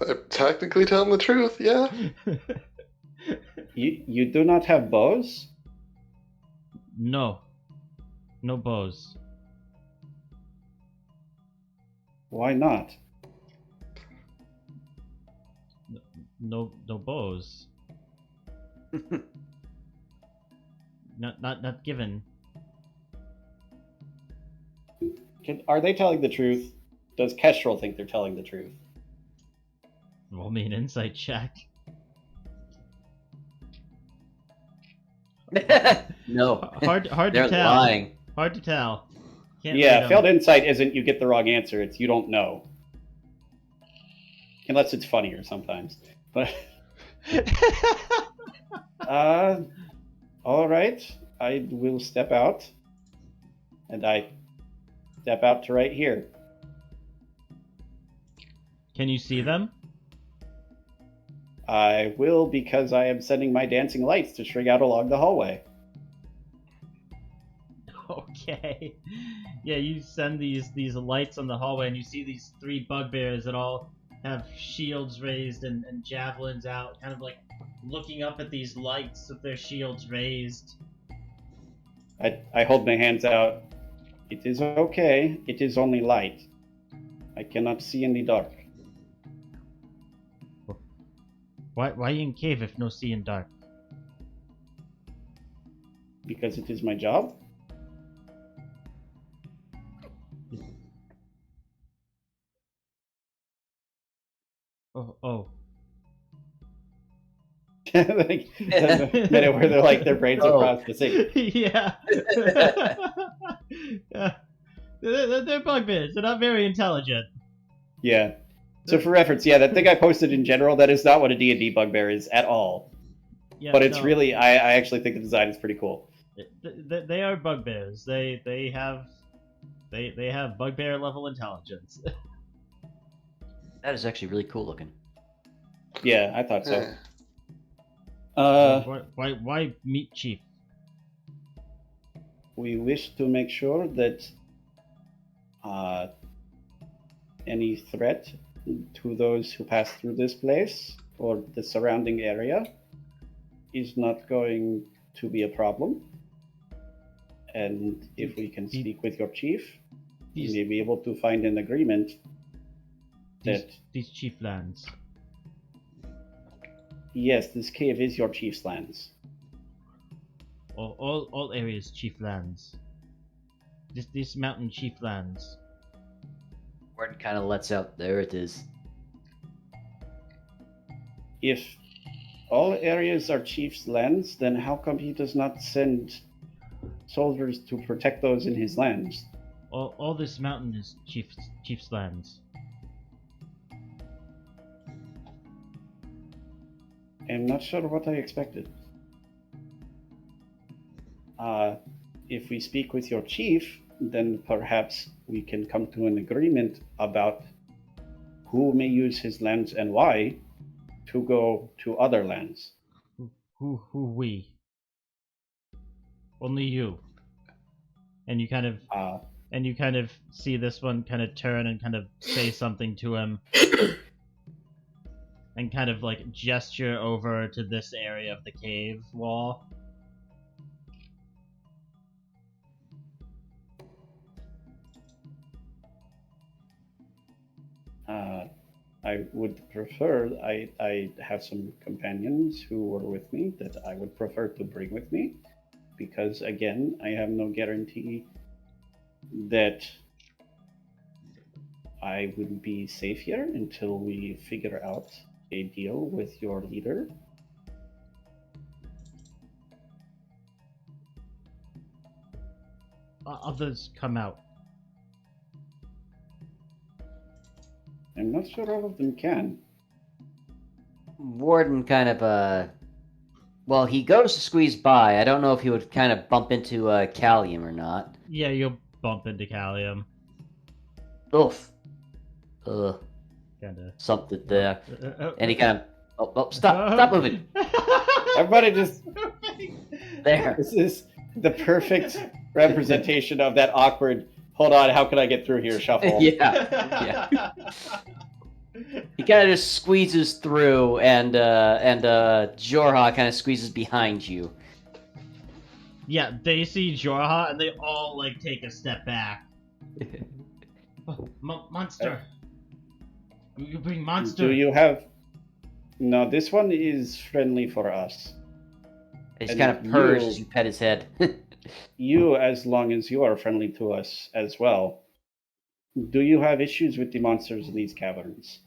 I'm technically telling the truth, yeah.
You do not have bows?
No. No bows.
Why not?
No bows. Not given.
Are they telling the truth? Does Kestrel think they're telling the truth?
Roll me an insight check.
No.
Hard to
They're
tell.
lying.
Hard to tell. Can't read
Yeah,
'em.
failed insight isn't you get the wrong answer, it's you don't know. Unless it's funnier sometimes. But alright. I will step out. And I step out to right here.
Can you see them?
I will, because I am sending my dancing lights to string out along the hallway.
Okay. Yeah, you send these lights on the hallway, and you see these 3 bugbears that all have shields raised and javelins out, kind of like looking up at these lights with their shields raised.
I hold my hands out. It is okay. It is only light. I cannot see in the dark.
Why in cave if no see in dark?
Because it is my job.
Oh.
Like, the minute where they're like their brains are processing.
Yeah. Yeah. They're bugbears. They're not very intelligent.
Yeah. So for reference, yeah, that thing I posted in general, that is not what a D&D bugbear is at all.
Yeah,
but it's
no.
really, I actually think the design is pretty cool.
They are bugbears. They have bugbear level intelligence.
That is actually really cool looking.
Yeah, I thought so.
Why meet Chief?
We wish to make sure that any threat to those who pass through this place or the surrounding area is not going to be a problem. And if we can speak with your chief, you may be able to find an agreement that...
These chief lands.
Yes, this cave is your chief's lands.
All areas chief lands. This mountain chief lands.
Warden kind of lets out, there it is.
If all areas are chief's lands, then how come he does not send soldiers to protect those in his lands?
All this mountain is chief's lands.
I'm not sure what I expected. If we speak with your chief, then perhaps we can come to an agreement about who may use his lands and why to go to other lands.
Who we? Only you. And you kind of see this one kind of turn and kind of say something to him. And kind of like gesture over to this area of the cave wall.
I would prefer, I have some companions who were with me that I would prefer to bring with me, because again, I have no guarantee that I would be safe here until we figure out a deal with your leader.
Others come out.
I'm not sure all of them can.
Warden kind of, well, he goes to squeeze by. I don't know if he would kind of bump into Callium or not.
Yeah, you'll bump into Callium.
Oof.
Kinda.
Something there. And he kind of... Stop moving.
Everybody just...
There.
This is the perfect representation of that awkward, hold on, how can I get through here, shuffle.
Yeah. He kind of just squeezes through, and Jorha kind of squeezes behind you.
Yeah, they see Jorha, and they all, like, take a step back. Oh, monster! You bring monster!
Do you have... No, this one is friendly for us.
He just kind of purrs as you pet his head.
You, as long as you are friendly to us as well. Do you have issues with the monsters in these caverns?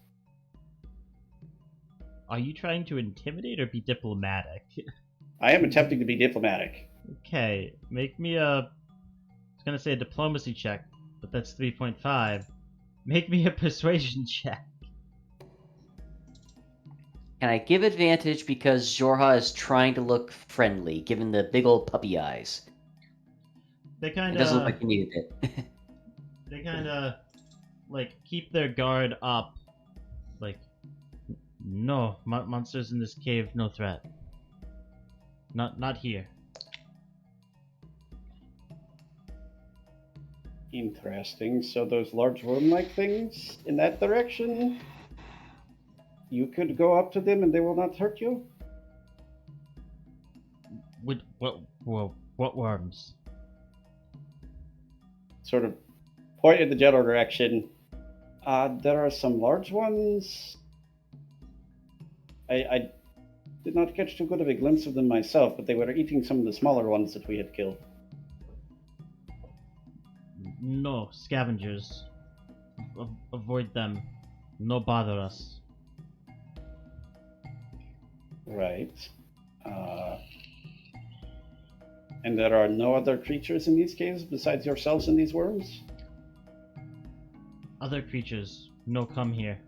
Are you trying to intimidate or be diplomatic?
I am attempting to be diplomatic.
Okay, make me a... I was gonna say a diplomacy check, but that's 3.5. Make me a persuasion check.
Can I give advantage because Jorha is trying to look friendly, given the big old puppy eyes?
They kind of...
It doesn't look like he needed it.
They kind of, like, keep their guard up, Like, no, monsters in this cave, no threat. Not here.
Interesting. So those large worm-like things in that direction, you could go up to them and they will not hurt you?
What worms?
Sort of point in the general direction. There are some large ones. I did not catch too good of a glimpse of them myself, but they were eating some of the smaller ones that we had killed.
No, scavengers. Avoid them. No bother us.
Right. And there are no other creatures in these caves besides yourselves and these worms?
Other creatures, no come here.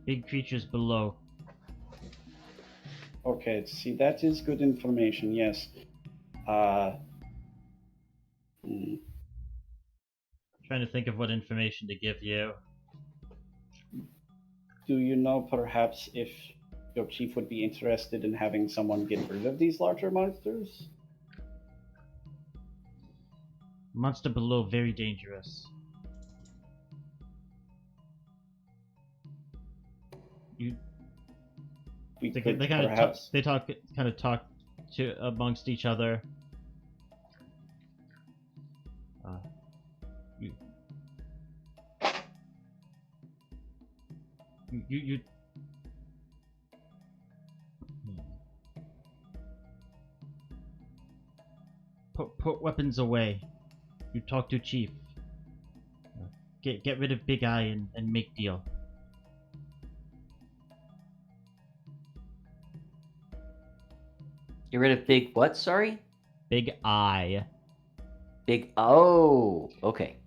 Big creatures below.
Okay, see, that is good information, yes.
Trying to think of what information to give you.
Do you know perhaps if your chief would be interested in having someone get rid of these larger monsters?
Monster below, very dangerous. They kind of talk to amongst each other. You put weapons away. You talk to chief. Get rid of Big Eye and make deal.
Get rid of Big what, sorry?
Big Eye.
Oh, okay.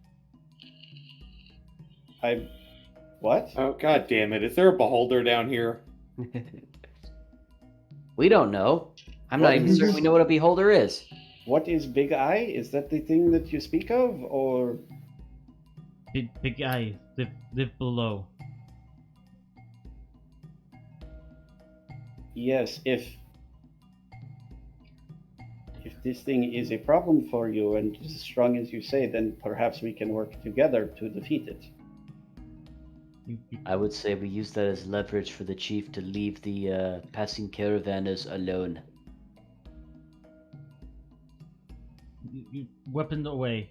What?
Oh, god damn it. Is there a beholder down here?
We don't know. I'm not even certain we know what a beholder is.
What is Big Eye? Is that the thing that you speak of, or...?
Big Eye, live below.
Yes, if this thing is a problem for you and as strong as you say, then perhaps we can work together to defeat it.
I would say we use that as leverage for the chief to leave the passing caravanners alone.
Weapon away.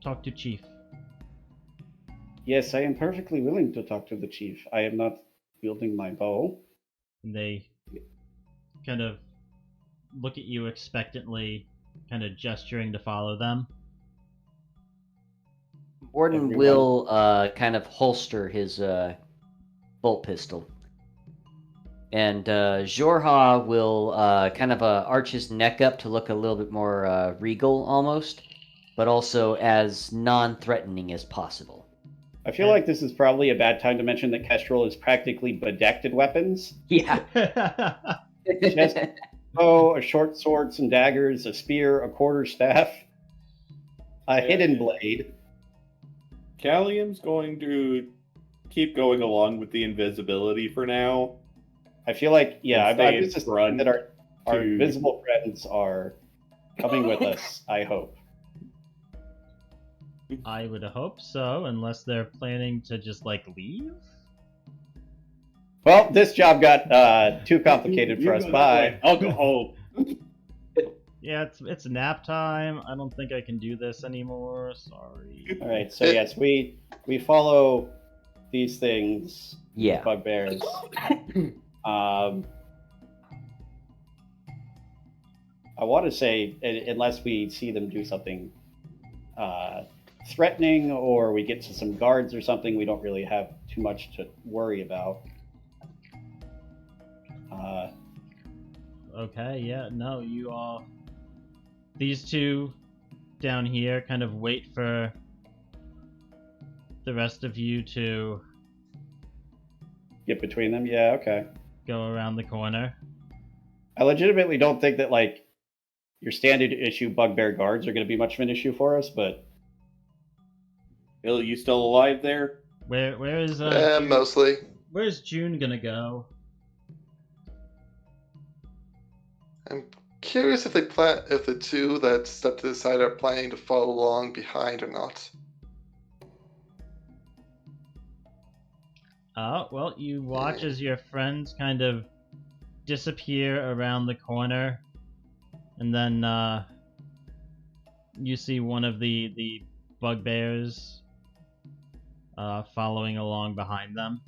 Talk to chief.
Yes, I am perfectly willing to talk to the chief. I am not wielding my bow.
And they kind of look at you expectantly, kind of gesturing to follow them.
Warden will kind of holster his bolt pistol. And Jorha will kind of arch his neck up to look a little bit more regal almost, but also as non-threatening as possible.
I feel like this is probably a bad time to mention that Kestrel is practically bedecked in weapons.
Yeah.
Just a short sword, some daggers, a spear, a quarterstaff, a hidden blade.
Callium's going to keep going along with the invisibility for now.
I feel like, I'm
Stay
just
in front
that our
to-
visible friends are coming with us, I hope.
I would hope so, unless they're planning to just, leave?
Well, this job got too complicated for us. Bye.
I'll go home.
Yeah, it's nap time. I don't think I can do this anymore. Sorry.
All right, so yes, we follow these things.
Yeah.
Bugbears. I want to say, unless we see them do something threatening, or we get to some guards or something, we don't really have too much to worry about.
Okay, yeah, no, you all... These two down here kind of wait for the rest of you to
Get between them? Yeah, okay.
go around the corner.
I legitimately don't think that, your standard issue bugbear guards are going to be much of an issue for us, but
Bill, you still alive there?
Where is June?
Mostly.
Where's June gonna go?
I'm curious if if the two that stepped to the side are planning to follow along behind or not.
Oh, well, you watch as your friends kind of disappear around the corner, and then you see one of the bugbears following along behind them.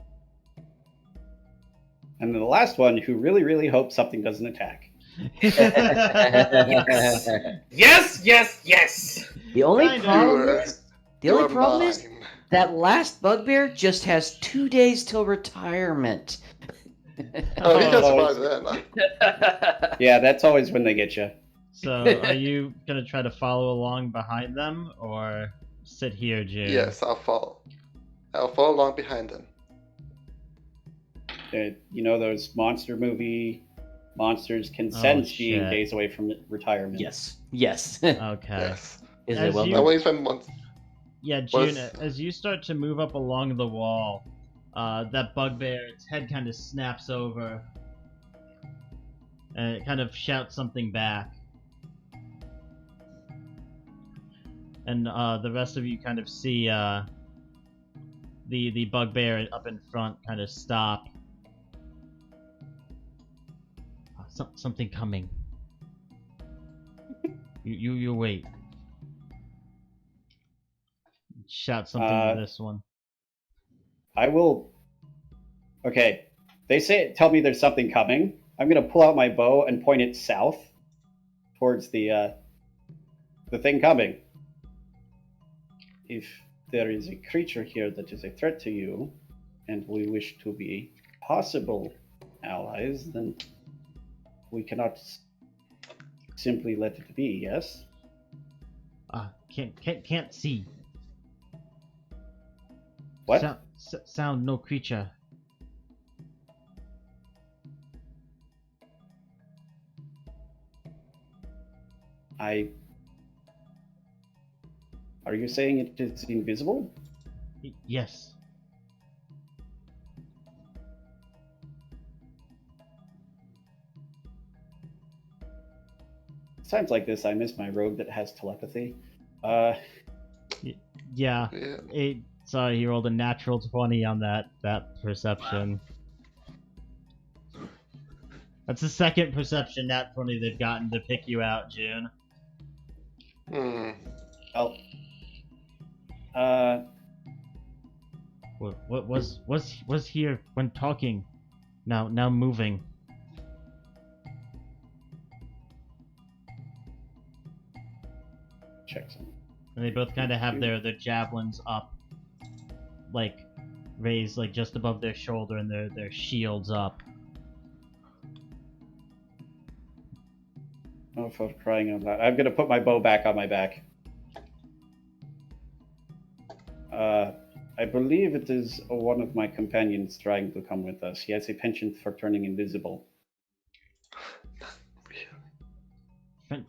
And then the last one, who really, really hopes something doesn't attack.
Yes, yes, yes!
The only
Kinda.
problem is that last bugbear just has 2 days till retirement.
Oh, he
Oh.
does survive then.
Yeah, that's always when they get you.
So, are you gonna try to follow along behind them, or sit here, June?
Yes, I'll follow. I'll follow along behind them.
You know those monster movie monsters can sense being
shit.
days away from retirement.
Yes. Yes.
Okay.
Yes.
Is
As
it well
you-
I only spend months.
Yeah,
What
June,
is-
as you start to move up along the wall, that bugbear, its head kind of snaps over, and it kind of shouts something back. And the rest of you kind of see the bugbear up in front kind of stop. Something coming. You wait. Shout something to this one.
I will. Okay, tell me there's something coming. I'm gonna pull out my bow and point it south, towards the thing coming. If there is a creature here that is a threat to you, and we wish to be possible allies, then we cannot simply let it be. Yes.
Can't see.
What?
Sound no creature.
Are you saying it is invisible?
Yes.
Times like this, I miss my rogue that has telepathy.
Yeah.
Yeah.
Sorry, he rolled a natural 20 on that perception. That's the second perception nat 20 they've gotten to pick you out, June.
Well,
What was here when talking? Now moving.
check some.
And they both kind of have their javelins up, like raised like just above their shoulder, and their shields up.
Oh, for crying out loud! I'm gonna put my bow back on my back. I believe it is one of my companions trying to come with us. He has a penchant for turning invisible.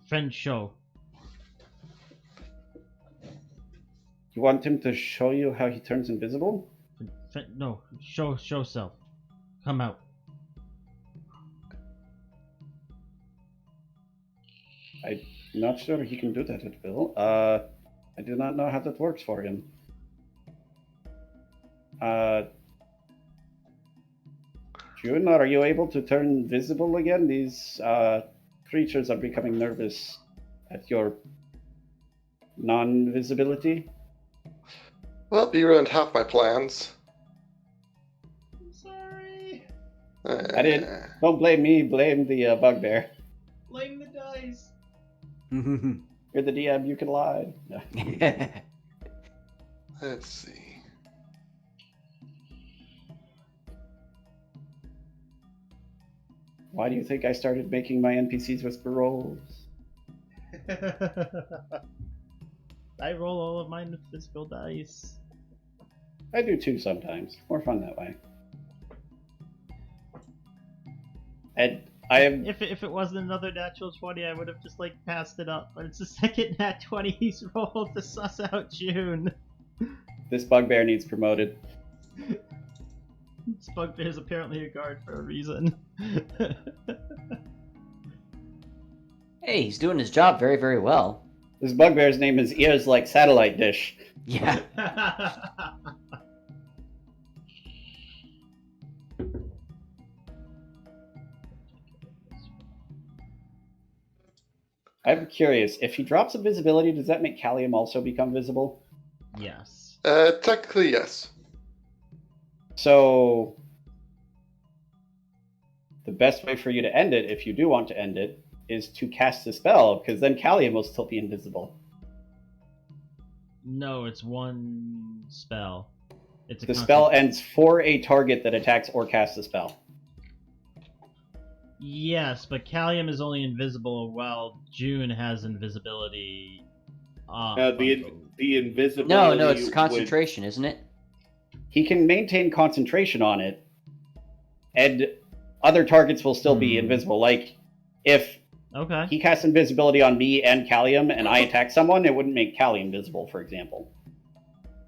Friend show.
You want him to show you how he turns invisible?
No, show self. Come out.
I'm not sure he can do that at will. I do not know how that works for him. June, are you able to turn visible again? These creatures are becoming nervous at your non-visibility.
Well, you ruined half my plans.
I'm sorry.
I didn't. Don't blame me. Blame the bugbear.
Blame the dice.
You're the DM. You can lie. No.
Let's see.
Why do you think I started making my NPCs whisper rolls?
I roll all of mine with physical dice.
I do too sometimes. More fun that way. And I am.
If it wasn't another natural 20, I would have just like passed it up. But it's the second nat 20 he's rolled to suss out June.
This bugbear needs promoted.
This bugbear is apparently a guard for a reason.
Hey, he's doing his job very, very well.
This bugbear's name is Ears Like Satellite Dish.
Yeah.
I'm curious, if he drops invisibility, does that make Callium also become visible?
Yes.
Technically, yes.
So, the best way for you to end it, if you do want to end it, is to cast a spell, because then Callium will still be invisible.
No, it's one spell. It's
The spell ends for a target that attacks or casts a spell.
Yes, but Callium is only invisible while June has invisibility.
The invisibility.
No, it's concentration, isn't it?
He can maintain concentration on it, and other targets will still be invisible. Like, if he casts invisibility on me and Callium, and I attack someone, it wouldn't make Callium invisible, for example.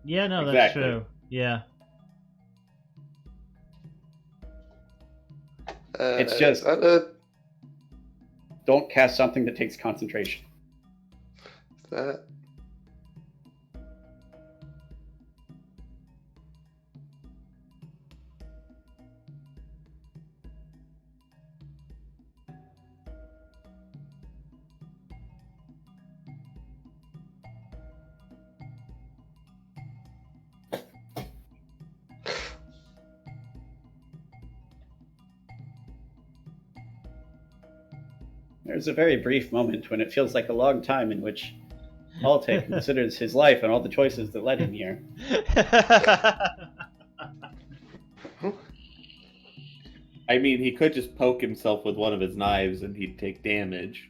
Yeah, no, that's true. Yeah.
It's just don't cast something that takes concentration.
That.
There's a very brief moment when it feels like a long time in which Alte considers his life and all the choices that led him here.
I mean, he could just poke himself with one of his knives and he'd take damage.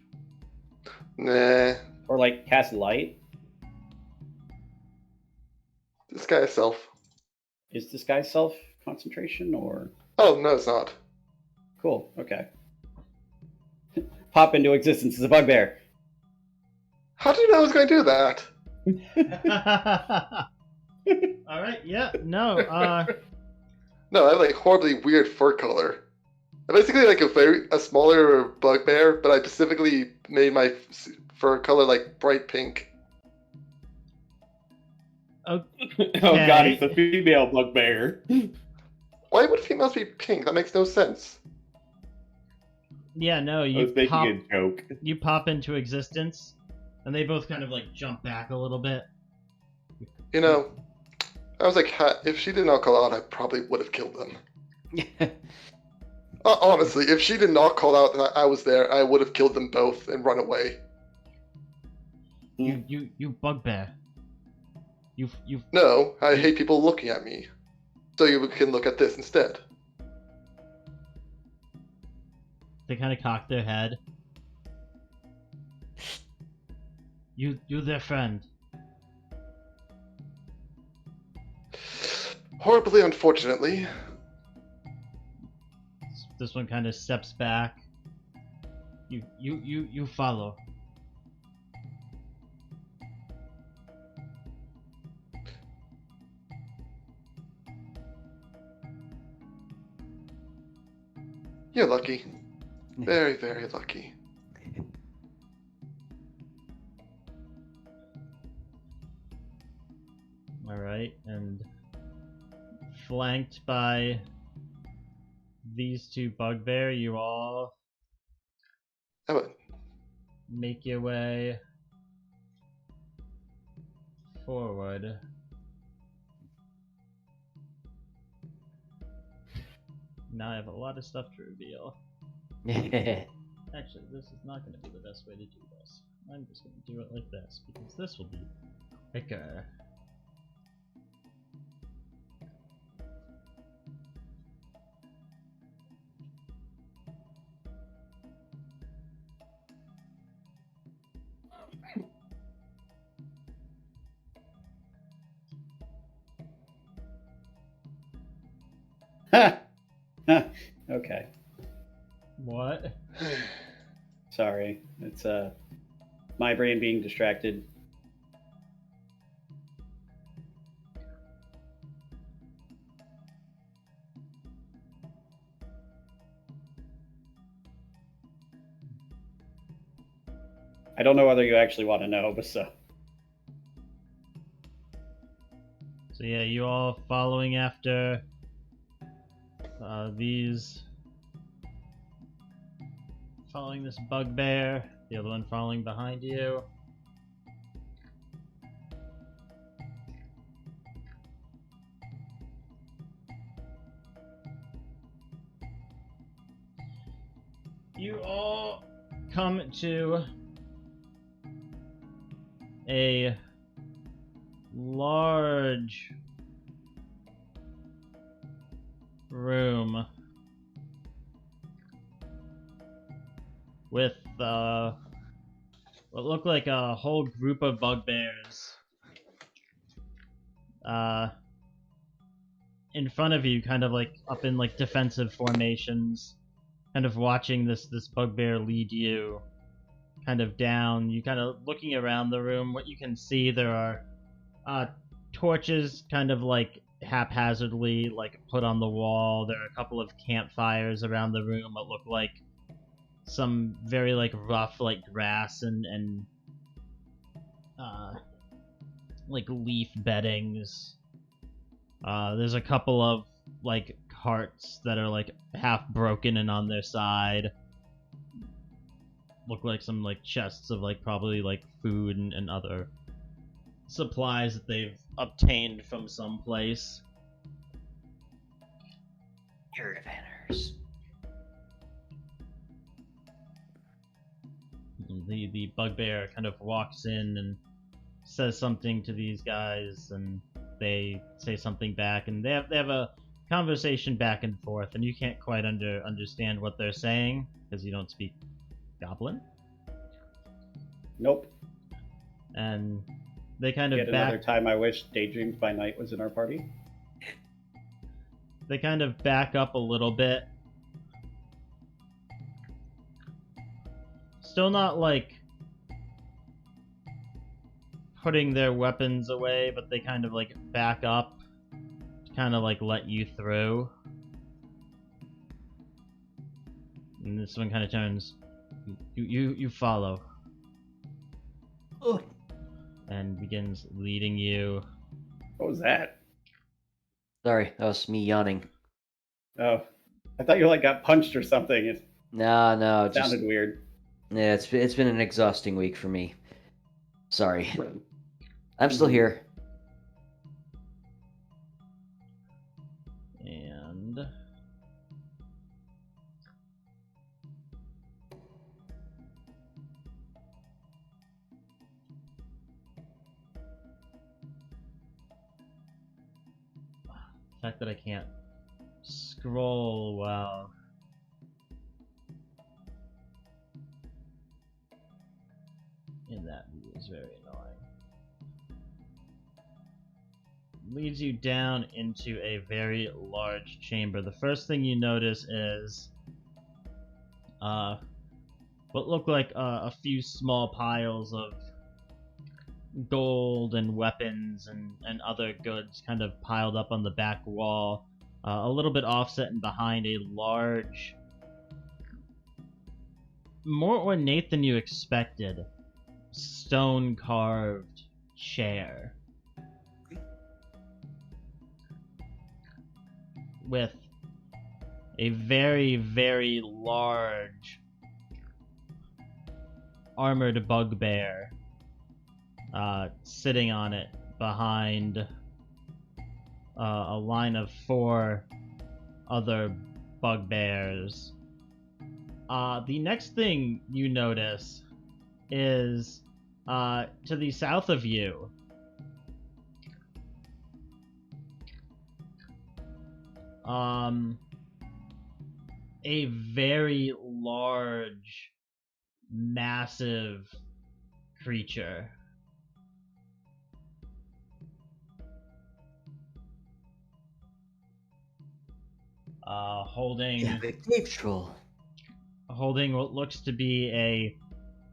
Nah.
Or, like, cast light.
Disguise self.
Is disguise self concentration, or...?
Oh, no, it's not.
Cool, okay. Pop into existence as a bugbear.
How did you know I was going to do that?
Alright, yeah, no,
No, I have like horribly weird fur color. I'm basically like a smaller bugbear, but I specifically made my fur color like bright pink.
Okay.
Oh god, he's a female bugbear.
Why would females be pink? That makes no sense.
Yeah, no,
I was making a joke.
You pop into existence, and they both kind of like jump back a little bit.
You know, I was like, if she did not call out, I probably would have killed them. Honestly, if she did not call out that I was there, I would have killed them both and run away.
You bugbear. You.
No, I hate people looking at me. So you can look at this instead.
They kind of cock their head. You their friend.
Horribly unfortunately.
This one kind of steps back. You follow.
You're lucky. Very, very lucky.
Alright, and flanked by these two bugbear, you all make your way forward. Now I have a lot of stuff to reveal. Actually, this is not going to be the best way to do this. I'm just going to do it like this, because this will be quicker.
Okay.
What?
Sorry. It's my brain being distracted. I don't know whether you actually want to know, but so.
So yeah, you all following after following this bugbear, the other one following behind you. You all come to a large room with what looked like a whole group of bugbears in front of you, kind of like up in like defensive formations, kind of watching this bugbear lead you kind of down. You kind of looking around the room. What you can see, there are torches kind of like haphazardly like put on the wall. There are a couple of campfires around the room that look like some very like rough like grass and like leaf beddings. There's a couple of like carts that are like half broken and on their side. Look like some like chests of like probably like food and other supplies that they've obtained from someplace.
Caravanners.
The bugbear kind of walks in and says something to these guys, and they say something back, and they have a conversation back and forth, and you can't quite understand what they're saying because you don't speak Goblin.
Nope.
And they kind of
Yet another time I wish Daydreams by Night was in our party.
They kind of back up a little bit. Still not like putting their weapons away, but they kind of like back up to kind of like let you through. And this one kind of turns. You follow.
Oh.
And begins leading you.
What was that?
Sorry, that was me yawning.
Oh, I thought you like got punched or something. It
No, it
sounded weird.
Yeah, it's been an exhausting week for me. Sorry. I'm still here.
And the fact that I can't scroll well. In that view is very annoying. Leads you down into a very large chamber. The first thing you notice is what look like a few small piles of gold and weapons and other goods kind of piled up on the back wall, a little bit offset and behind a large, more ornate than you expected, stone carved chair with a very, very large armored bugbear sitting on it behind a line of 4 other bugbears. The next thing you notice is to the south of you. A very large, massive creature. Holding
the cave troll.
Holding what looks to be a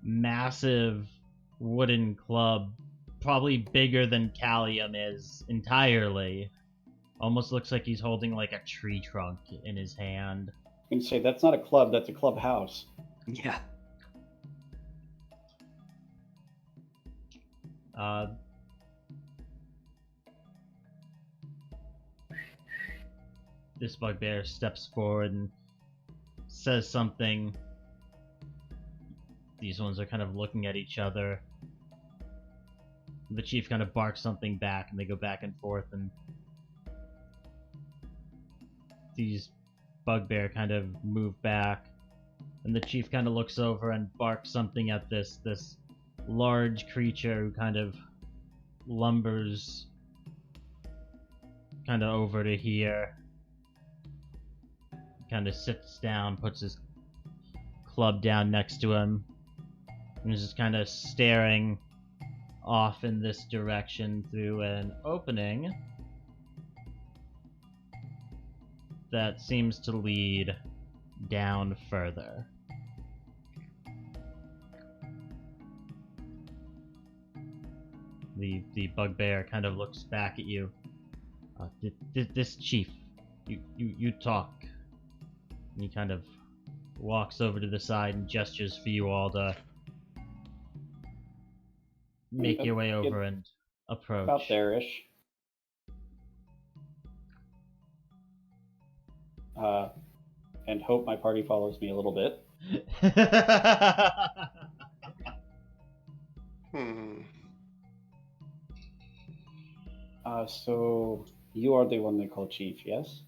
massive wooden club, probably bigger than Callium is entirely. Almost looks like he's holding like a tree trunk in his hand.
You can say that's not a club, that's a clubhouse.
Yeah.
This bugbear steps forward and says something. These ones are kind of looking at each other. The chief kind of barks something back, and they go back and forth, and these bugbear kind of move back, and the chief kind of looks over and barks something at this large creature who kind of lumbers kind of over to here. Kind of sits down, puts his club down next to him, and is just kind of staring off in this direction through an opening that seems to lead down further. The bugbear kind of looks back at you. This chief, you talk. And he kind of walks over to the side and gestures for you all to make your way over and approach.
About there-ish. And hope my party follows me a little bit. So you are the one they call chief, yes?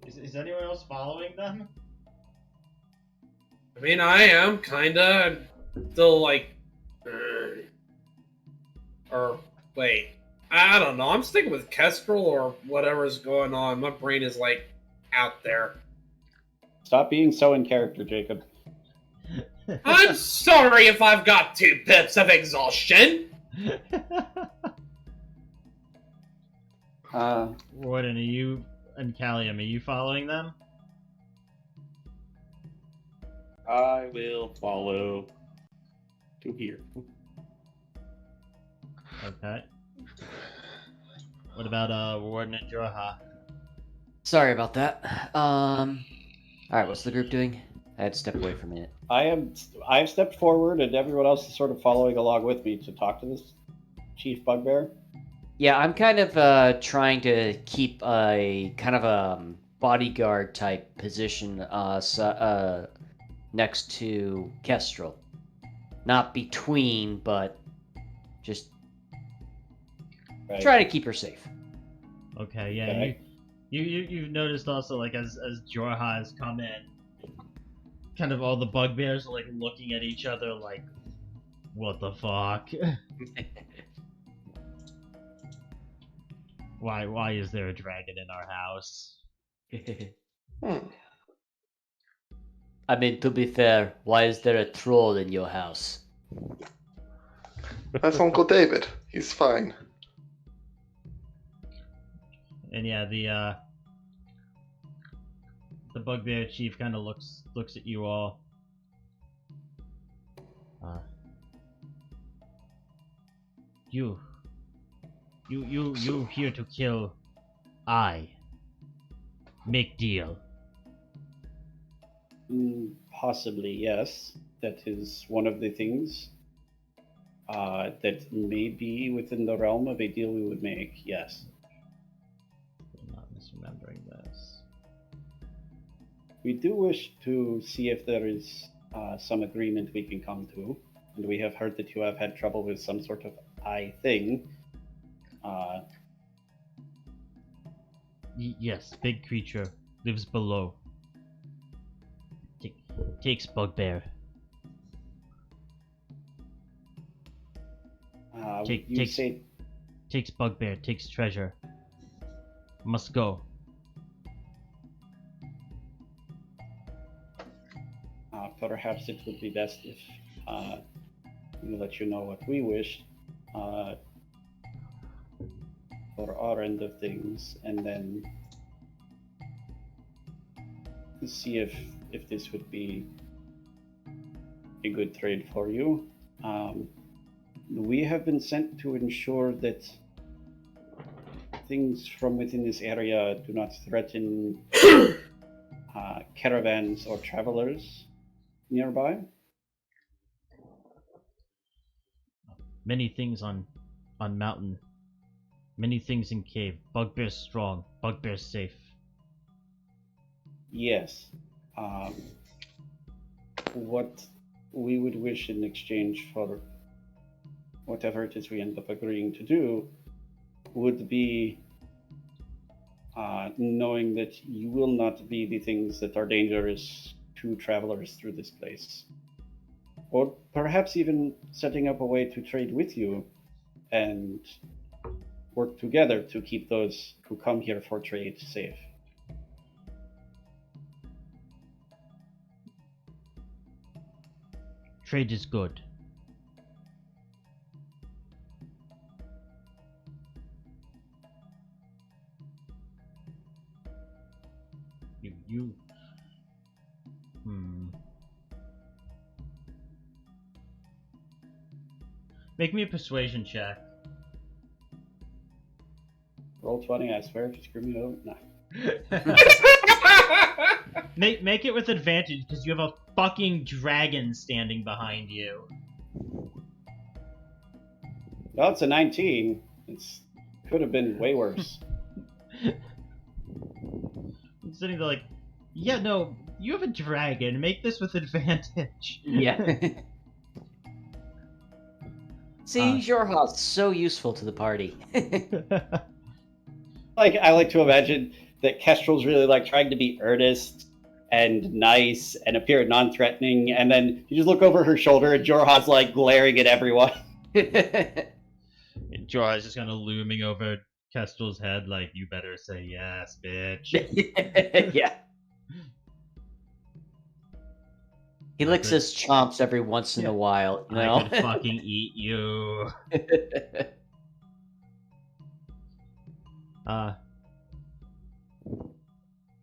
Is anyone else following them?
I mean, I am kinda still like, or wait, I don't know. I'm sticking with Kestrel or whatever's going on. My brain is like out there.
Stop being so in character, Jacob.
I'm sorry if I've got 2 pips of exhaustion.
Warden, are you and Callium, are you following them?
I will follow to here.
Okay. What about Warden and Jorha?
Sorry about that. Alright, what's the group doing? I had to step away for a minute.
I've stepped forward, and everyone else is sort of following along with me to talk to this chief bugbear.
Yeah, I'm kind of trying to keep a kind of a bodyguard type position next to Kestrel. Not between, but just try to keep her safe.
Okay, yeah.
Okay.
You've noticed also, like, as Jorha has come in, kind of all the bugbears are like looking at each other like, what the fuck? Why is there a dragon in our house?
I mean, to be fair, why is there a troll in your house?
That's Uncle David. He's fine.
And yeah, the bugbear chief kind of looks at you all. You here to kill I. Make deal.
Possibly, yes. That is one of the things that may be within the realm of a deal we would make, yes.
I'm not misremembering this.
We do wish to see if there is some agreement we can come to, and we have heard that you have had trouble with some sort of eye thing.
Yes, big creature lives below. Takes bugbear. Takes bugbear, takes treasure. Must go.
Perhaps it would be best if we let you know what we wish for our end of things, and then see if this would be a good trade for you. We have been sent to ensure that things from within this area do not threaten caravans or travelers nearby.
Many things on on mountain. Many things in cave. Bugbear strong. Bugbear safe.
Yes. What we would wish in exchange for whatever it is we end up agreeing to do would be knowing that you will not be the things that are dangerous to travelers through this place. Or perhaps even setting up a way to trade with you and work together to keep those who come here for trade safe.
Trade is good. You. Make me a persuasion check.
Roll 20, I swear, if you screw me over. Nah.
Make it with advantage because you have a fucking dragon standing behind you.
Well, it's a 19. Could have been way worse.
I'm sitting there like, yeah, no, you have a dragon. Make this with advantage.
Yeah. See, Jorha's so useful to the party.
I like to imagine that Kestrel's really like trying to be earnest and nice and appear non-threatening, and then you just look over her shoulder and Jorha's like glaring at everyone.
Jorha's just kind of looming over Kestrel's head like, you better say yes, bitch.
Yeah. He licks his chomps every once in a while, you know?
I could fucking eat you.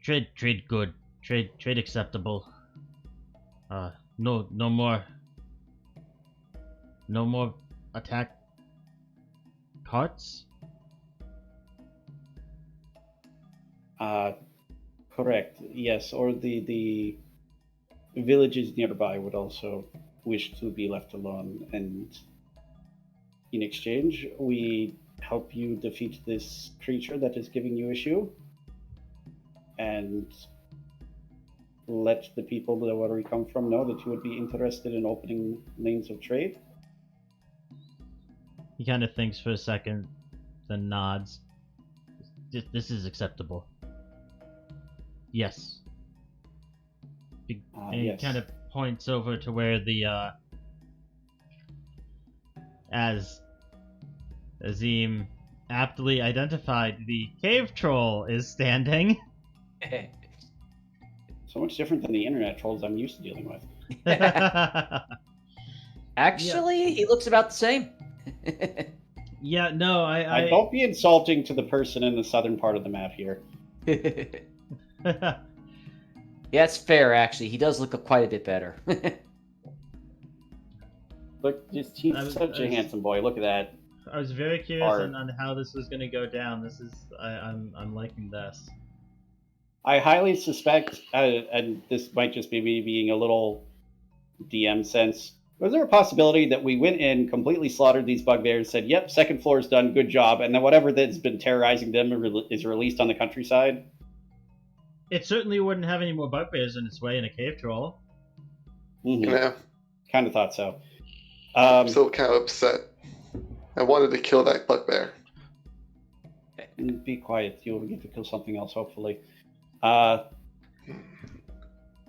Trade good. Trade acceptable. No more attack carts?
Correct. Yes, or the villages nearby would also wish to be left alone, and in exchange, we help you defeat this creature that is giving you issue, and let the people that where we come from know that you would be interested in opening lanes of trade.
He kind of thinks for a second, then nods. This is acceptable. Yes. And
yes.
he kind of points over to where the as Azim aptly identified, the cave troll is standing.
So much different than the internet trolls I'm used to dealing with.
Actually, he looks about the same.
Yeah, no, I
don't be insulting to the person in the southern part of the map here.
Yeah, it's fair, actually. He does look quite a bit better.
Look, he's such a handsome boy. Look at that.
I was very curious on how this was going to go down. I'm liking this.
I highly suspect, and this might just be me being a little DM sense, was there a possibility that we went in, completely slaughtered these bugbears, said, yep, second floor's done, good job, and then whatever that's been terrorizing them is released on the countryside?
It certainly wouldn't have any more bugbears in its way in a cave troll.
Mm-hmm.
Yeah.
Kind of thought so.
I'm still kind of upset. I wanted to kill that bugbear.
Be quiet. You'll get to kill something else, hopefully.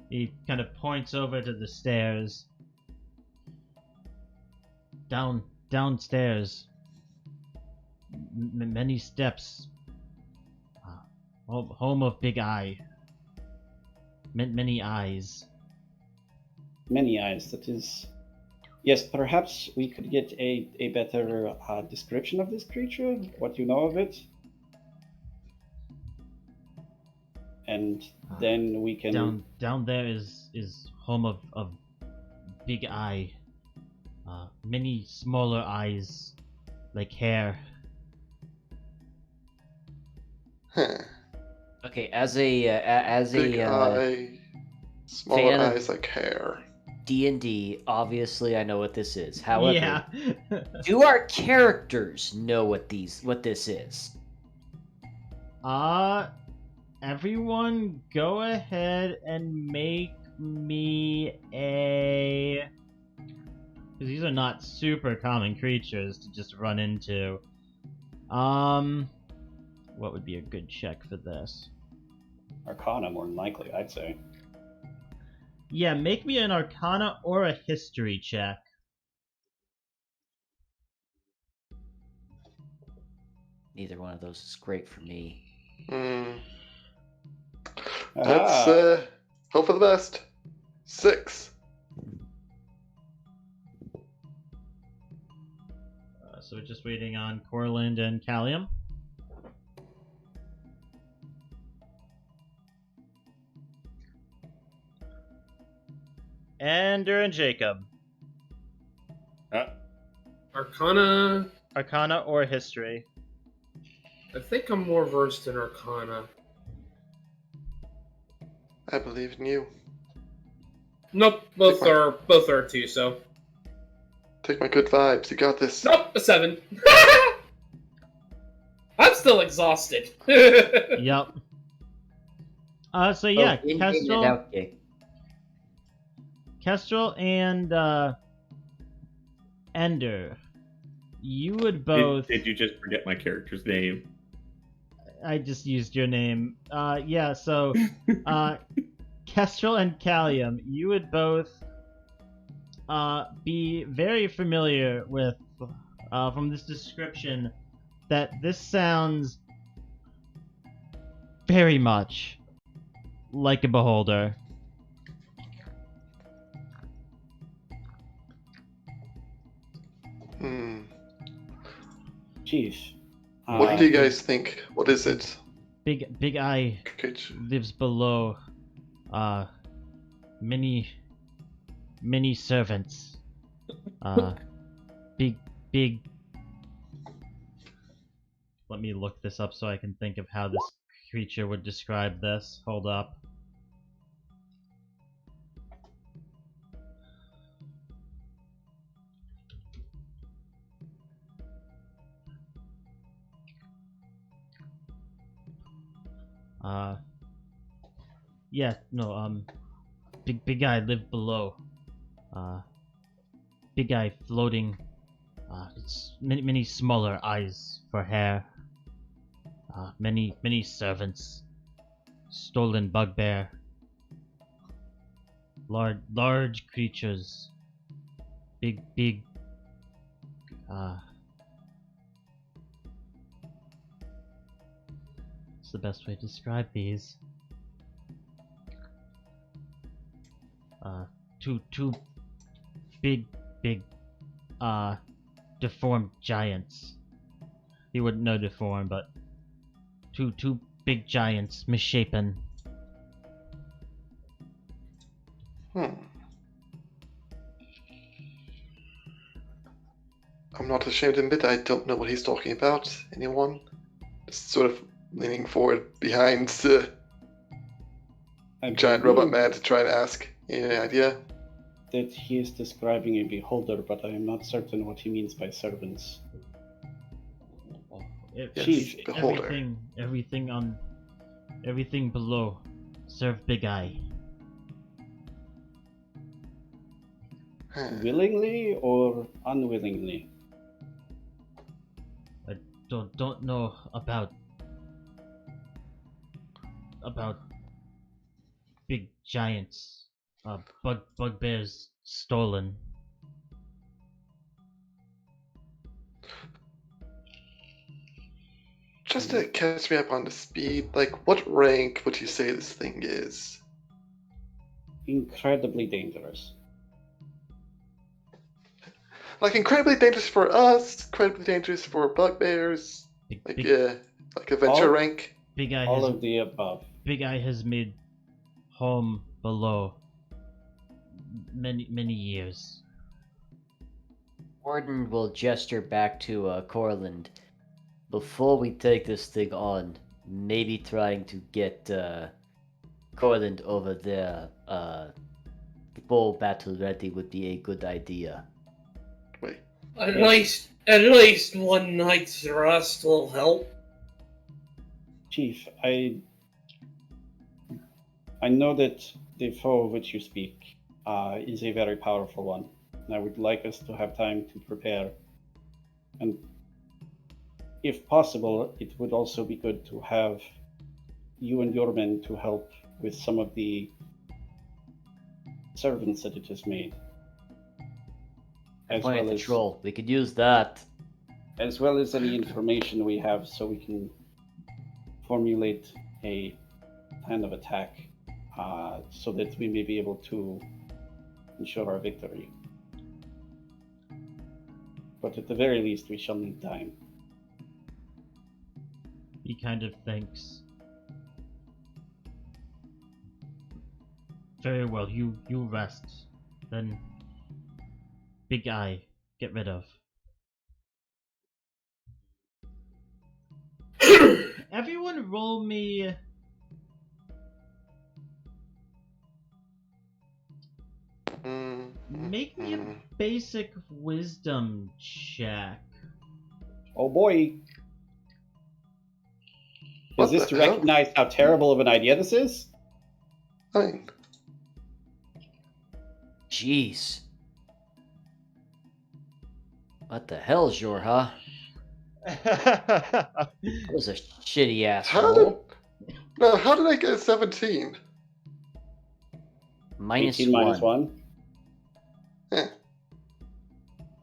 He kind of points over to the stairs. Downstairs. Many steps. Home of Big Eye. Many eyes.
Many eyes, that is... Yes, perhaps we could get a better description of this creature, what you know of it. And then we can...
Down there is home of Big Eye. Many smaller eyes, like hair.
Huh.
Okay, as a
Big eye, smaller eyes like hair.
D&D, obviously I know what this is. However,
Yeah.
do our characters know what this is?
Everyone go ahead and make me a... Because these are not super common creatures to just run into. What would be a good check for this?
Arcana, more than likely, I'd say.
Yeah, make me an Arcana or a History check.
Neither one of those is great for me.
Let's hope for the best. 6.
So we're just waiting on Corland and Callium. Ender and Jacob.
Arcana.
Arcana or History.
I think I'm more versed in Arcana.
I believe in you.
Nope, both are 2, so.
Take my good vibes. You got this.
Nope, a 7. I'm still exhausted.
Yep. So yeah, Kestrel and Ender, you would both.
Did you just forget my character's name?
I just used your name. Yeah. So, Kestrel and Callium, you would both be very familiar with, from this description, that this sounds very much like a beholder.
Jeez.
What do you guys think? What is it?
Big Eye lives below. Many servants. Big. Let me look this up so I can think of how this creature would describe this. Hold up. Yeah, no, big guy lived below. Big guy floating. It's many smaller eyes for hair. Many servants. Stolen bugbear. Large creatures. Big. What's the best way to describe these? Two big, deformed giants. You wouldn't know deformed, but two big giants, misshapen.
I'm not ashamed to admit I don't know what he's talking about. Anyone? Just sort of leaning forward behind the giant robot man to try and ask. Any idea?
That he is describing a beholder, but I am not certain what he means by servants.
Yes, beholder.
Everything below. Serve Big Eye.
Willingly or unwillingly?
I don't know about big giants. Bugbears stolen.
Just to catch me up on the speed, like, what rank would you say this thing is?
Incredibly dangerous.
Like, incredibly dangerous for us, incredibly dangerous for bugbears, like adventure rank?
Big Eye
all of the above.
Big Eye has made home below many years.
Warden will gesture back to Corland. Before we take this thing on, maybe trying to get Corland over there bow battle ready would be a good idea.
Wait.
At least one night's rest will help.
Chief, I know that the foe of which you speak is a very powerful one, and I would like us to have time to prepare. And if possible, it would also be good to have you and your men to help with some of the servants that it has made.
Point at the troll. We could use that.
As well as any information we have so we can formulate a plan of attack so that we may be able to ensure our victory. But at the very least, we shall need time.
He kind of thinks. Very well, you rest. Then Big Eye, get rid of. Everyone roll me... Make me a basic wisdom check.
Oh boy!
What
Is this
the
to
hell?
recognize how terrible of an idea this is?
Fine.
Jeez. What the hell's your, huh? That was a shitty ass
How did...
roll.
No, how did I get a 17?
Minus
18 minus
1.
1.
Eh.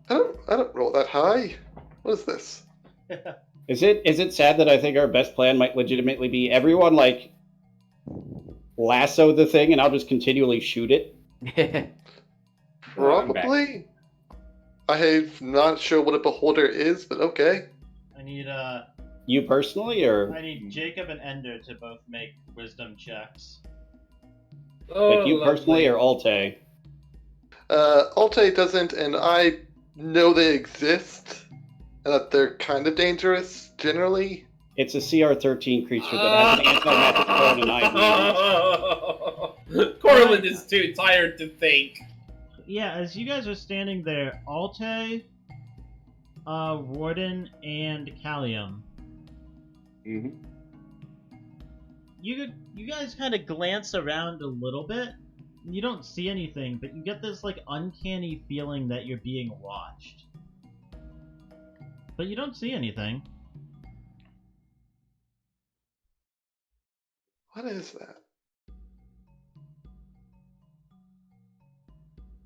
I don't roll that high. What is this?
Is it sad that I think our best plan might legitimately be everyone like lasso the thing and I'll just continually shoot it?
Probably. I'm not sure what a beholder is, but okay.
I need
You personally, or
I need Jacob and Ender to both make wisdom checks.
like you
lovely.
personally, or Alte?
Alte doesn't, and I know they exist, and that they're kind of dangerous, generally.
It's a CR13 creature that has an anti-magic code and I.
Corland is too tired to think.
Yeah, as you guys are standing there, Alte, Warden, and Callium,
Mm-hmm.
you guys kind of glance around a little bit. You don't see anything, but you get this like uncanny feeling that you're being watched. But you don't see anything.
What is that?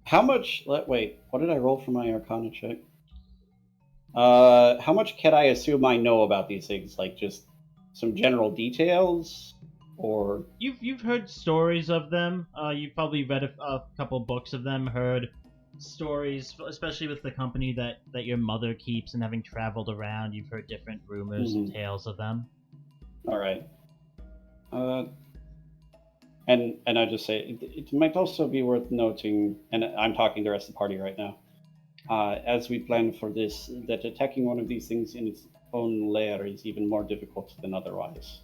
How much? Wait, what did I roll for my Arcana check? How much can I assume I know about these things? Like just some general details, or
You've heard stories of them. You've probably read a couple books of them, heard stories, especially with the company that your mother keeps, and having traveled around, you've heard different rumors and tales of them.
all right. And I just say it might also be worth noting, and I'm talking to the rest of the party right now, as we plan for this, that attacking one of these things in its own lair is even more difficult than otherwise.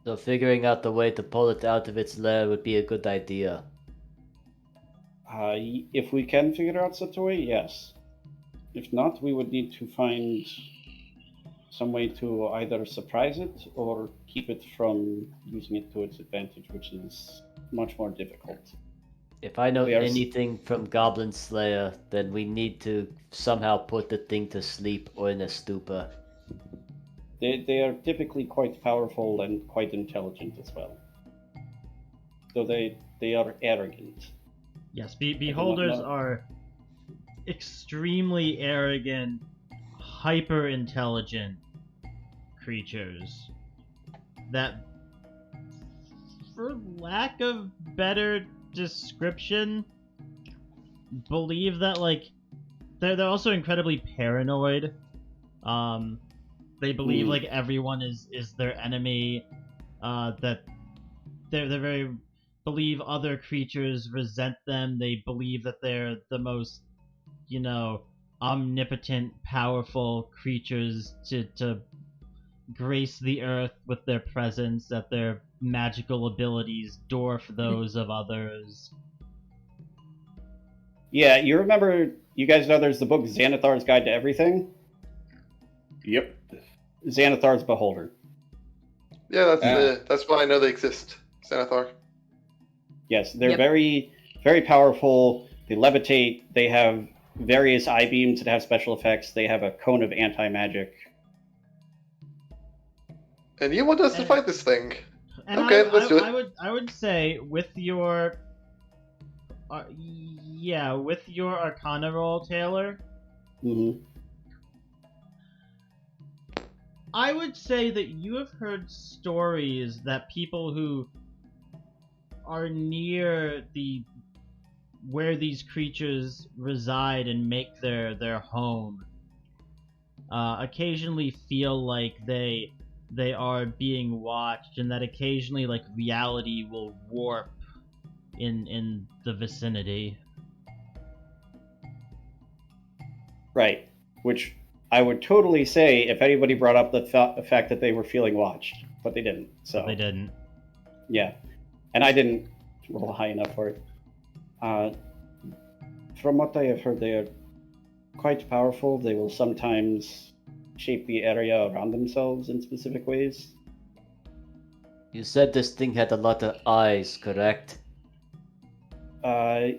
So figuring out the way to pull it out of its lair would be a good idea.
If we can figure out such a way, yes. If not, we would need to find some way to either surprise it or keep it from using it to its advantage, which is much more difficult.
If I know
We are
anything from Goblin Slayer, then we need to somehow put the thing to sleep or in a stupor.
They are typically quite powerful and quite intelligent as well. Though they are arrogant.
Yes, beholders
know.
are extremely arrogant, hyper intelligent creatures that, for lack of better description, believe that like they're also incredibly paranoid. They believe like everyone is their enemy. That they're very believe other creatures resent them. They believe that they're the most, omnipotent, powerful creatures to grace the earth with their presence, that their magical abilities dwarf those of others.
Yeah, you remember, you guys know there's the book Xanathar's Guide to Everything?
Yep.
Xanathar's Beholder.
Yeah, that's why I know they exist. Xanathar.
Yes, they're very, very powerful. They levitate. They have various eye beams that have special effects. They have a cone of anti-magic.
And you want us to fight this thing? Okay, let's do it.
I would say with your, with your Arcana roll, Taylor.
Mm-hmm.
I would say that you have heard stories that people who are near where these creatures reside and make their home occasionally feel like they are being watched, and that occasionally like reality will warp in the vicinity.
Right, which I would totally say if anybody brought up the fact that they were feeling watched, but they didn't. So
they didn't.
Yeah, and I didn't roll high enough for it. From what I have heard, they are quite powerful. They will sometimes shape the area around themselves in specific ways.
You said this thing had a lot of eyes, correct?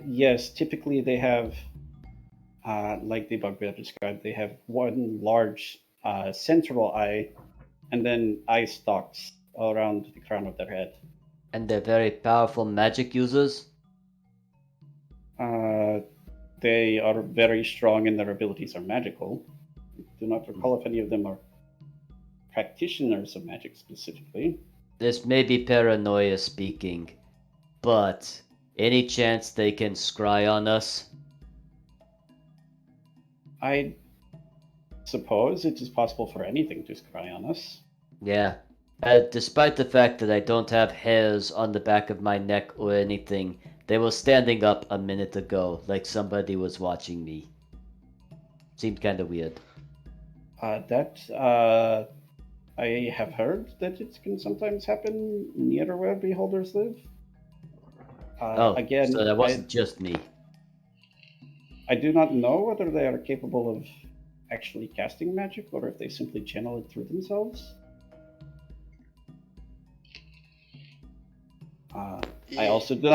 Yes, typically they have, like the bugbear described, they have one large central eye and then eye stalks around the crown of their head.
And they're very powerful magic users?
They are very strong and their abilities are magical. I do not recall if any of them are practitioners of magic specifically.
This may be paranoia speaking, but any chance they can scry on us?
I suppose it is possible for anything to scry on us.
Yeah. Despite the fact that I don't have hairs on the back of my neck or anything, they were standing up a minute ago, like somebody was watching me. Seemed kind of weird.
I have heard that it can sometimes happen near where beholders live. Again,
so that wasn't just me.
I do not know whether they are capable of actually casting magic or if they simply channel it through themselves. I also do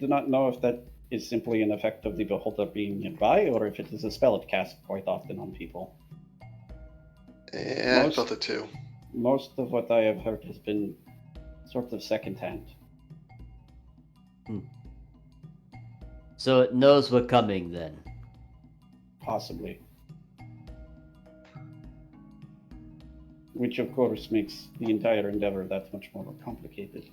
not know if that is simply an effect of the beholder being nearby, or if it is a spell it casts quite often on people.
Yeah, I felt it too.
Most of what I have heard has been sort of secondhand.
So it knows we're coming then?
Possibly. Which of course makes the entire endeavor that much more complicated.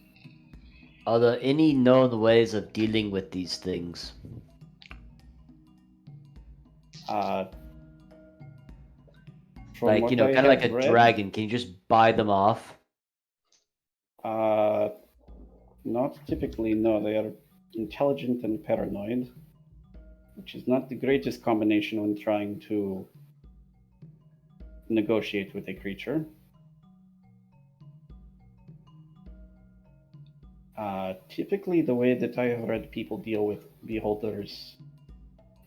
Are there any known ways of dealing with these things? Like, kind of like a dragon. Can you just buy them off?
Not typically, no. They are intelligent and paranoid, which is not the greatest combination when trying to negotiate with a creature. Typically, the way that I have read people deal with beholders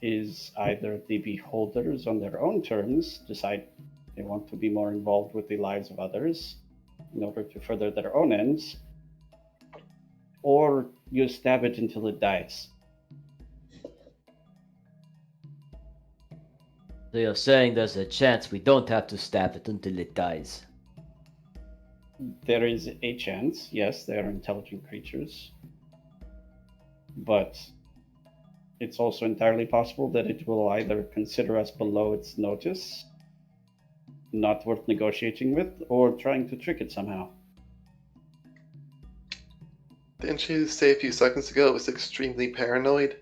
is either the beholders on their own terms decide they want to be more involved with the lives of others in order to further their own ends, or you stab it until it dies.
So you're saying there's a chance we don't have to stab it until it dies?
There is a chance, yes, they are intelligent creatures. But it's also entirely possible that it will either consider us below its notice, not worth negotiating with, or trying to trick it somehow.
Didn't you say a few seconds ago it was extremely paranoid?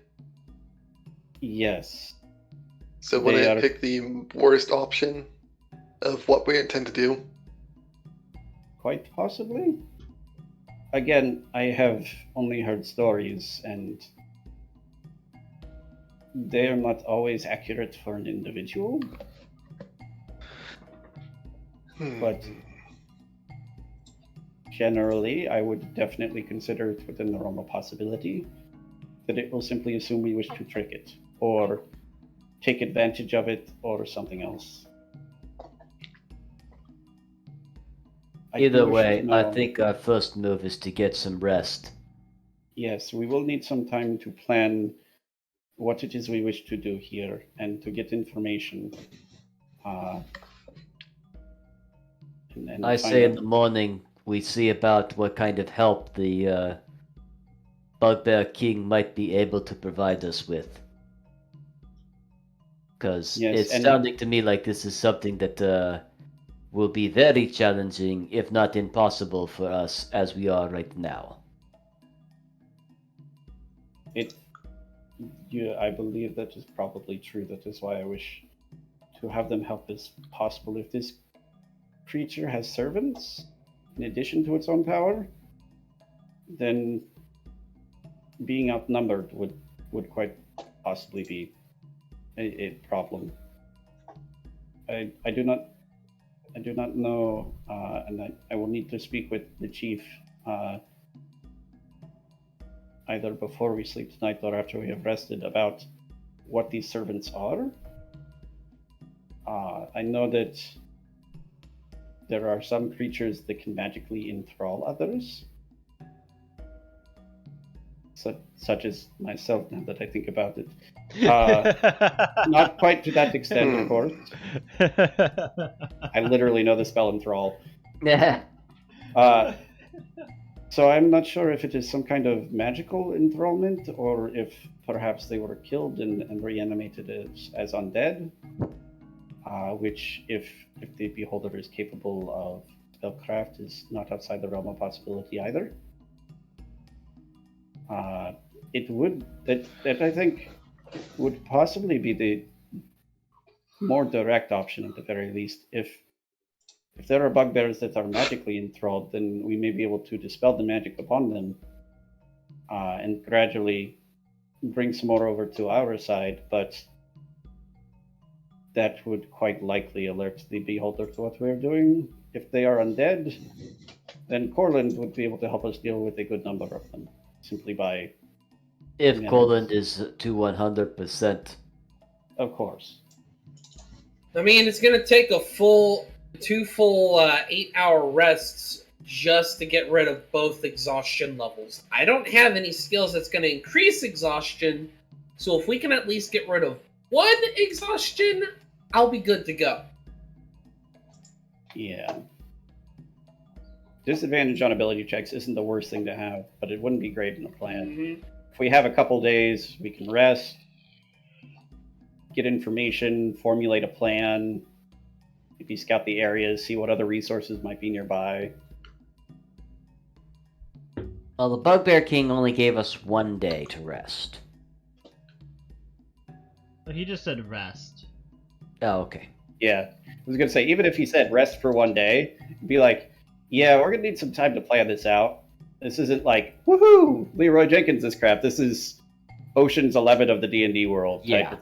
Yes.
So wouldn't it pick the worst option of what we intend to do?
Quite possibly. Again, I have only heard stories, and they are not always accurate for an individual. But generally, I would definitely consider it within the realm of possibility. that it will simply assume we wish to trick it, or take advantage of it, or something else.
Either way, I think our first move is to get some rest.
Yes, we will need some time to plan what it is we wish to do here and to get information. And
I say in the morning we see about what kind of help the Bugbear King might be able to provide us with. Because it's sounding to me like this is something that will be very challenging, if not impossible for us as we are right now.
I believe that is probably true. That is why I wish to have them help as possible. If this creature has servants, in addition to its own power, then being outnumbered would quite possibly be a problem. I do not know, and I will need to speak with the chief either before we sleep tonight or after we have rested about what these servants are. I know that there are some creatures that can magically enthrall others, such as myself, now that I think about it. Not quite to that extent, of course. I literally know the spell enthrall. So I'm not sure if it is some kind of magical enthrallment, or if perhaps they were killed and reanimated as undead. Which, if the beholder is capable of spellcraft, is not outside the realm of possibility either. It would that I think would possibly be the more direct option at the very least. If there are bugbears that are magically enthralled, then we may be able to dispel the magic upon them and gradually bring some more over to our side, but that would quite likely alert the beholder to what we're doing. If they are undead, then Corland would be able to help us deal with a good number of them, simply by...
If Corland is to 100%.
Of course.
I mean, it's going to take two full 8-hour rests just to get rid of both exhaustion levels. I don't have any skills that's going to increase exhaustion, so if we can at least get rid of one exhaustion, I'll be good to go.
Yeah. Disadvantage on ability checks isn't the worst thing to have, but it wouldn't be great in a plan.
Mm-hmm.
If we have a couple days, we can rest, get information, formulate a plan, maybe scout the areas, see what other resources might be nearby.
Well, the Bugbear King only gave us 1 day to rest.
He just said rest.
Oh, okay.
Yeah. I was going to say, even if he said rest for 1 day, it'd be like, yeah, we're going to need some time to plan this out. This isn't like, woohoo, Leroy Jenkins this crap. This is Ocean's 11 of the D&D world.
Yeah.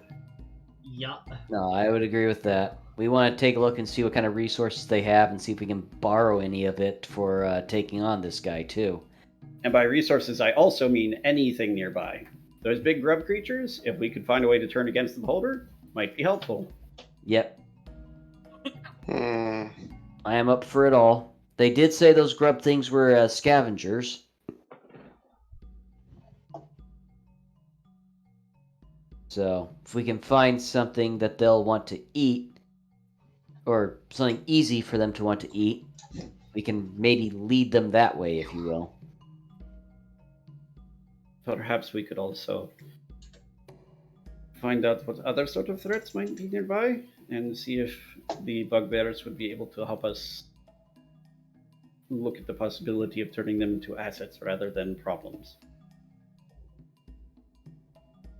Yup.
No, I would agree with that. We want to take a look and see what kind of resources they have and see if we can borrow any of it for taking on this guy, too.
And by resources, I also mean anything nearby. Those big grub creatures, if we could find a way to turn against the beholder, might be helpful.
Yep. I am up for it all. They did say those grub things were scavengers. So, if we can find something that they'll want to eat, or something easy for them to want to eat, we can maybe lead them that way, if you will.
Perhaps we could also find out what other sort of threats might be nearby and see if the bugbears would be able to help us look at the possibility of turning them into assets rather than problems.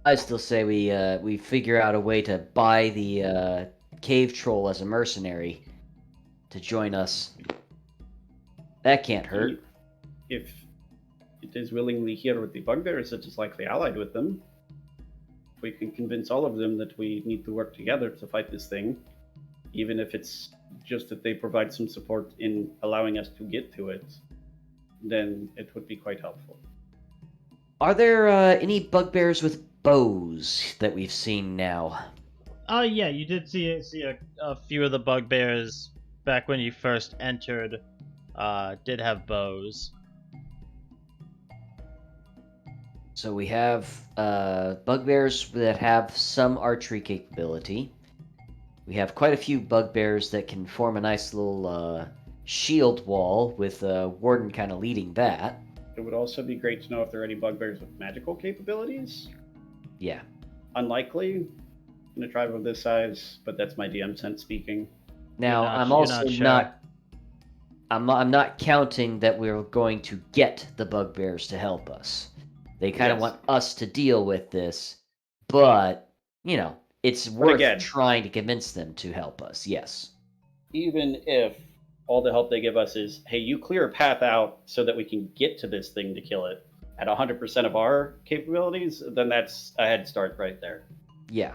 I still say we figure out a way to buy the cave troll as a mercenary to join us. That can't hurt.
If it is willingly here with the bugbears, it is likely allied with them. If we can convince all of them that we need to work together to fight this thing, even if it's just that they provide some support in allowing us to get to it, then it would be quite helpful.
Are there any bugbears with bows that we've seen now?
Yeah, you did see a few of the bugbears back when you first entered. Did have bows.
So we have bugbears that have some archery capability. We have quite a few bugbears that can form a nice little shield wall with Warden kind of leading that.
It would also be great to know if there are any bugbears with magical capabilities.
Yeah.
Unlikely in a tribe of this size, but that's my DM sense speaking.
Now, I'm also not I'm not counting that we're going to get the bugbears to help us. They kind of want us to deal with this, but, you know, it's worth trying to convince them to help us, yes.
Even if all the help they give us is, hey, you clear a path out so that we can get to this thing to kill it at 100% of our capabilities, then that's a head start right there.
Yeah.